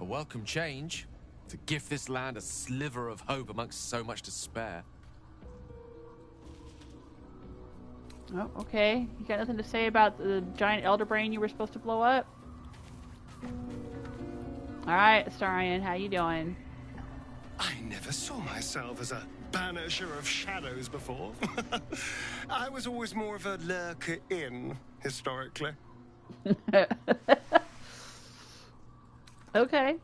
A welcome change to give this land a sliver of hope amongst so much despair. Oh, okay. You got nothing to say about the giant elder brain you were supposed to blow up? Alright, Astarion, how you doing? I never saw myself as a banisher of shadows before. I was always more of a lurker in, historically. Okay.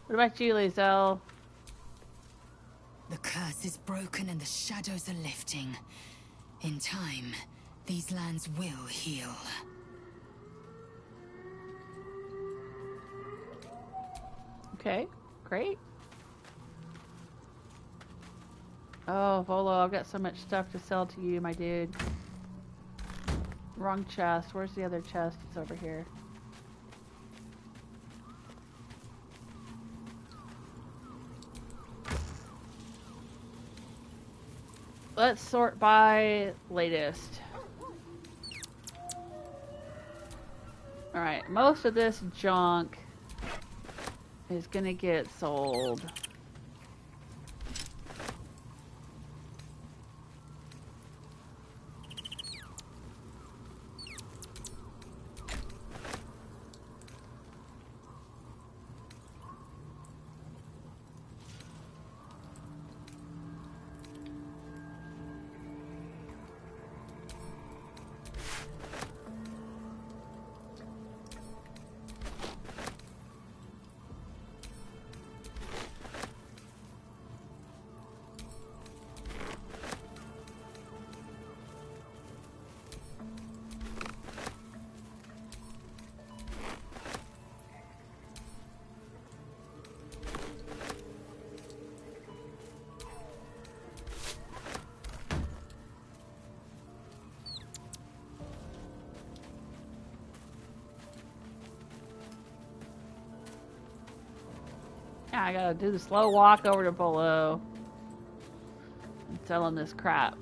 What about you, Lizelle? The curse is broken and the shadows are lifting. In time, these lands will heal. Okay, great. Oh, Volo, I've got so much stuff to sell to you, my dude. Wrong chest. Where's the other chest? It's over here. Let's sort by latest. Alright, most of this junk is gonna get sold. Yeah, I gotta do the slow walk over to Bolo and sell him this crap.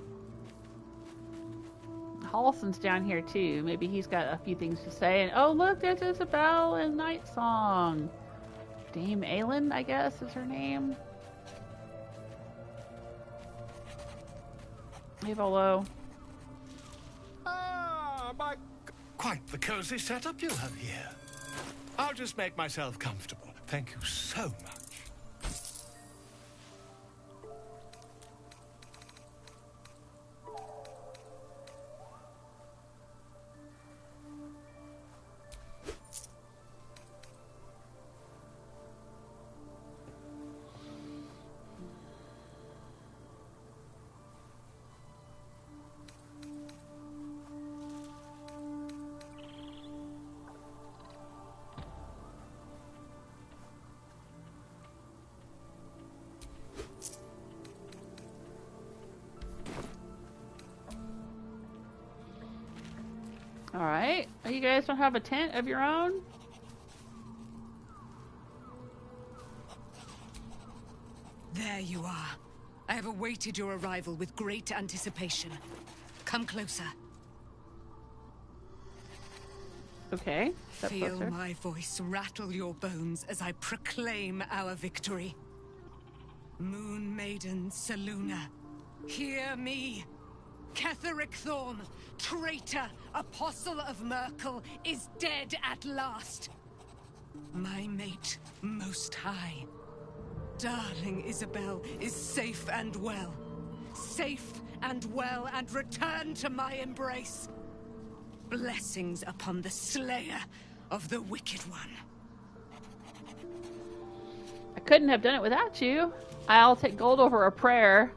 Halsin's down here too. Maybe he's got a few things to say. And oh, look, there's Isobel and Night Song. Dame Aylin, I guess, is her name. Hey, Bolo. Ah, quite the cozy setup you have here. I'll just make myself comfortable. Thank you so much. Alright. You guys don't have a tent of your own? There you are. I have awaited your arrival with great anticipation. Come closer. Okay. Step Feel closer. my voice rattle your bones as I proclaim our victory. Moon Maiden Selûne, hear me. Ketheric Thorn, traitor, apostle of Merkel, is dead at last. My mate, Most High. Darling Isobel is safe and well. Safe and well and returned to my embrace. Blessings upon the slayer of the Wicked One. I couldn't have done it without you. I'll take gold over a prayer.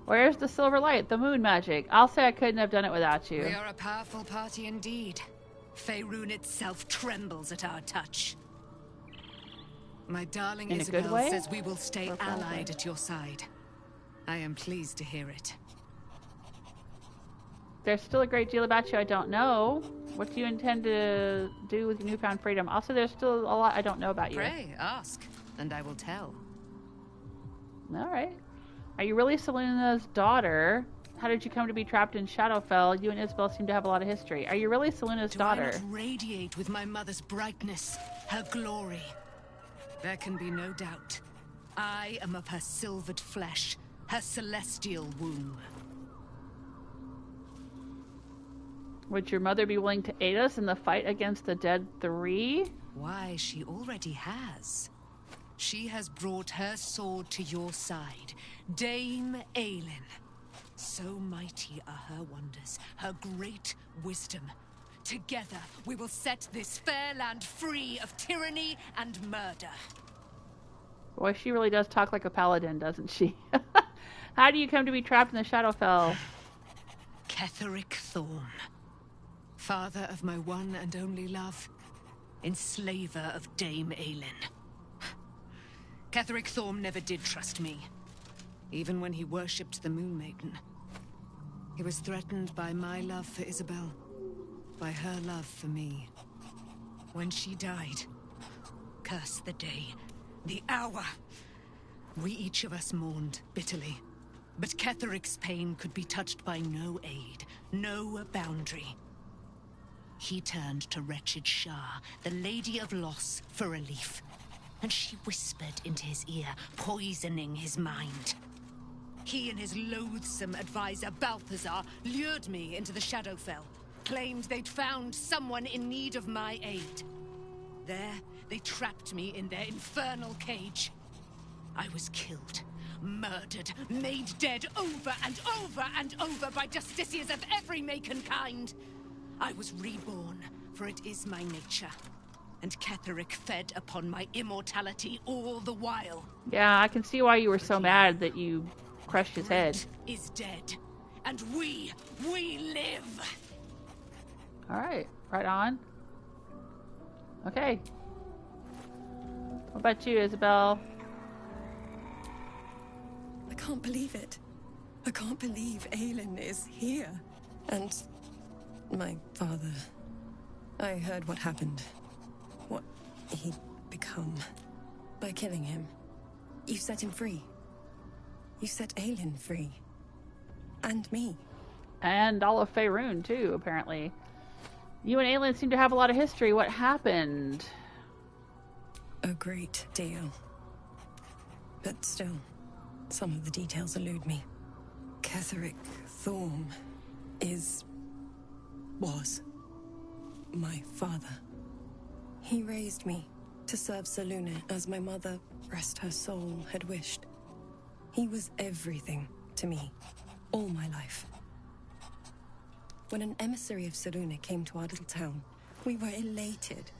Where's the silver light, the moon magic? I'll say I couldn't have done it without you. We are a powerful party indeed. Faerun itself trembles at our touch. My darling In a good Isobel way? says we will stay Or bad way? allied at your side. I am pleased to hear it. There's still a great deal about you I don't know. What do you intend to do with your newfound freedom? Also, there's still a lot I don't know about you. Pray, ask, and I will tell. Alright. Are you really Selûne's daughter? How did you come to be trapped in Shadowfell? You and Isobel seem to have a lot of history. Are you really Selûne's daughter? Do I not radiate with my mother's brightness, her glory? There can be no doubt. I am of her silvered flesh, her celestial womb. Would your mother be willing to aid us in the fight against the Dead Three? Why, she already has. She has brought her sword to your side, Dame Aylin. So mighty are her wonders, her great wisdom. Together, we will set this fair land free of tyranny and murder. Boy, she really does talk like a paladin, doesn't she? How do you come to be trapped in the Shadowfell? Ketheric Thorn, father of my one and only love, enslaver of Dame Aylin. Ketheric Thorn never did trust me, even when he worshipped the Moon Maiden. He was threatened by my love for Isobel, by her love for me. When she died, curse the day, the hour, we each of us mourned bitterly. But Ketheric's pain could be touched by no aid, no boundary. He turned to wretched Shah, the Lady of Loss, for relief. And she whispered into his ear, poisoning his mind. He and his loathsome advisor, Balthazar, lured me into the Shadowfell, claimed they'd found someone in need of my aid. There, they trapped me in their infernal cage. I was killed, murdered, made dead over and over and over by justiciars of every make and kind. I was reborn, for it is my nature. And Ketheric fed upon my immortality all the while. Yeah, I can see why you were so mad that you crushed his head. Is dead, and we live. All right, right on. Okay. What about you, Isobel? I can't believe it. I can't believe Aylin is here. And my father. I heard what happened. What he'd become. By killing him. You set him free. You set Aylin free. And me. And all of Faerun, too, apparently. You and Aylin seem to have a lot of history. What happened? A great deal. But still, some of the details elude me. Ketheric Thorn was my father. He raised me to serve Selûne as my mother, rest her soul, had wished. He was everything to me, all my life. When an emissary of Selûne came to our little town, we were elated.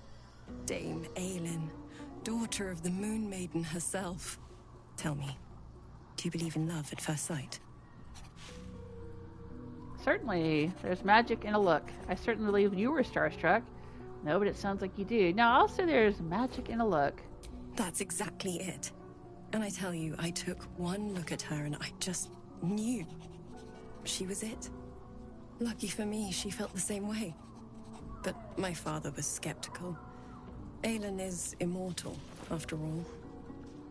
Dame Aylin, daughter of the Moon Maiden herself. Tell me, do you believe in love at first sight? Certainly. There's magic in a look. I certainly believe you were starstruck. No, but it sounds like you do. Now, I'll say there's magic in a look. That's exactly it. And I tell you, I took one look at her and I just knew. She was it. Lucky for me, she felt the same way. But my father was skeptical. Aylin is immortal, after all.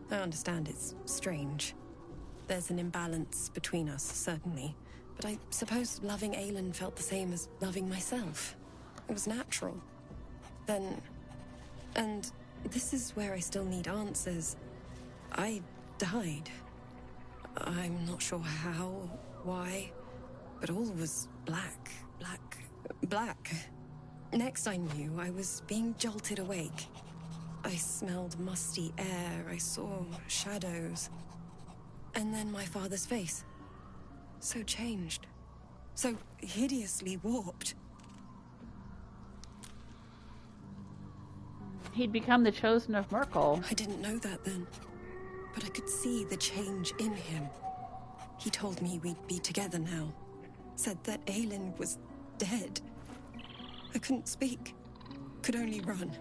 I understand it's strange. There's an imbalance between us, certainly. But I suppose loving Aylin felt the same as loving myself. It was natural. Then... and this is where I still need answers. I died. I'm not sure how, why, but all was black. Next I knew, I was being jolted awake. I smelled musty air, I saw shadows. And then my father's face. So changed. So hideously warped. He'd become the chosen of Merkel. I didn't know that then. But I could see the change in him. He told me we'd be together now. Said that Aylin was dead. I couldn't speak. Could only run.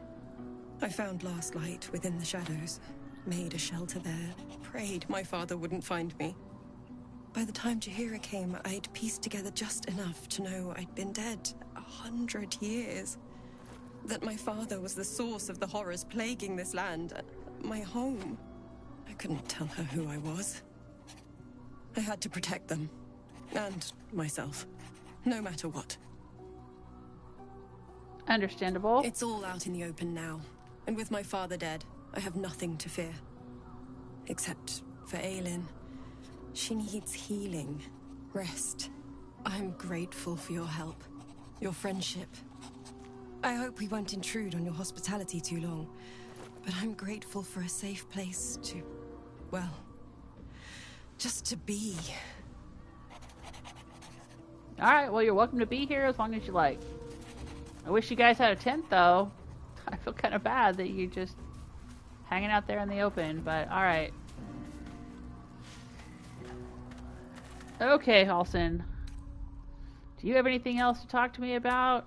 I found last light within the shadows. Made a shelter there. Prayed my father wouldn't find me. By the time Jaheira came, I'd pieced together just enough to know I'd been dead 100 years. That my father was the source of the horrors plaguing this land. My home. I couldn't tell her who I was. I had to protect them. And myself. No matter what. Understandable. It's all out in the open now. And with my father dead, I have nothing to fear. Except for Aylin. She needs healing. Rest. I'm grateful for your help. Your friendship. I hope we won't intrude on your hospitality too long. But I'm grateful for a safe place to... well... just to be. Alright, well, you're welcome to be here as long as you like. I wish you guys had a tent, though. I feel kind of bad that you're just hanging out there in the open, but alright. Okay, Halsin. Do you have anything else to talk to me about?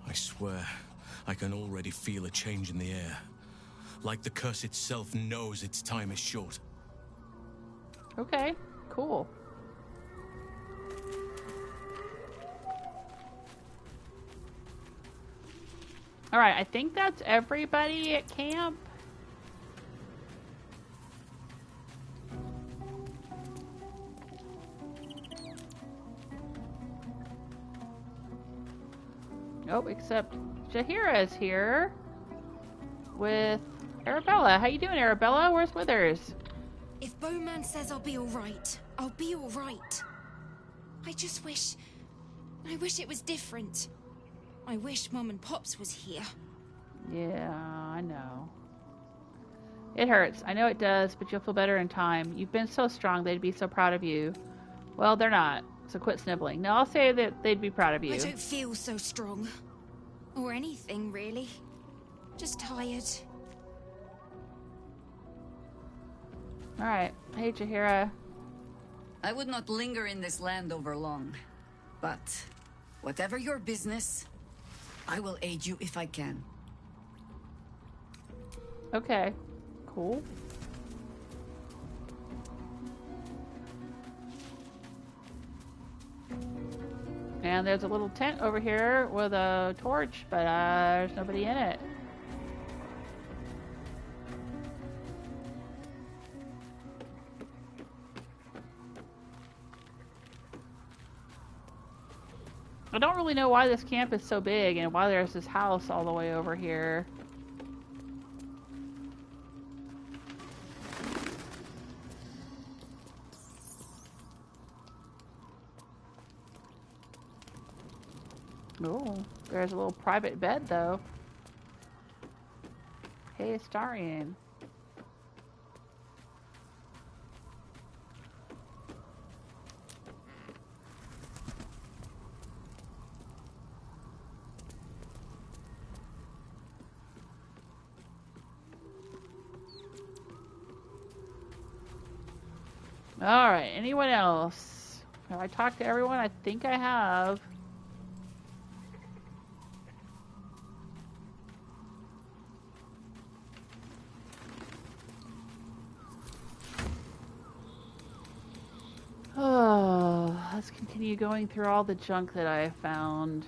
I swear, I can already feel a change in the air. Like the curse itself knows its time is short. Okay, cool. Alright, I think that's everybody at camp. Oh, except Jaheira's here with Arabella. How you doing, Arabella? Where's Withers? If Bowman says I'll be alright, I'll be alright. I just wish... I wish it was different. I wish Mum and Pops was here. Yeah, I know. It hurts. I know it does, but you'll feel better in time. You've been so strong, they'd be so proud of you. Well, they're not, so quit sniveling. No, I'll say that they'd be proud of you. I don't feel so strong. Or anything, really. Just tired. Alright. Hey, Jaheira. I would not linger in this land over long. But, whatever your business, I will aid you if I can. Okay. Cool. And there's a little tent over here with a torch, but there's nobody in it. I don't really know why this camp is so big and why there's this house all the way over here. Oh, there's a little private bed though. Hey, Astarian. Alright, anyone else? Have I talked to everyone? I think I have. Oh, let's continue going through all the junk that I found.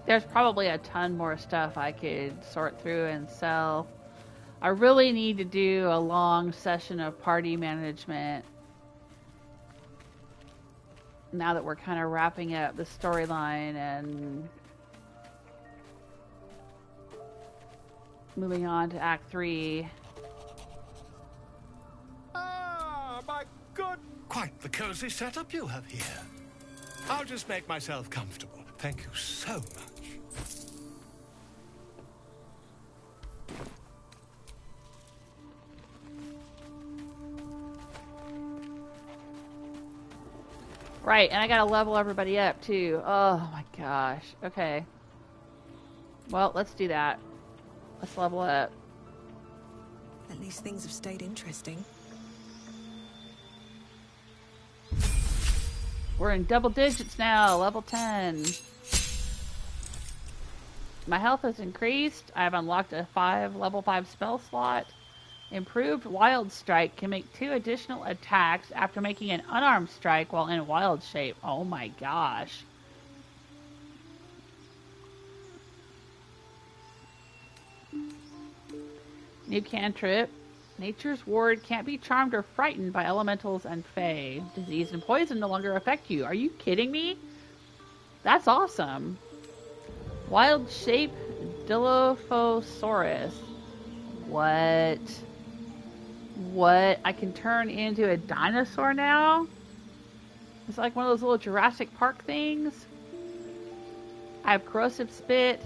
There's probably a ton more stuff I could sort through and sell. I really need to do a long session of party management now that we're kind of wrapping up the storyline and moving on to Act 3. Ah, my good. Quite the cozy setup you have here. I'll just make myself comfortable. Thank you so much. Right, and I gotta level everybody up too. Oh my gosh. Okay. Well, let's do that. Let's level up. At least things have stayed interesting. We're in double digits now, level 10. My health has increased. I've unlocked a level 5 spell slot. Improved Wild Strike can make 2 additional attacks after making an unarmed strike while in wild shape. Oh my gosh. New cantrip. Nature's Ward can't be charmed or frightened by elementals and fae. Disease and poison no longer affect you. Are you kidding me? That's awesome. Wild Shape Dilophosaurus. What? What? I can turn into a dinosaur now? It's like one of those little Jurassic Park things. I have Corrosive Spit.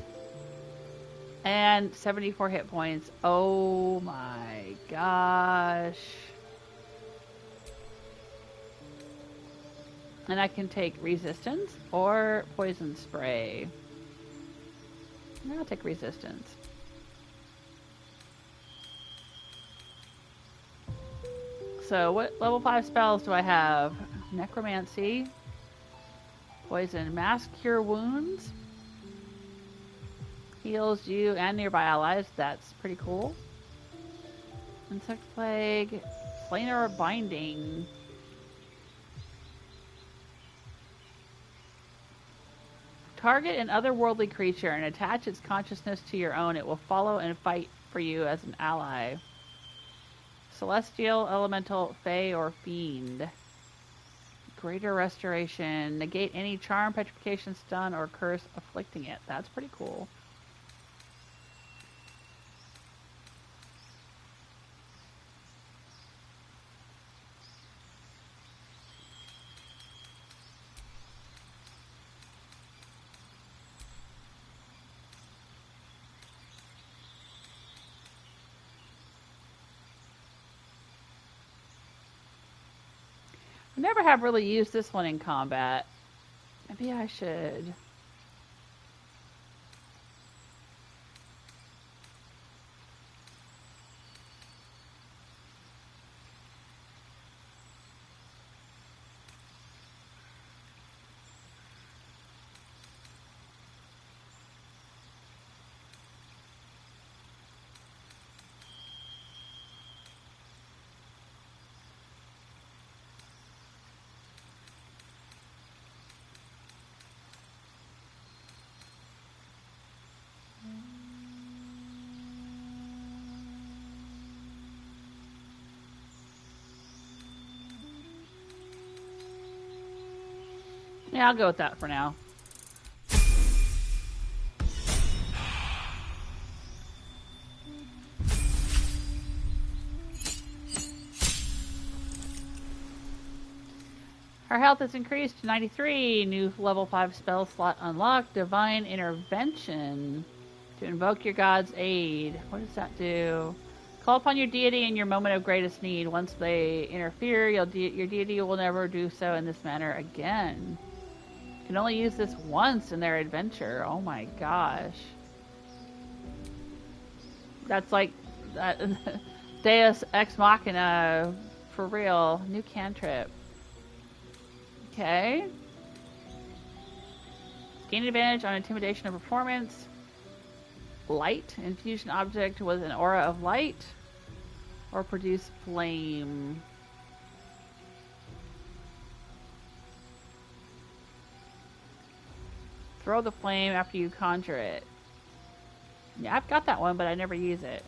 And 74 hit points. Oh my gosh. And I can take resistance or poison spray. I'll take resistance. So what level 5 spells do I have? Necromancy. Poison. Mass Cure Wounds. Heals you and nearby allies. That's pretty cool. Insect Plague. Planar Binding. Target an otherworldly creature and attach its consciousness to your own. It will follow and fight for you as an ally. Celestial, Elemental, Fae, or Fiend. Greater Restoration. Negate any charm, petrification, stun, or curse afflicting it. That's pretty cool. I never have really used this one in combat. Maybe I should. Yeah, I'll go with that for now. Her health has increased to 93. New level 5 spell slot unlocked. Divine Intervention. To invoke your god's aid. What does that do? Call upon your deity in your moment of greatest need. Once they interfere, your deity will never do so in this manner again. You can only use this once in their adventure. Oh my gosh. That's like Deus Ex Machina for real. New cantrip. Okay. Gain advantage on intimidation of performance. Light. Infusion object with an aura of light. Or produce flame. Throw the flame after you conjure it. Yeah, I've got that one, but I never use it.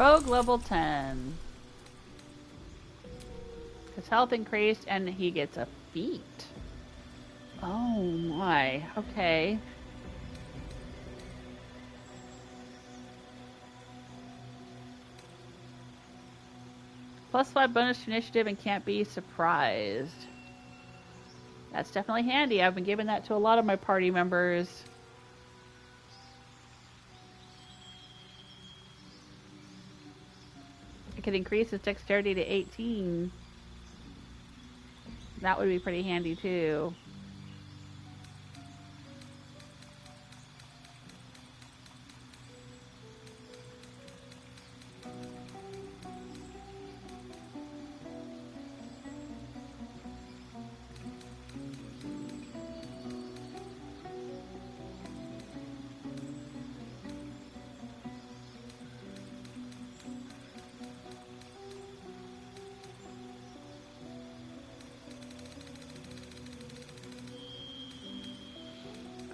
Rogue level 10. His health increased and he gets a feat. Oh my, okay. +5 bonus to initiative and can't be surprised. That's definitely handy. I've been giving that to a lot of my party members. I could increase his dexterity to 18. That would be pretty handy too.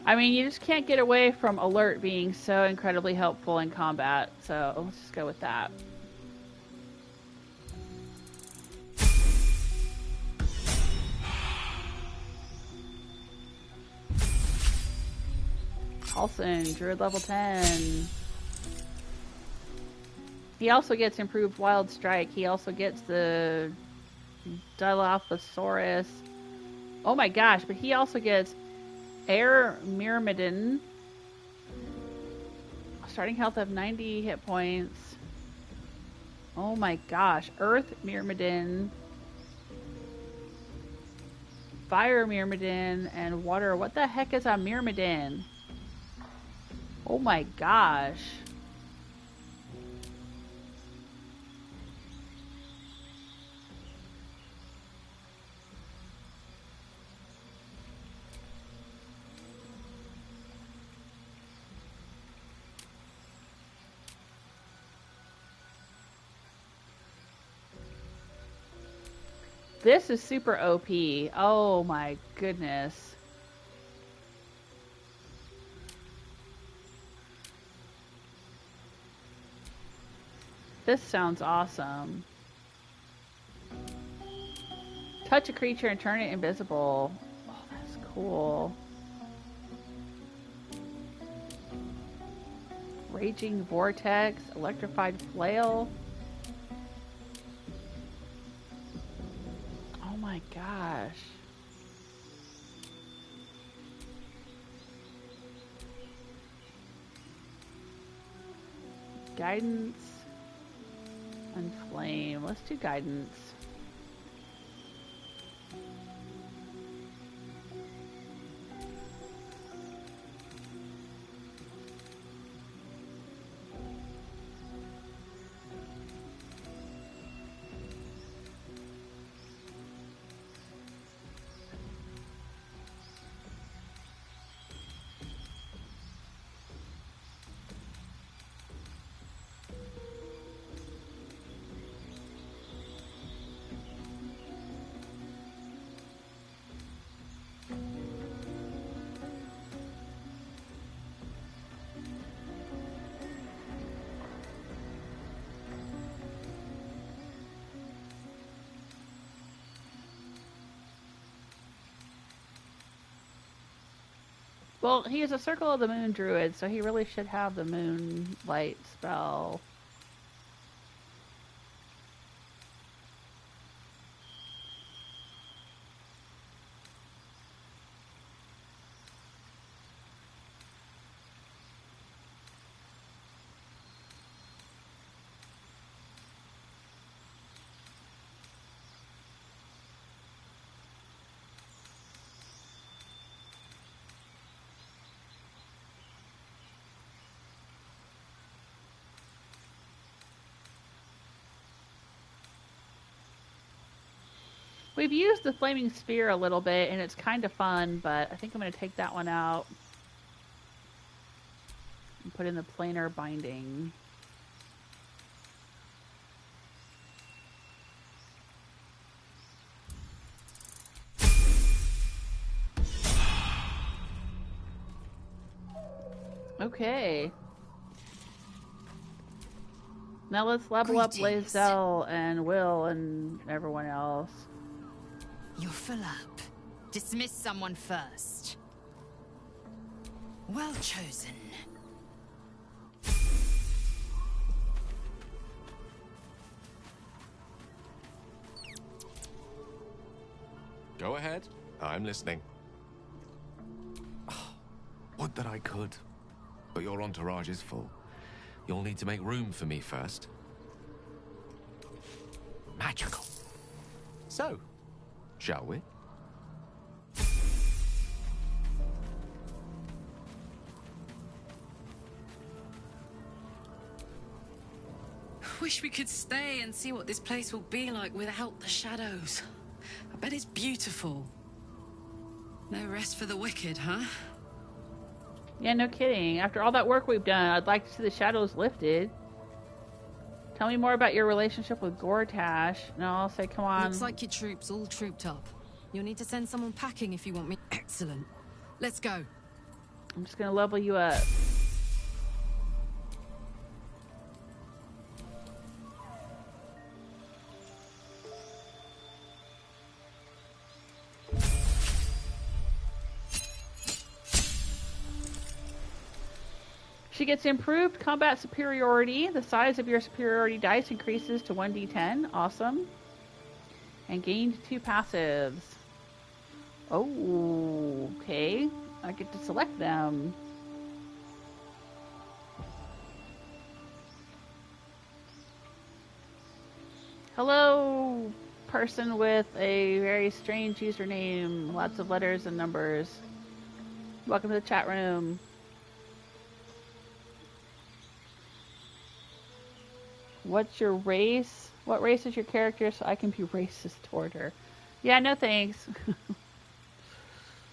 I mean, you just can't get away from alert being so incredibly helpful in combat, so let's just go with that. Halsin, druid level 10. He also gets improved wild strike. He also gets the Dilophosaurus. Oh my gosh, but he also gets Air Myrmidon. Starting health of 90 hit points. Oh my gosh. Earth Myrmidon. Fire Myrmidon and water. What the heck is a Myrmidon? Oh my gosh. This is super OP. Oh my goodness. This sounds awesome. Touch a creature and turn it invisible. Oh, that's cool. Raging Vortex, Electrified Flail. Oh my gosh. Guidance and Flame. Let's do Guidance. Well, he is a Circle of the Moon druid, so he really should have the Moonlight spell. We've used the Flaming Spear a little bit, and it's kind of fun, but I think I'm going to take that one out and put in the Planar Binding. Okay. Now let's level up Greetings. Lae'zel and Wyll and everyone else. You're full up. Dismiss someone first. Well chosen. Go ahead. I'm listening. Would that I could. But your entourage is full. You'll need to make room for me first. Magical. So, shall we? Wish we could stay and see what this place will be like without the shadows. I bet it's beautiful. No rest for the wicked, huh? Yeah, no kidding. After all that work we've done, I'd like to see the shadows lifted. Tell me more about your relationship with Gortash. No, I'll say, come on. Looks like your troops all trooped up. You'll need to send someone packing if you want me. Excellent. Let's go. I'm just gonna level you up. She gets improved combat superiority. The size of your superiority dice increases to 1d10. Awesome. And gained 2 passives. Oh, okay. I get to select them. Hello, person with a very strange username. Lots of letters and numbers. Welcome to the chat room. What's your race? What race is your character so I can be racist toward her? Yeah, no thanks.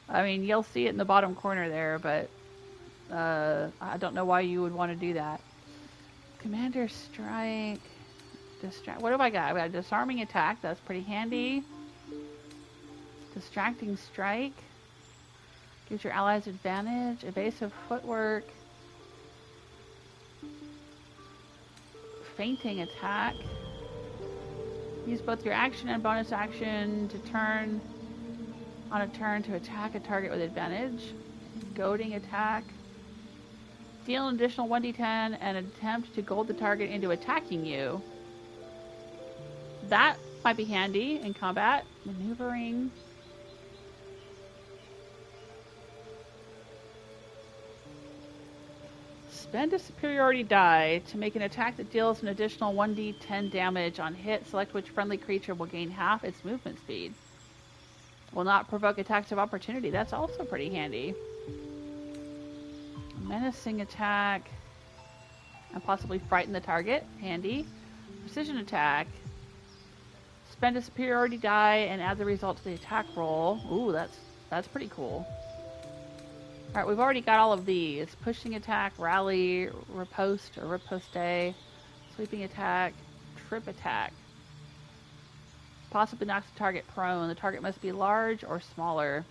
I mean, you'll see it in the bottom corner there, but I don't know why you would want to do that. Commander Strike. What have I got? I've got a disarming attack. That's pretty handy. Distracting strike. Gives your allies advantage. Evasive footwork. Fainting attack. Use both your action and bonus action to turn on a turn to attack a target with advantage. Goading attack. Deal an additional 1d10 and attempt to goad the target into attacking you. That might be handy in combat. Maneuvering. Spend a superiority die to make an attack that deals an additional 1d10 damage on hit. Select which friendly creature will gain half its movement speed. Will not provoke attacks of opportunity. That's also pretty handy. Menacing attack. And possibly frighten the target. Handy. Precision attack. Spend a superiority die and add the result to the attack roll. Ooh, that's pretty cool. Alright, we've already got all of these. Pushing attack, rally, riposte or riposte, sweeping attack, trip attack. Possibly knocks the target prone. The target must be large or smaller.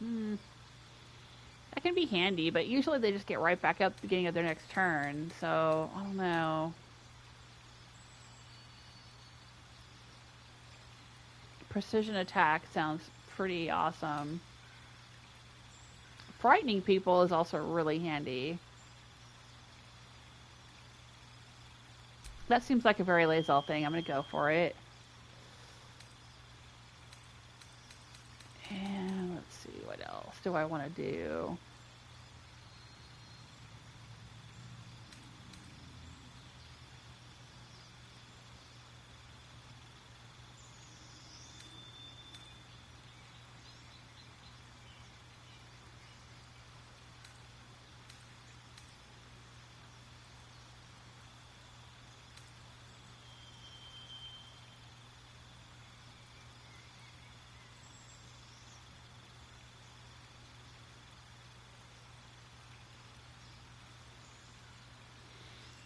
That can be handy, but usually they just get right back up at the beginning of their next turn, so I don't know. Precision attack sounds pretty awesome. Frightening people is also really handy. That seems like a very Lae'zel thing. I'm going to go for it. And let's see, what else do I want to do?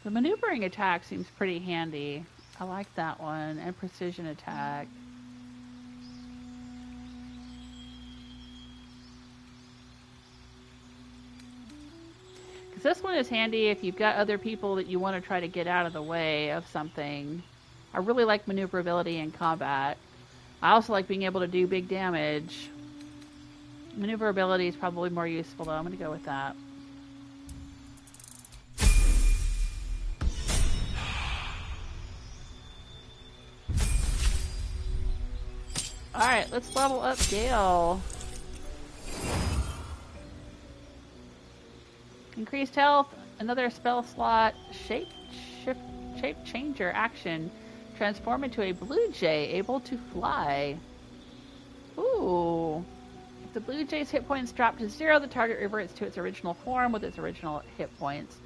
The maneuvering attack seems pretty handy. I like that one. And precision attack. this one is handy if you've got other people that you want to try to get out of the way of something. I really like maneuverability in combat. I also like being able to do big damage. Maneuverability is probably more useful though. I'm going to go with that. Alright, let's level up Gale. Increased health, another spell slot, shape changer action. Transform into a blue jay, able to fly. Ooh. If the blue jay's hit points drop to 0, the target reverts to its original form with its original hit points.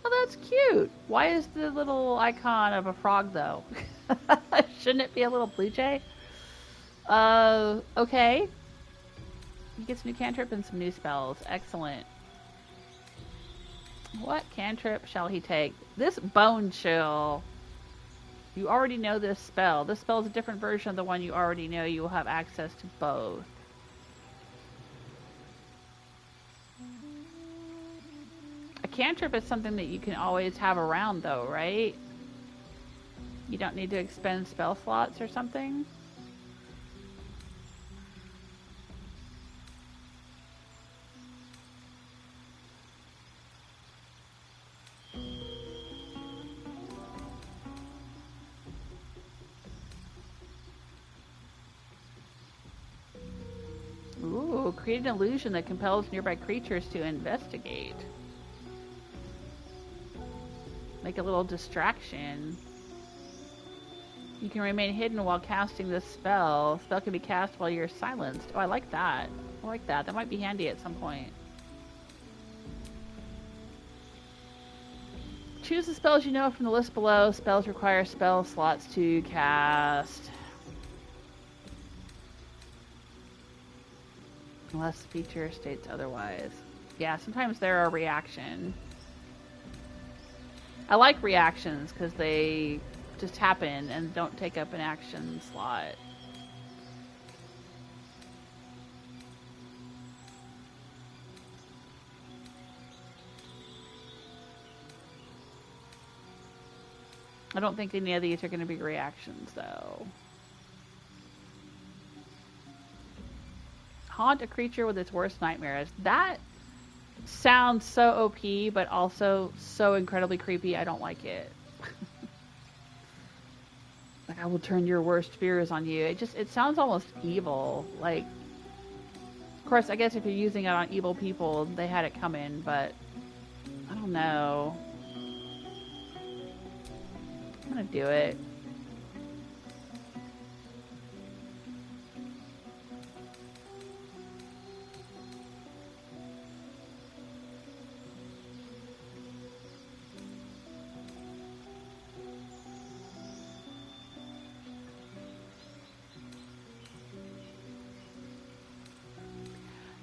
Oh, that's cute. Why is the little icon of a frog, though? Shouldn't it be a little blue jay? Okay. He gets a new cantrip and some new spells. Excellent. What cantrip shall he take? This Bone Chill. You already know this spell. This spell is a different version of the one you already know. You will have access to both. A cantrip is something that you can always have around, though, right? You don't need to expend spell slots or something? Ooh, create an illusion that compels nearby creatures to investigate. Make a little distraction. You can remain hidden while casting this spell. Spell can be cast while you're silenced. Oh, I like that. I like that. That might be handy at some point. Choose the spells you know from the list below. Spells require spell slots to cast. Unless the feature states otherwise. Yeah, sometimes they're a reaction. I like reactions because they just happen and don't take up an action slot. I don't think any of these are going to be reactions, though. Haunt a creature with its worst nightmares. That sounds so OP, but also so incredibly creepy. I don't like it. Like, I will turn your worst fears on you. It sounds almost evil. Like, of course, I guess if you're using it on evil people, they had it coming, but I don't know. I'm gonna do it.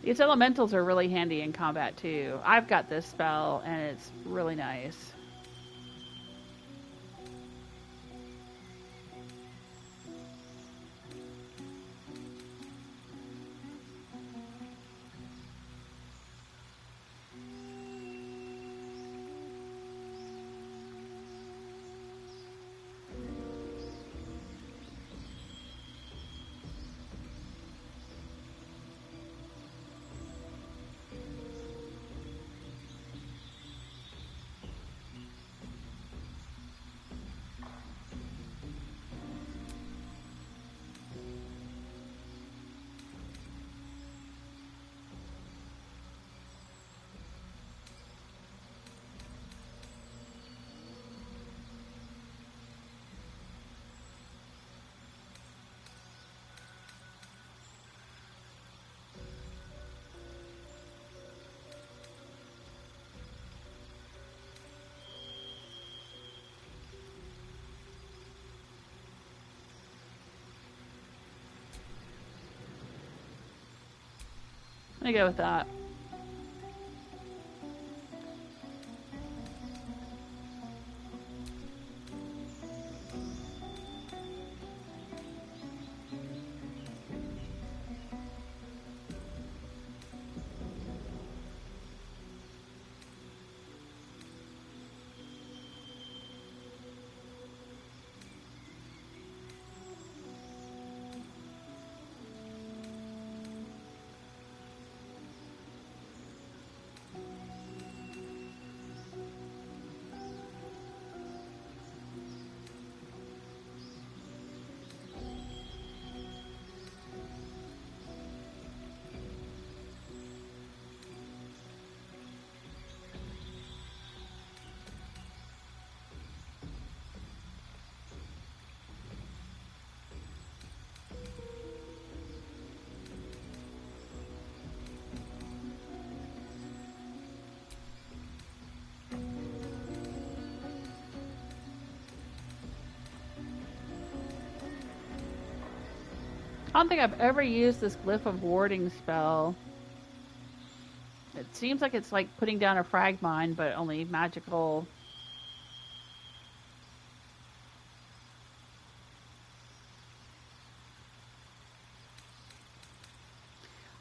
These elementals are really handy in combat too. I've got this spell and it's really nice. I'm gonna go with that. I don't think I've ever used this Glyph of Warding spell. It seems like it's like putting down a frag mine, but only magical.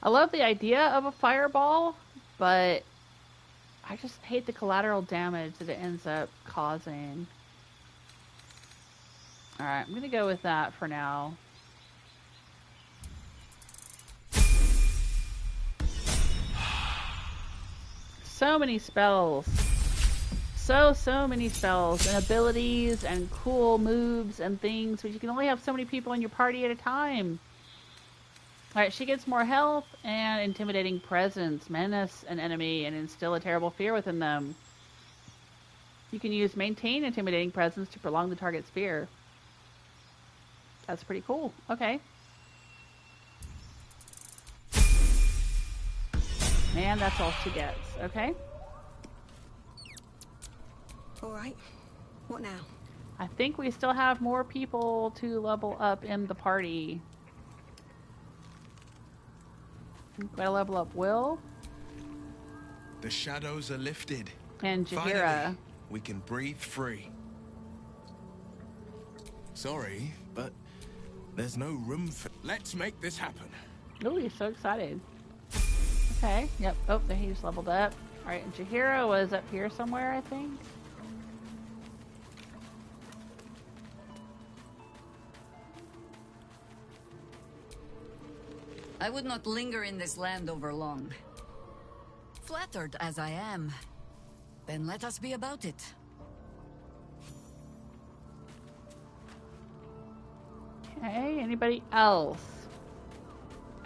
I love the idea of a fireball, but I just hate the collateral damage that it ends up causing. Alright, I'm going to go with that for now. So many spells. So many spells and abilities and cool moves and things, but you can only have so many people in your party at a time. Alright, she gets more health and intimidating presence, menace an enemy, and instill a terrible fear within them. You can use maintain intimidating presence to prolong the target's fear. That's pretty cool. Okay. And that's all she gets. Okay. Alright. What now? I think we still have more people to level up in the party. Gotta level up Wyll. The shadows are lifted. And Jaheira. Finally, we can breathe free. Sorry, but there's no room for... Let's make this happen. Oh, he's so excited. Okay, yep. Oh, there he's leveled up. Alright, and Jaheira was up here somewhere, I think. I would not linger in this land over long. Flattered as I am, then let us be about it. Okay, anybody else?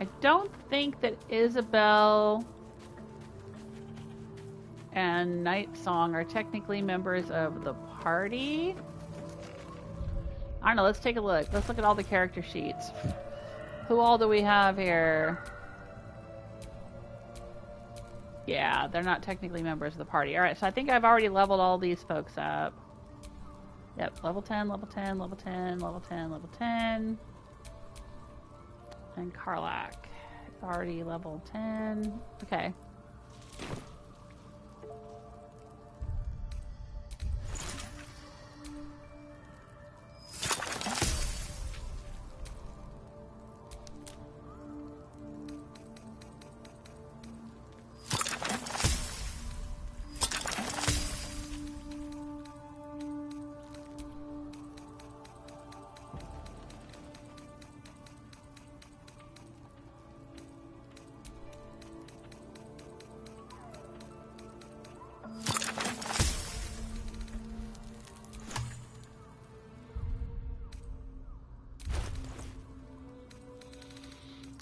I don't think that Isobel and Night Song are technically members of the party. I don't know, let's take a look. Let's look at all the character sheets. Who all do we have here? Yeah, they're not technically members of the party. Alright, so I think I've already leveled all these folks up. Yep, level 10, level 10, level 10, level 10, level 10. And Karlach is already level 10. Okay.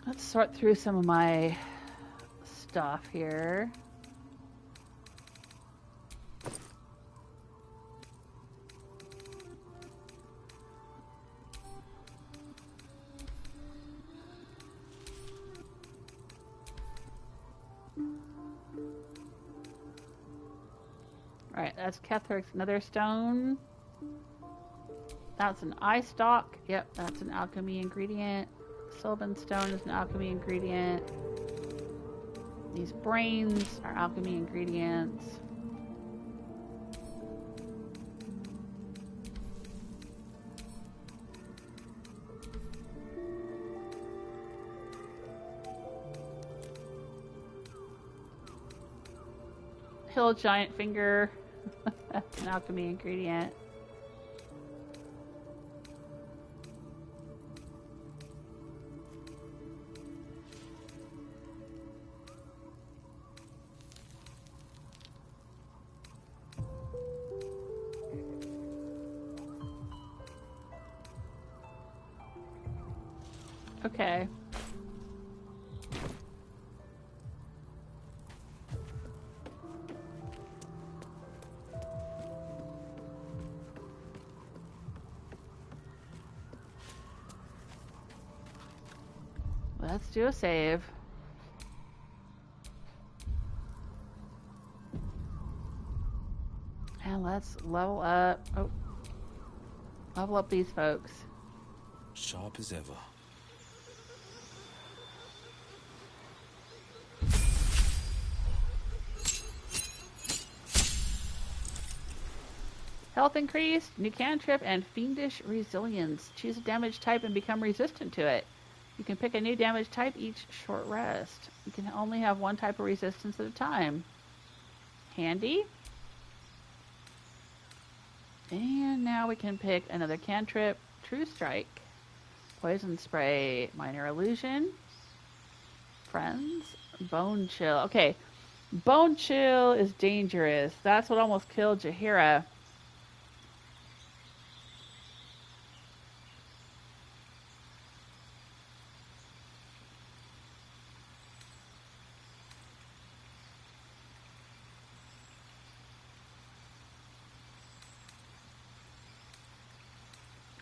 Let's sort through some of my stuff here. Alright, that's Ketheric's Nether Stone. That's an eye stalk. Yep, that's an alchemy ingredient. Sylvan Stone is an alchemy ingredient. These brains are alchemy ingredients. Hill Giant Finger. That's an alchemy ingredient. Okay. Let's do a save. And let's level up. Oh. Level up these folks. Sharp as ever. Health increased, new cantrip, and fiendish resilience. Choose a damage type and become resistant to it. You can pick a new damage type each short rest. You can only have one type of resistance at a time. Handy. And now we can pick another cantrip. True Strike. Poison Spray. Minor Illusion. Friends. Bone Chill. Okay. Bone Chill is dangerous. That's what almost killed Jaheira.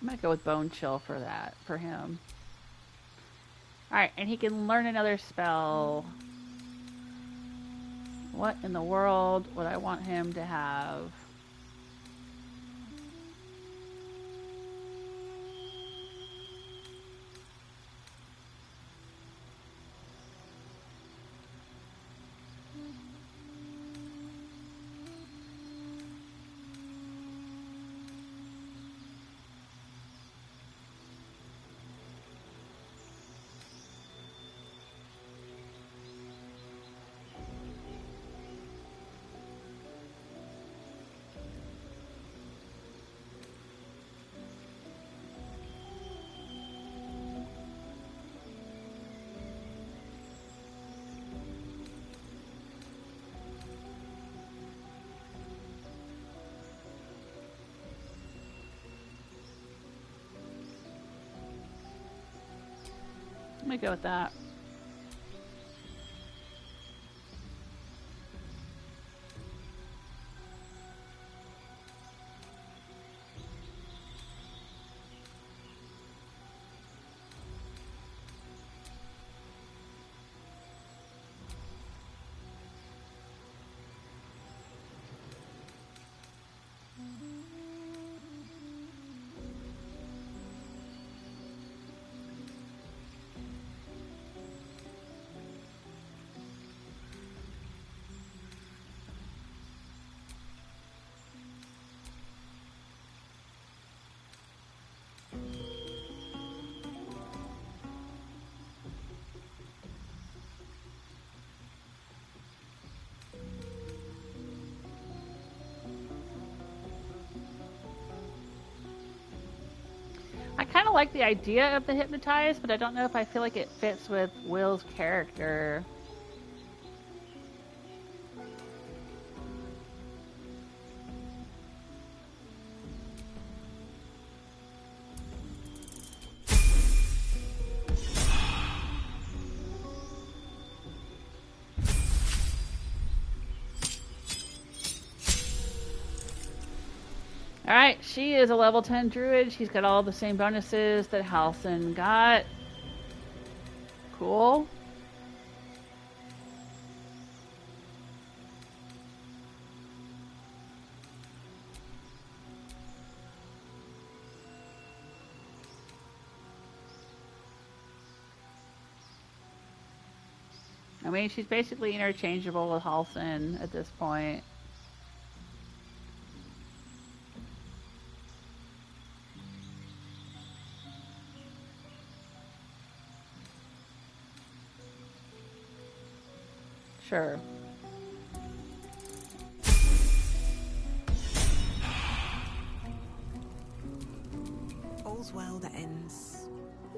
I'm gonna go with Bone Chill for that, for him. Alright, and he can learn another spell. What in the world would I want him to have? Let me go with that. I kind of like the idea of the hypnotize, but I don't know if I feel like it fits with Wyll's character. Alright, she is a level 10 druid. She's got all the same bonuses that Halsin got. Cool. I mean, she's basically interchangeable with Halsin at this point. Sure. All's well that ends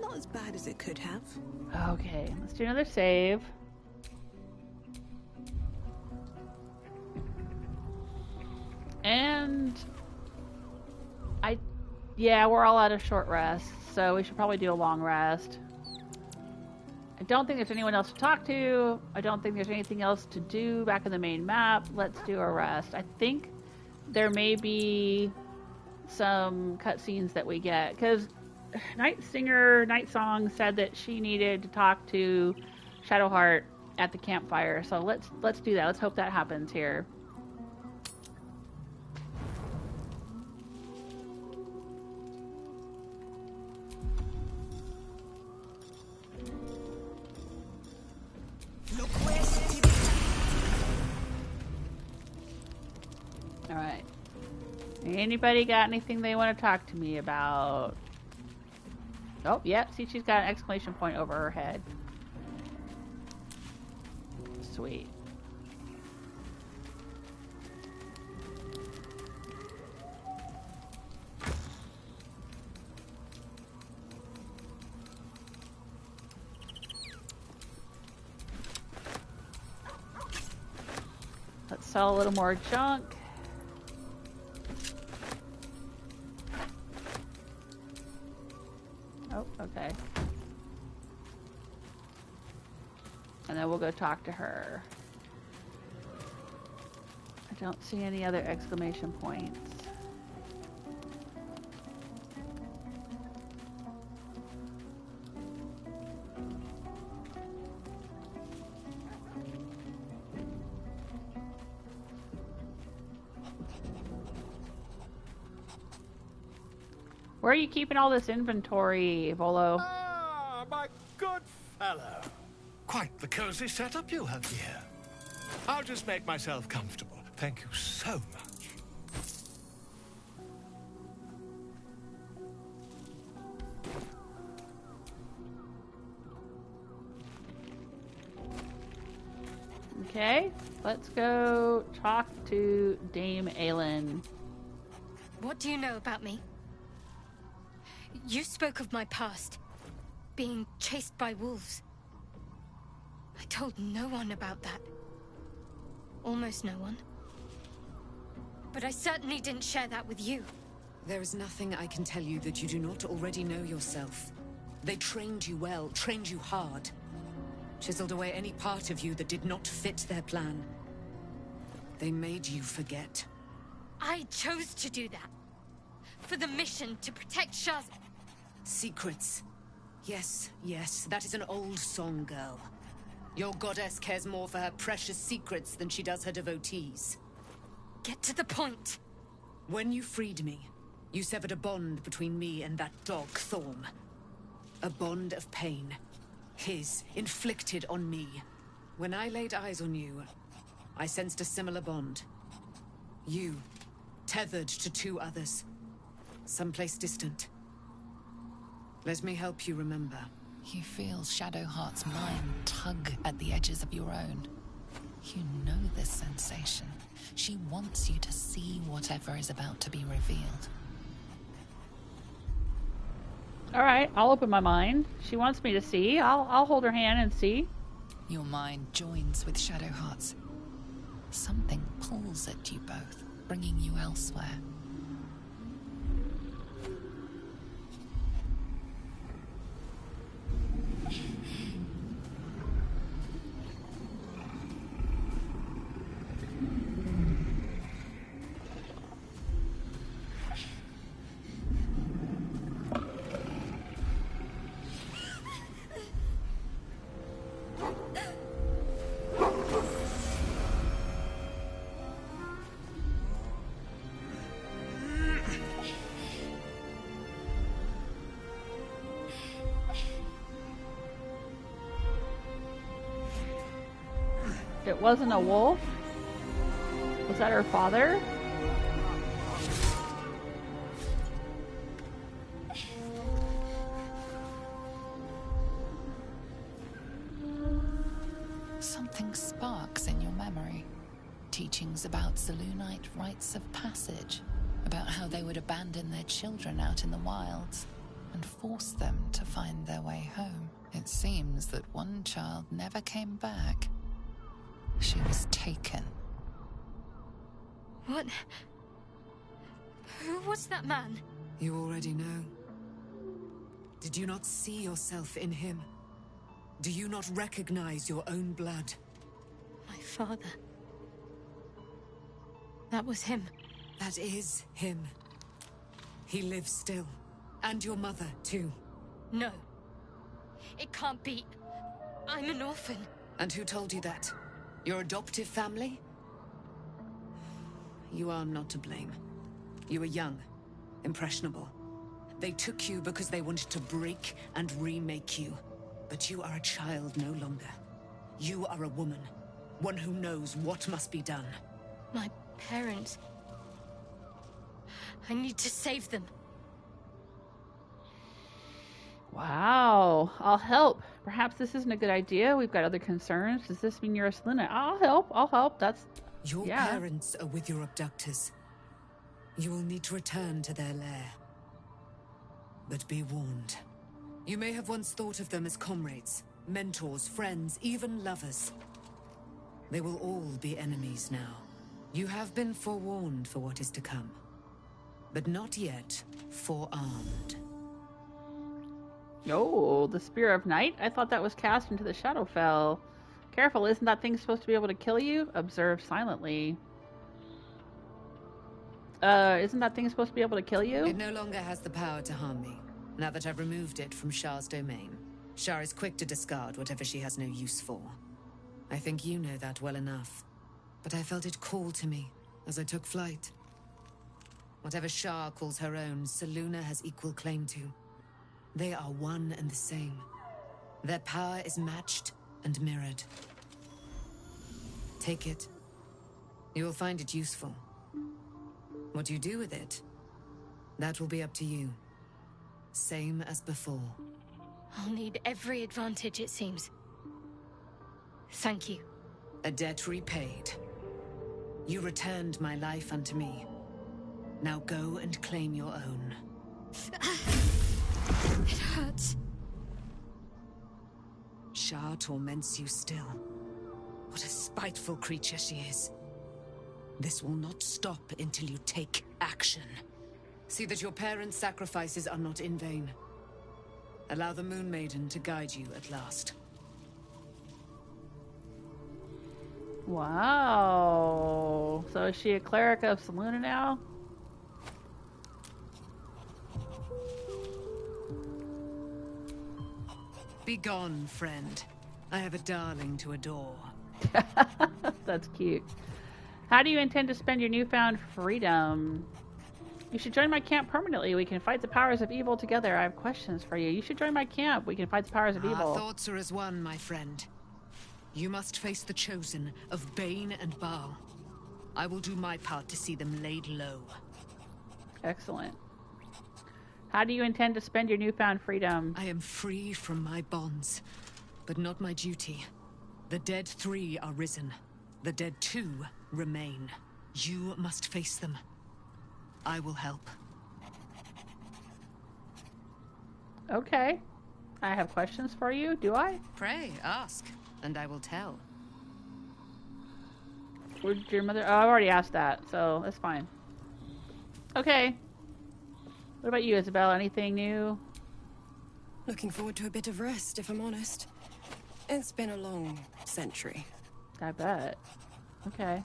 not as bad as it could have. Okay, let's do another save. And yeah, we're all out of short rest, so we should probably do a long rest. I don't think there's anyone else to talk to. I don't think there's anything else to do back in the main map. Let's do a rest. I think there may be some cutscenes that we get, because Night Song said that she needed to talk to Shadowheart at the campfire. So let's do that. Let's hope that happens here. Anybody got anything they want to talk to me about? Oh, yep. See, she's got an exclamation point over her head. Sweet. Let's sell a little more junk. Oh, okay. And then we'll go talk to her. I don't see any other exclamation points. Where are you keeping all this inventory, Volo? Ah, my good fellow. Quite the cozy setup you have here. I'll just make myself comfortable. Thank you so much. Okay, let's go talk to Dame Aylin. What do you know about me? You spoke of my past, being chased by wolves. I told no one about that. Almost no one. But I certainly didn't share that with you. There is nothing I can tell you that you do not already know yourself. They trained you well, trained you hard. Chiseled away any part of you that did not fit their plan. They made you forget. I chose to do that. For the mission to protect Shaz. Secrets. Yes, yes, that is an old song, girl. Your goddess cares more for her precious secrets than she does her devotees. Get to the point. When you freed me, you severed a bond between me and that dog, Thorm. A bond of pain. His, inflicted on me. When I laid eyes on you, I sensed a similar bond. You, tethered to two others. Someplace distant. Let me help you remember. You feel Shadowheart's mind tug at the edges of your own. You know this sensation. She wants you to see whatever is about to be revealed. Alright, I'll open my mind. She wants me to see. I'll hold her hand and see. Your mind joins with Shadowheart's. Something pulls at you both, bringing you elsewhere. It wasn't a wolf? Was that her father? Something sparks in your memory. Teachings about Selûnite rites of passage, about how they would abandon their children out in the wilds and force them to find their way home. It seems that one child never came back. She was taken. What? Who was that man? You already know. Did you not see yourself in him? Do you not recognize your own blood? My father. That was him. That is him. He lives still. And your mother, too. No. It can't be. I'm an orphan. And who told you that? Your adoptive family? You are not to blame. You were young, impressionable. They took you because they wanted to break and remake you. But you are a child no longer. You are a woman. One who knows what must be done. My parents... I need to save them. Wow. I'll help. Perhaps this isn't a good idea. We've got other concerns. Does this mean you're a Selûne? I'll help. I'll help. That's... Your yeah. parents are with your abductors. You will need to return to their lair. But be warned. You may have once thought of them as comrades, mentors, friends, even lovers. They will all be enemies now. You have been forewarned for what is to come. But not yet forearmed. Oh, the Spear of Night? I thought that was cast into the Shadowfell. Careful, isn't that thing supposed to be able to kill you? Observe silently. Isn't that thing supposed to be able to kill you? It no longer has the power to harm me, now that I've removed it from Shah's domain. Shah is quick to discard whatever she has no use for. I think you know that well enough. But I felt it call to me as I took flight. Whatever Shah calls her own, Selûne has equal claim to. They are one and the same. Their power is matched and mirrored. Take it. You will find it useful. What you do with it, that will be up to you. Same as before. I'll need every advantage, it seems. Thank you. A debt repaid. You returned my life unto me. Now go and claim your own. It hurts. Shah torments you still. What a spiteful creature she is. This will not stop until you take action. See that your parents' sacrifices are not in vain. Allow the Moon Maiden to guide you at last. Wow. So is she a cleric of Selûne now? Be gone, friend. I have a darling to adore. That's cute. How do you intend to spend your newfound freedom? You should join my camp permanently. We can fight the powers of evil together. I have questions for you. You should join my camp. We can fight the powers of evil. Our thoughts are as one, my friend. You must face the chosen of Bane and Baal. I will do my part to see them laid low. Excellent. How do you intend to spend your newfound freedom? I am free from my bonds, but not my duty. The dead 3 are risen. The dead 2 remain. You must face them. I will help. Okay. I have questions for you. Do I? Pray, ask, and I will tell. Where'd your mother... Oh, I've already asked that, so that's fine. Okay. What about you, Isobel? Anything new? Looking forward to a bit of rest, if I'm honest. It's been a long century. I bet. Okay.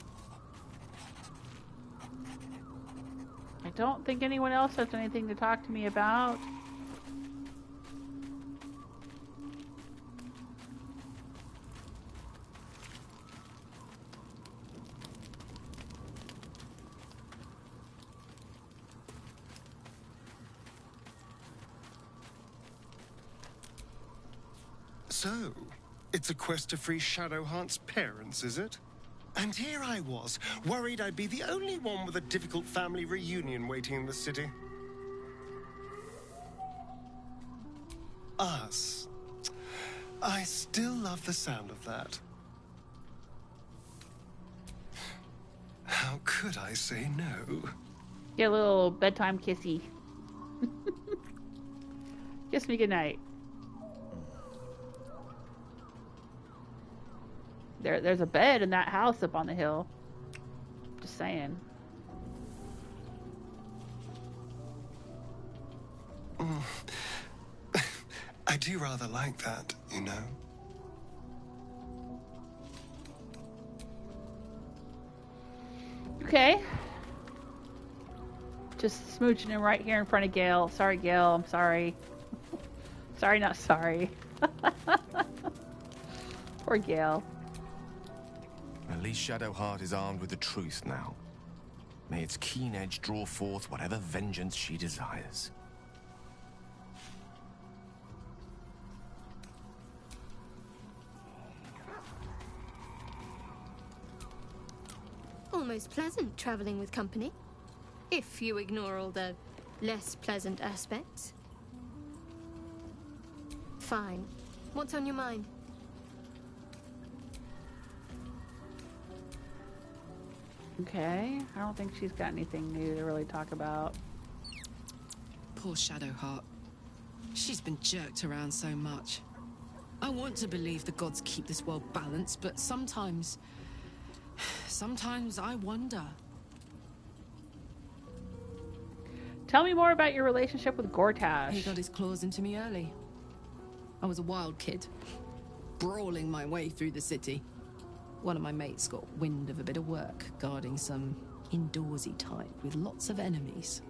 I don't think anyone else has anything to talk to me about. So, it's a quest to free Shadowheart's parents, is it? And here I was, worried I'd be the only one with a difficult family reunion waiting in the city. Us. I still love the sound of that. How could I say no? Get a little bedtime kissy. Kiss me goodnight. There's a bed in that house up on the hill. Just saying. I do rather like that, you know. Okay. Just smooching him right here in front of Gale. Sorry, Gale. I'm sorry. Sorry, not sorry. Poor Gale. At least Shadowheart is armed with the truth now. May its keen edge draw forth whatever vengeance she desires. Almost pleasant traveling with company. If you ignore all the less pleasant aspects. Fine. What's on your mind? Okay, I don't think she's got anything new to really talk about. Poor Shadowheart. She's been jerked around so much. I want to believe the gods keep this world balanced, but sometimes I wonder. Tell me more about your relationship with Gortash. He got his claws into me early. I was a wild kid, brawling my way through the city. One of my mates got wind of a bit of work, guarding some indoorsy type with lots of enemies.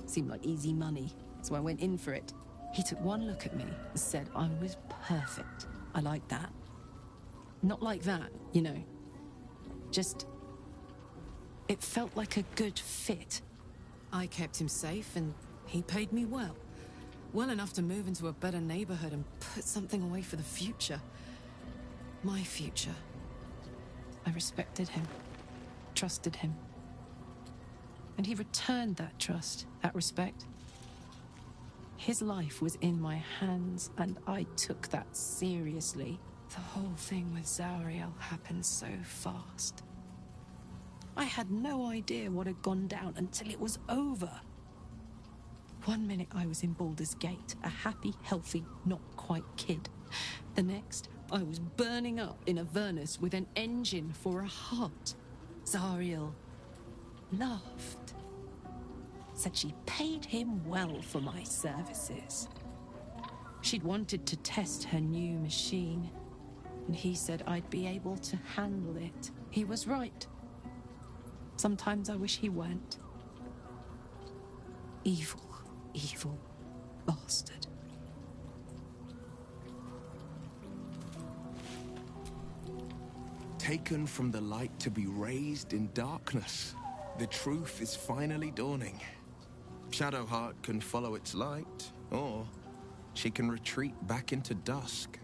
Seemed like easy money, so I went in for it. He took one look at me and said I was perfect. I like that. Not like that, you know. Just... it felt like a good fit. I kept him safe and he paid me well. Well enough to move into a better neighborhood and put something away for the future. My future. I respected him, trusted him. And he returned that trust, that respect. His life was in my hands, and I took that seriously. The whole thing with Zariel happened so fast. I had no idea what had gone down until it was over. One minute I was in Baldur's Gate, a happy, healthy, not quite kid. The next, I was burning up in Avernus with an engine for a heart. Zariel laughed. Said she paid him well for my services. She'd wanted to test her new machine, and he said I'd be able to handle it. He was right. Sometimes I wish he weren't. Evil, evil bastard. Taken from the light to be raised in darkness. The truth is finally dawning. Shadowheart can follow its light, or she can retreat back into dusk.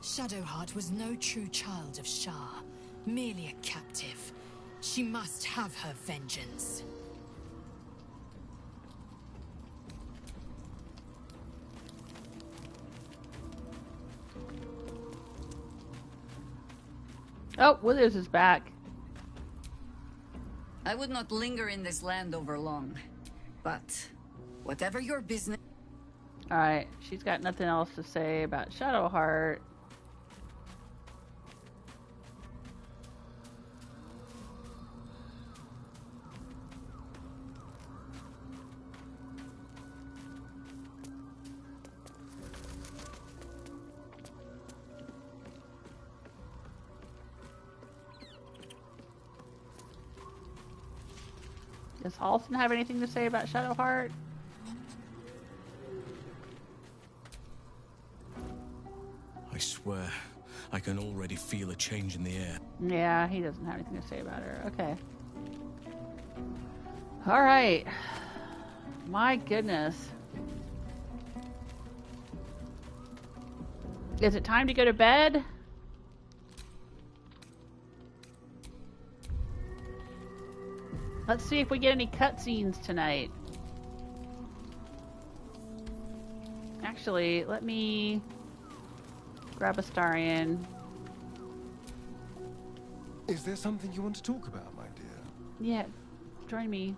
Shadowheart was no true child of Shah, merely a captive. She must have her vengeance. Oh, Withers is back. I would not linger in this land over long, but whatever your business... Alright, she's got nothing else to say about Shadowheart. Does Halsin have anything to say about Shadowheart? I swear, I can already feel a change in the air. Yeah, he doesn't have anything to say about her. Okay. Alright. My goodness. Is it time to go to bed? Let's see if we get any cutscenes tonight. Actually, let me grab a Starian. Is there something you want to talk about, my dear? Yeah, join me.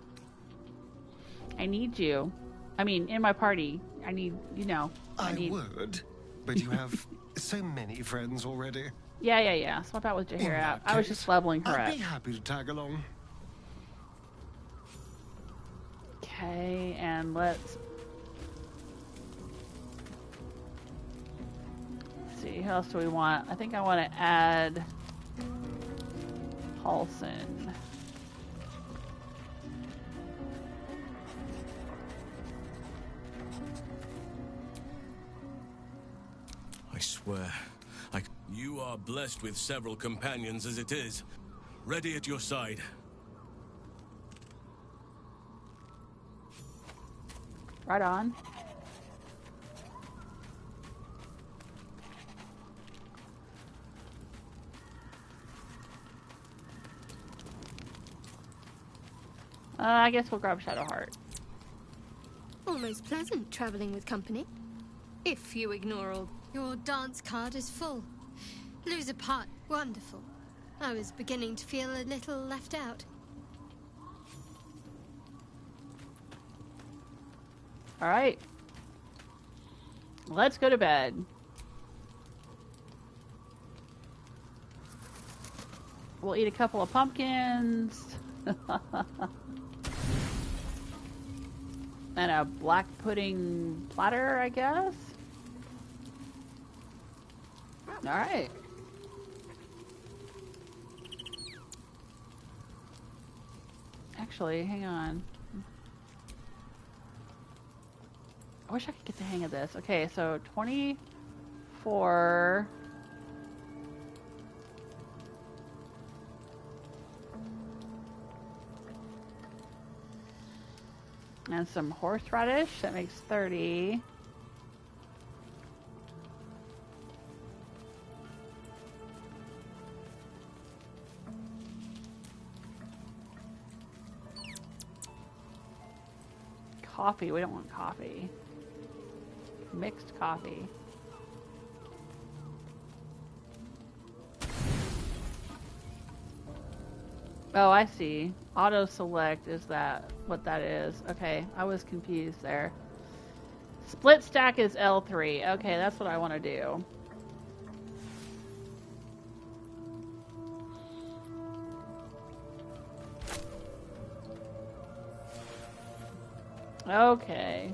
I need you. I mean, in my party. I need, you know. I would, but you have so many friends already. Yeah. Swap out with Jaheira. I was just leveling her up. I'd be happy to tag along. Okay, and let's see, who else do we want? I think I want to add Halsin. I swear, you are blessed with several companions as it is. Ready at your side. Right on. I guess we'll grab Shadowheart. Almost pleasant traveling with company. If you ignore all... Your dance card is full. Lose a part. Wonderful. I was beginning to feel a little left out. Alright. Let's go to bed. We'll eat a couple of pumpkins. And a black pudding platter, I guess. Alright. Actually, hang on. I wish I could get the hang of this. Okay, so 24... And some horseradish, that makes 30. Coffee, we don't want coffee. Mixed coffee. Oh, I see. Auto select is that what that is? Okay, I was confused there. Split stack is L3. Okay, that's what I want to do. Okay.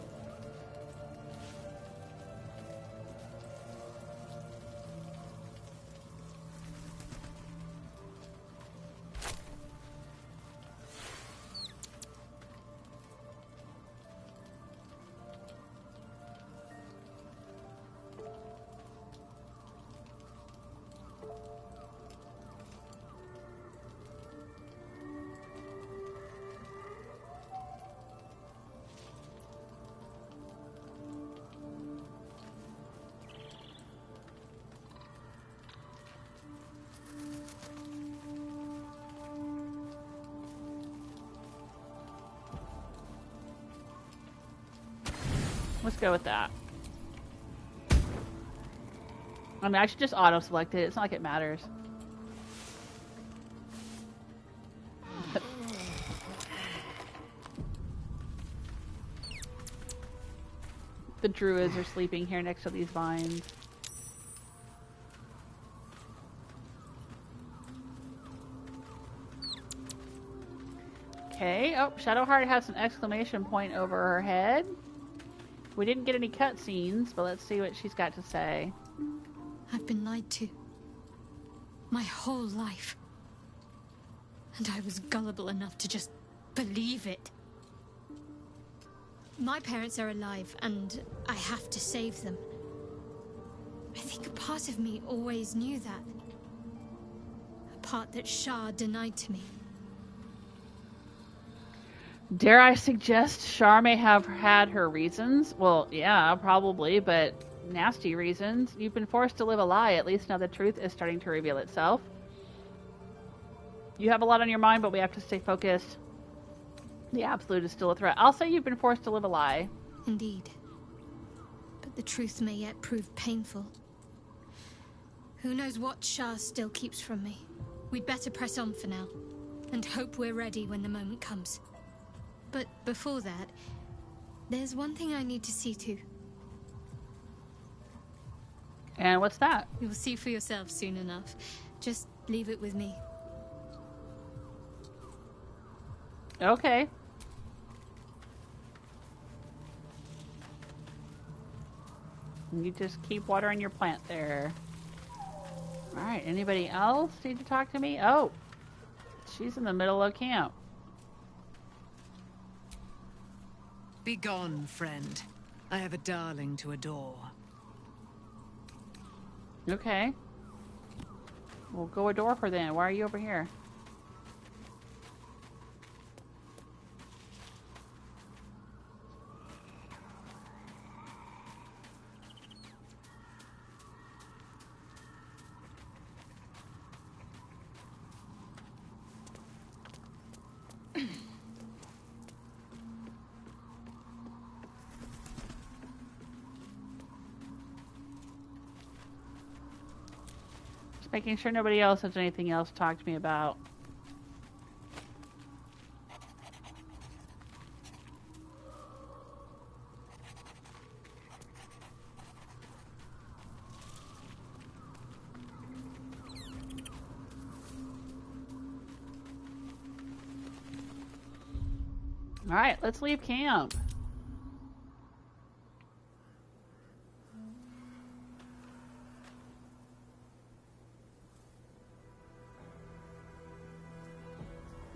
Let's go with that. I mean, I should just auto-select it. It's not like it matters. The druids are sleeping here next to these vines. Okay. Oh, Shadowheart has an exclamation point over her head. We didn't get any cutscenes, but let's see what she's got to say. I've been lied to. My whole life. And I was gullible enough to just believe it. My parents are alive, and I have to save them. I think a part of me always knew that. A part that Shah denied to me. Dare I suggest Shar may have had her reasons? Well, yeah, probably, but nasty reasons. You've been forced to live a lie. At least now the truth is starting to reveal itself. You have a lot on your mind, but we have to stay focused. The Absolute is still a threat. I'll say you've been forced to live a lie. Indeed. But the truth may yet prove painful. Who knows what Shah still keeps from me. We'd better press on for now, and hope we're ready when the moment comes. But before that, there's one thing I need to see to. And what's that? You'll see for yourself soon enough. Just leave it with me. Okay. You just keep watering your plant there. Alright, anybody else need to talk to me? Oh, she's in the middle of camp. Be gone, friend. I have a darling to adore. Okay. We'll go adore her then. Why are you over here? making sure nobody else has anything else to talk to me about. All right, let's leave camp.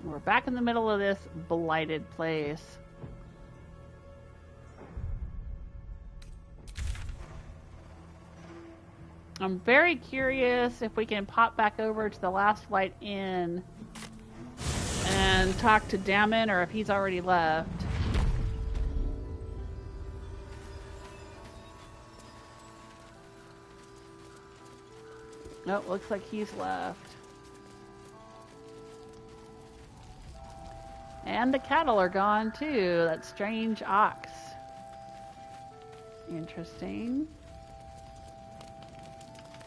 We're back in the middle of this blighted place. I'm very curious if we can pop back over to the Last Light Inn and talk to Damon, or if he's already left. Nope, looks like he's left. And the cattle are gone too. That strange ox. Interesting.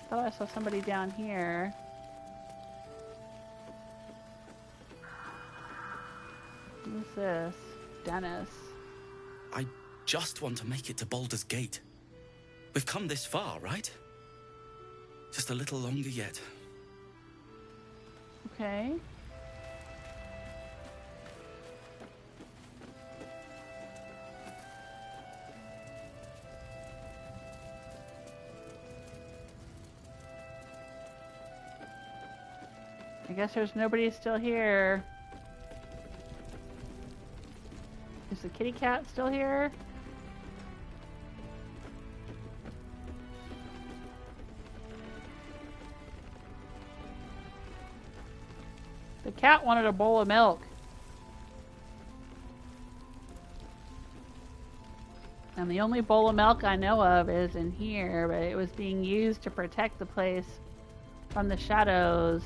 Thought I saw somebody down here. Who's this? Dennis. I just want to make it to Baldur's Gate. We've come this far, right? Just a little longer yet. Okay. I guess there's nobody still here. Is the kitty cat still here? The cat wanted a bowl of milk. And the only bowl of milk I know of is in here, but it was being used to protect the place from the shadows.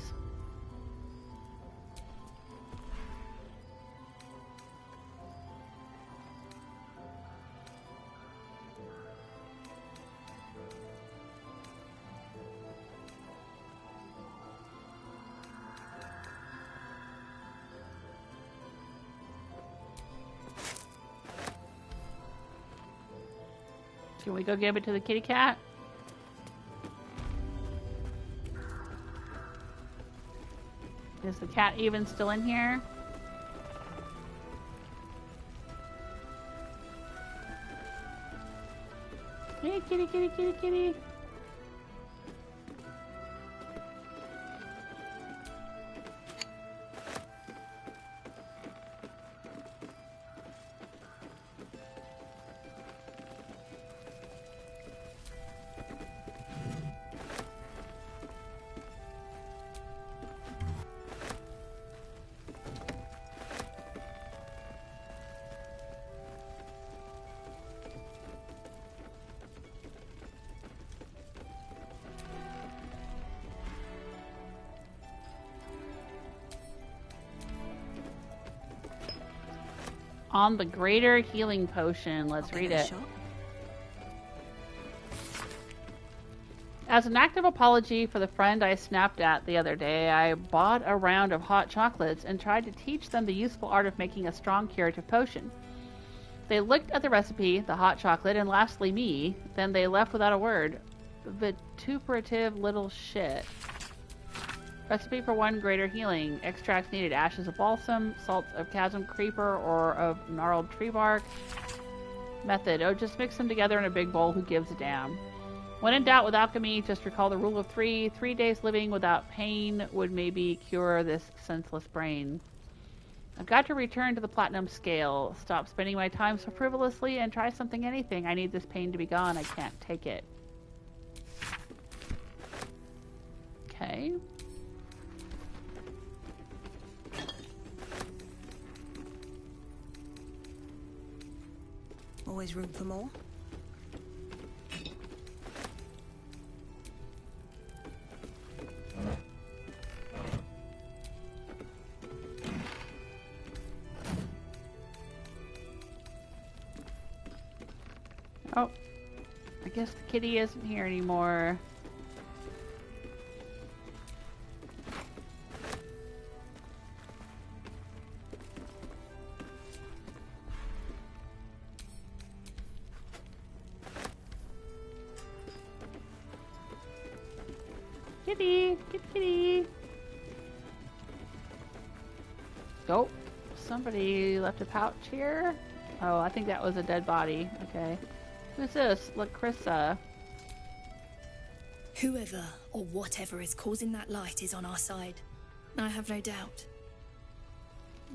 Can we go give it to the kitty cat? Is the cat even still in here? Hey, kitty, kitty, kitty, kitty. On the greater healing potion. Let's read it. As an act of apology for the friend I snapped at the other day, I bought a round of hot chocolates and tried to teach them the useful art of making a strong curative potion. They looked at the recipe, the hot chocolate, and lastly me. Then they left without a word. Vituperative little shit. Recipe for 1 greater healing. Extracts needed: ashes of balsam, salts of chasm creeper or of gnarled tree bark. Method: oh, just mix them together in a big bowl. Who gives a damn? When in doubt with alchemy, just recall the rule of 3. 3 days living without pain would maybe cure this senseless brain. I've got to return to the platinum scale. Stop spending my time so frivolously and try something, anything. I need this pain to be gone. I can't take it. Okay. Always room for more. Oh, I guess the kitty isn't here anymore. Kitty, kitty, kitty. Oh, somebody left a pouch here. Oh, I think that was a dead body. Okay. Who's this? Lacrissa. Whoever or whatever is causing that light is on our side. I have no doubt.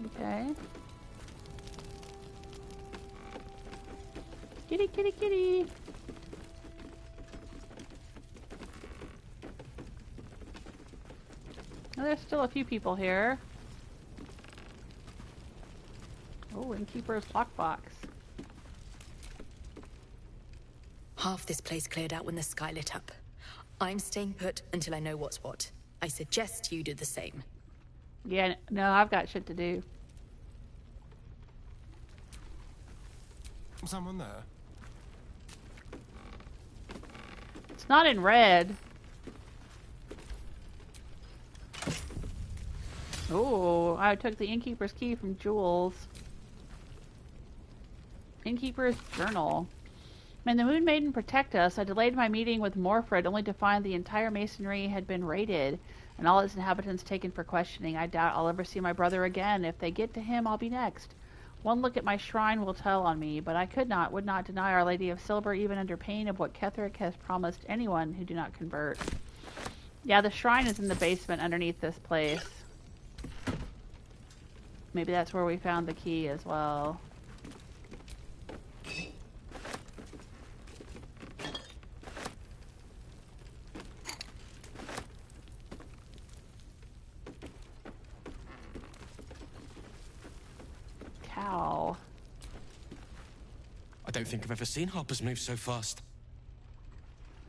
Okay. Kitty, kitty, kitty. Oh, there's still a few people here. Oh, Innkeeper's lockbox. Half this place cleared out when the sky lit up. I'm staying put until I know what's what. I suggest you do the same. Yeah, no, I've got shit to do. Someone there? It's not in red. Oh, I took the Innkeeper's key from Jules. Innkeeper's journal. May the Moon Maiden protect us. I delayed my meeting with Morfred only to find the entire masonry had been raided and all its inhabitants taken for questioning. I doubt I'll ever see my brother again. If they get to him, I'll be next. One look at my shrine will tell on me, but I would not deny Our Lady of Silver even under pain of what Ketheric has promised anyone who do not convert. Yeah, the shrine is in the basement underneath this place. Maybe that's where we found the key as well. Cow. I don't think I've ever seen Harpers move so fast.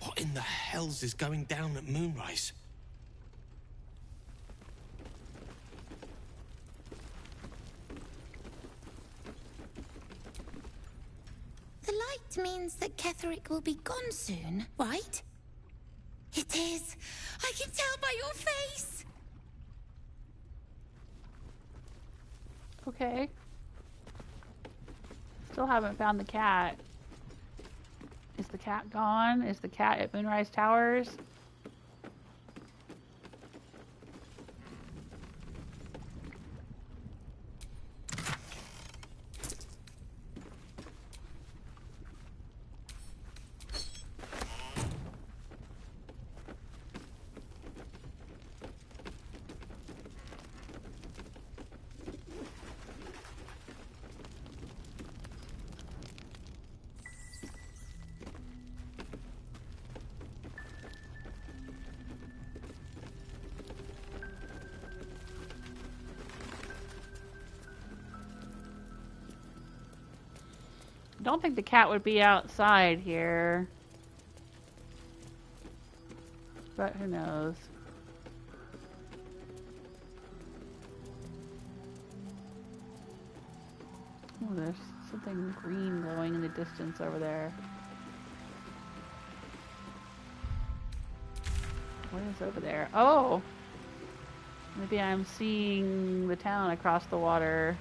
What in the hells is going down at Moonrise? The light means that Ketheric will be gone soon, right? It is. I can tell by your face. Okay. Still haven't found the cat. Is the cat gone? Is the cat at Moonrise Towers? I don't think the cat would be outside here. But who knows? Oh, there's something green glowing in the distance over there. What is over there? Oh! Maybe I'm seeing the town across the water.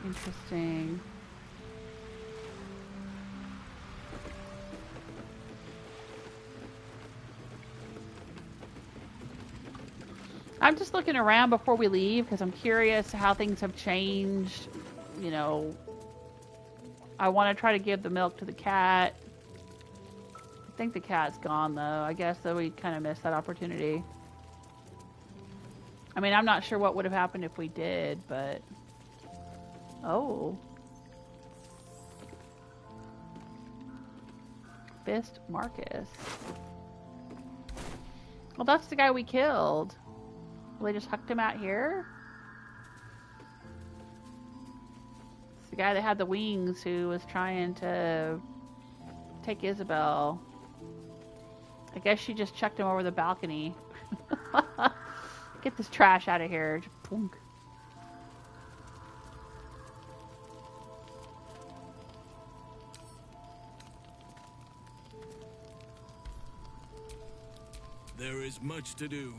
Interesting. I'm just looking around before we leave because I'm curious how things have changed. You know, I want to try to give the milk to the cat. I think the cat's gone though. I guess that we kind of missed that opportunity. I mean, I'm not sure what would have happened if we did, but... Oh. Fist Marcus. Well, that's the guy we killed. Well, they just hucked him out here? It's the guy that had the wings who was trying to take Isobel. I guess she just chucked him over the balcony. Get this trash out of here. Just plunk. There is much to do.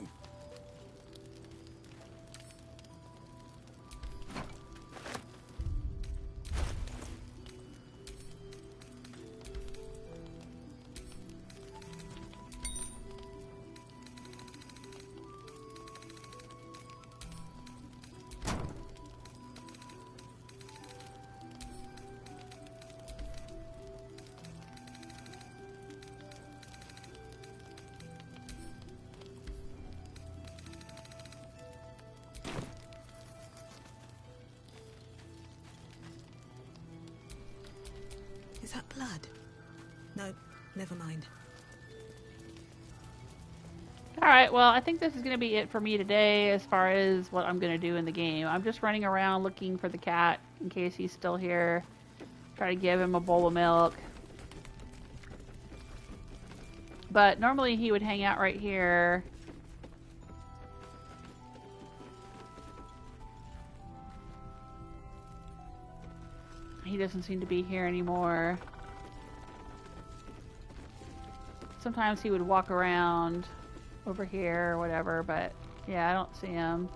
blood. No, never mind. Alright, well, I think this is going to be it for me today as far as what I'm going to do in the game. I'm just running around looking for the cat in case he's still here. Try to give him a bowl of milk. But normally he would hang out right here. He doesn't seem to be here anymore. Sometimes he would walk around over here or whatever, but yeah, I don't see him.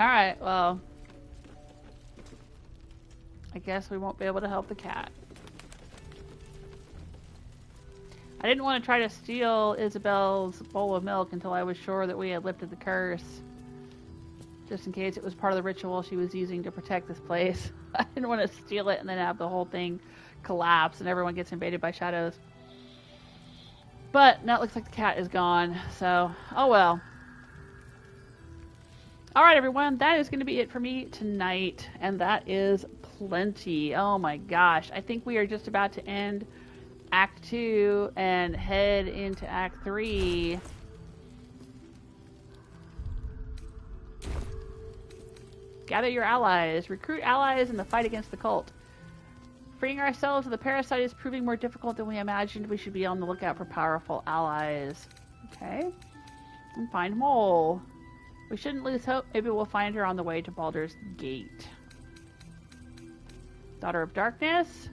Alright, well, I guess we won't be able to help the cat. I didn't want to try to steal Isobel's bowl of milk until I was sure that we had lifted the curse. Just in case it was part of the ritual she was using to protect this place. I didn't want to steal it and then have the whole thing collapse and everyone gets invaded by shadows. But now it looks like the cat is gone, so oh well. Alright everyone, that is going to be it for me tonight, and that is plenty. Oh my gosh, I think we are just about to end Act 2 and head into Act 3. Gather your allies. Recruit allies in the fight against the cult. Freeing ourselves of the parasite is proving more difficult than we imagined. We should be on the lookout for powerful allies. Okay. And find Mole. We shouldn't lose hope. Maybe we'll find her on the way to Baldur's Gate. Daughter of Darkness.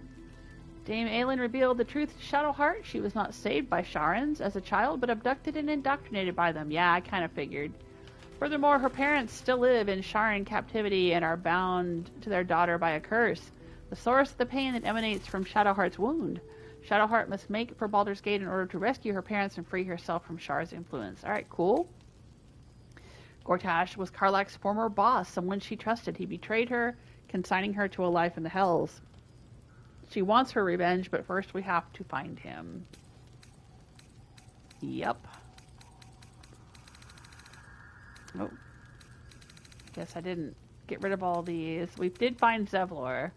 Dame Aylin revealed the truth to Shadowheart. She was not saved by Sharans as a child, but abducted and indoctrinated by them. Yeah, I kind of figured. Furthermore, her parents still live in Sharan captivity and are bound to their daughter by a curse. The source of the pain that emanates from Shadowheart's wound. Shadowheart must make for Baldur's Gate in order to rescue her parents and free herself from Shar's influence. Alright, cool. Gortash was Karlach's former boss, someone she trusted. He betrayed her, consigning her to a life in the hells. She wants her revenge, but first we have to find him. Yep. Oh. Guess I didn't get rid of all these. We did find Zevlor.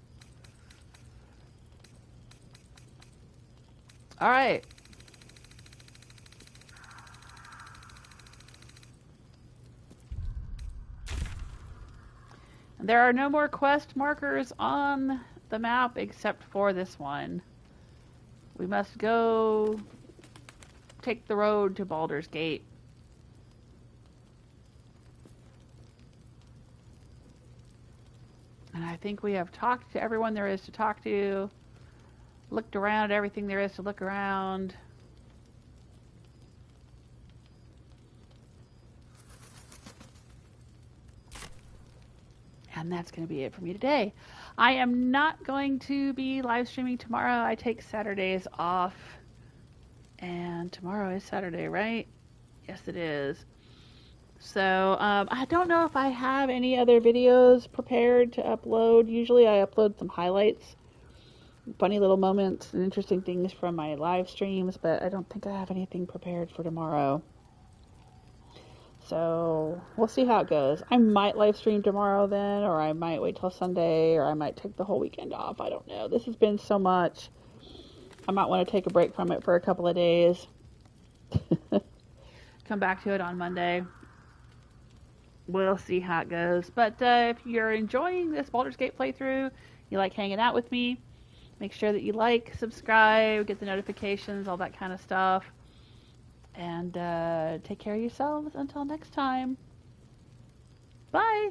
Alright. There are no more quest markers on the map except for this one. We must go take the road to Baldur's Gate. And I think we have talked to everyone there is to talk to, looked around at everything there is to look around. And that's going to be it for me today. I am not going to be live streaming tomorrow. I take Saturdays off. And tomorrow is Saturday, right? Yes, it is. So, I don't know if I have any other videos prepared to upload. Usually I upload some highlights, funny little moments and interesting things from my live streams, but I don't think I have anything prepared for tomorrow. So, we'll see how it goes. I might live stream tomorrow then, or I might wait till Sunday, or I might take the whole weekend off. I don't know. This has been so much. I might want to take a break from it for a couple of days. Come back to it on Monday. We'll see how it goes. But if you're enjoying this Baldur's Gate playthrough, you like hanging out with me, make sure that you like, subscribe, get the notifications, all that kind of stuff. And take care of yourselves until next time. Bye!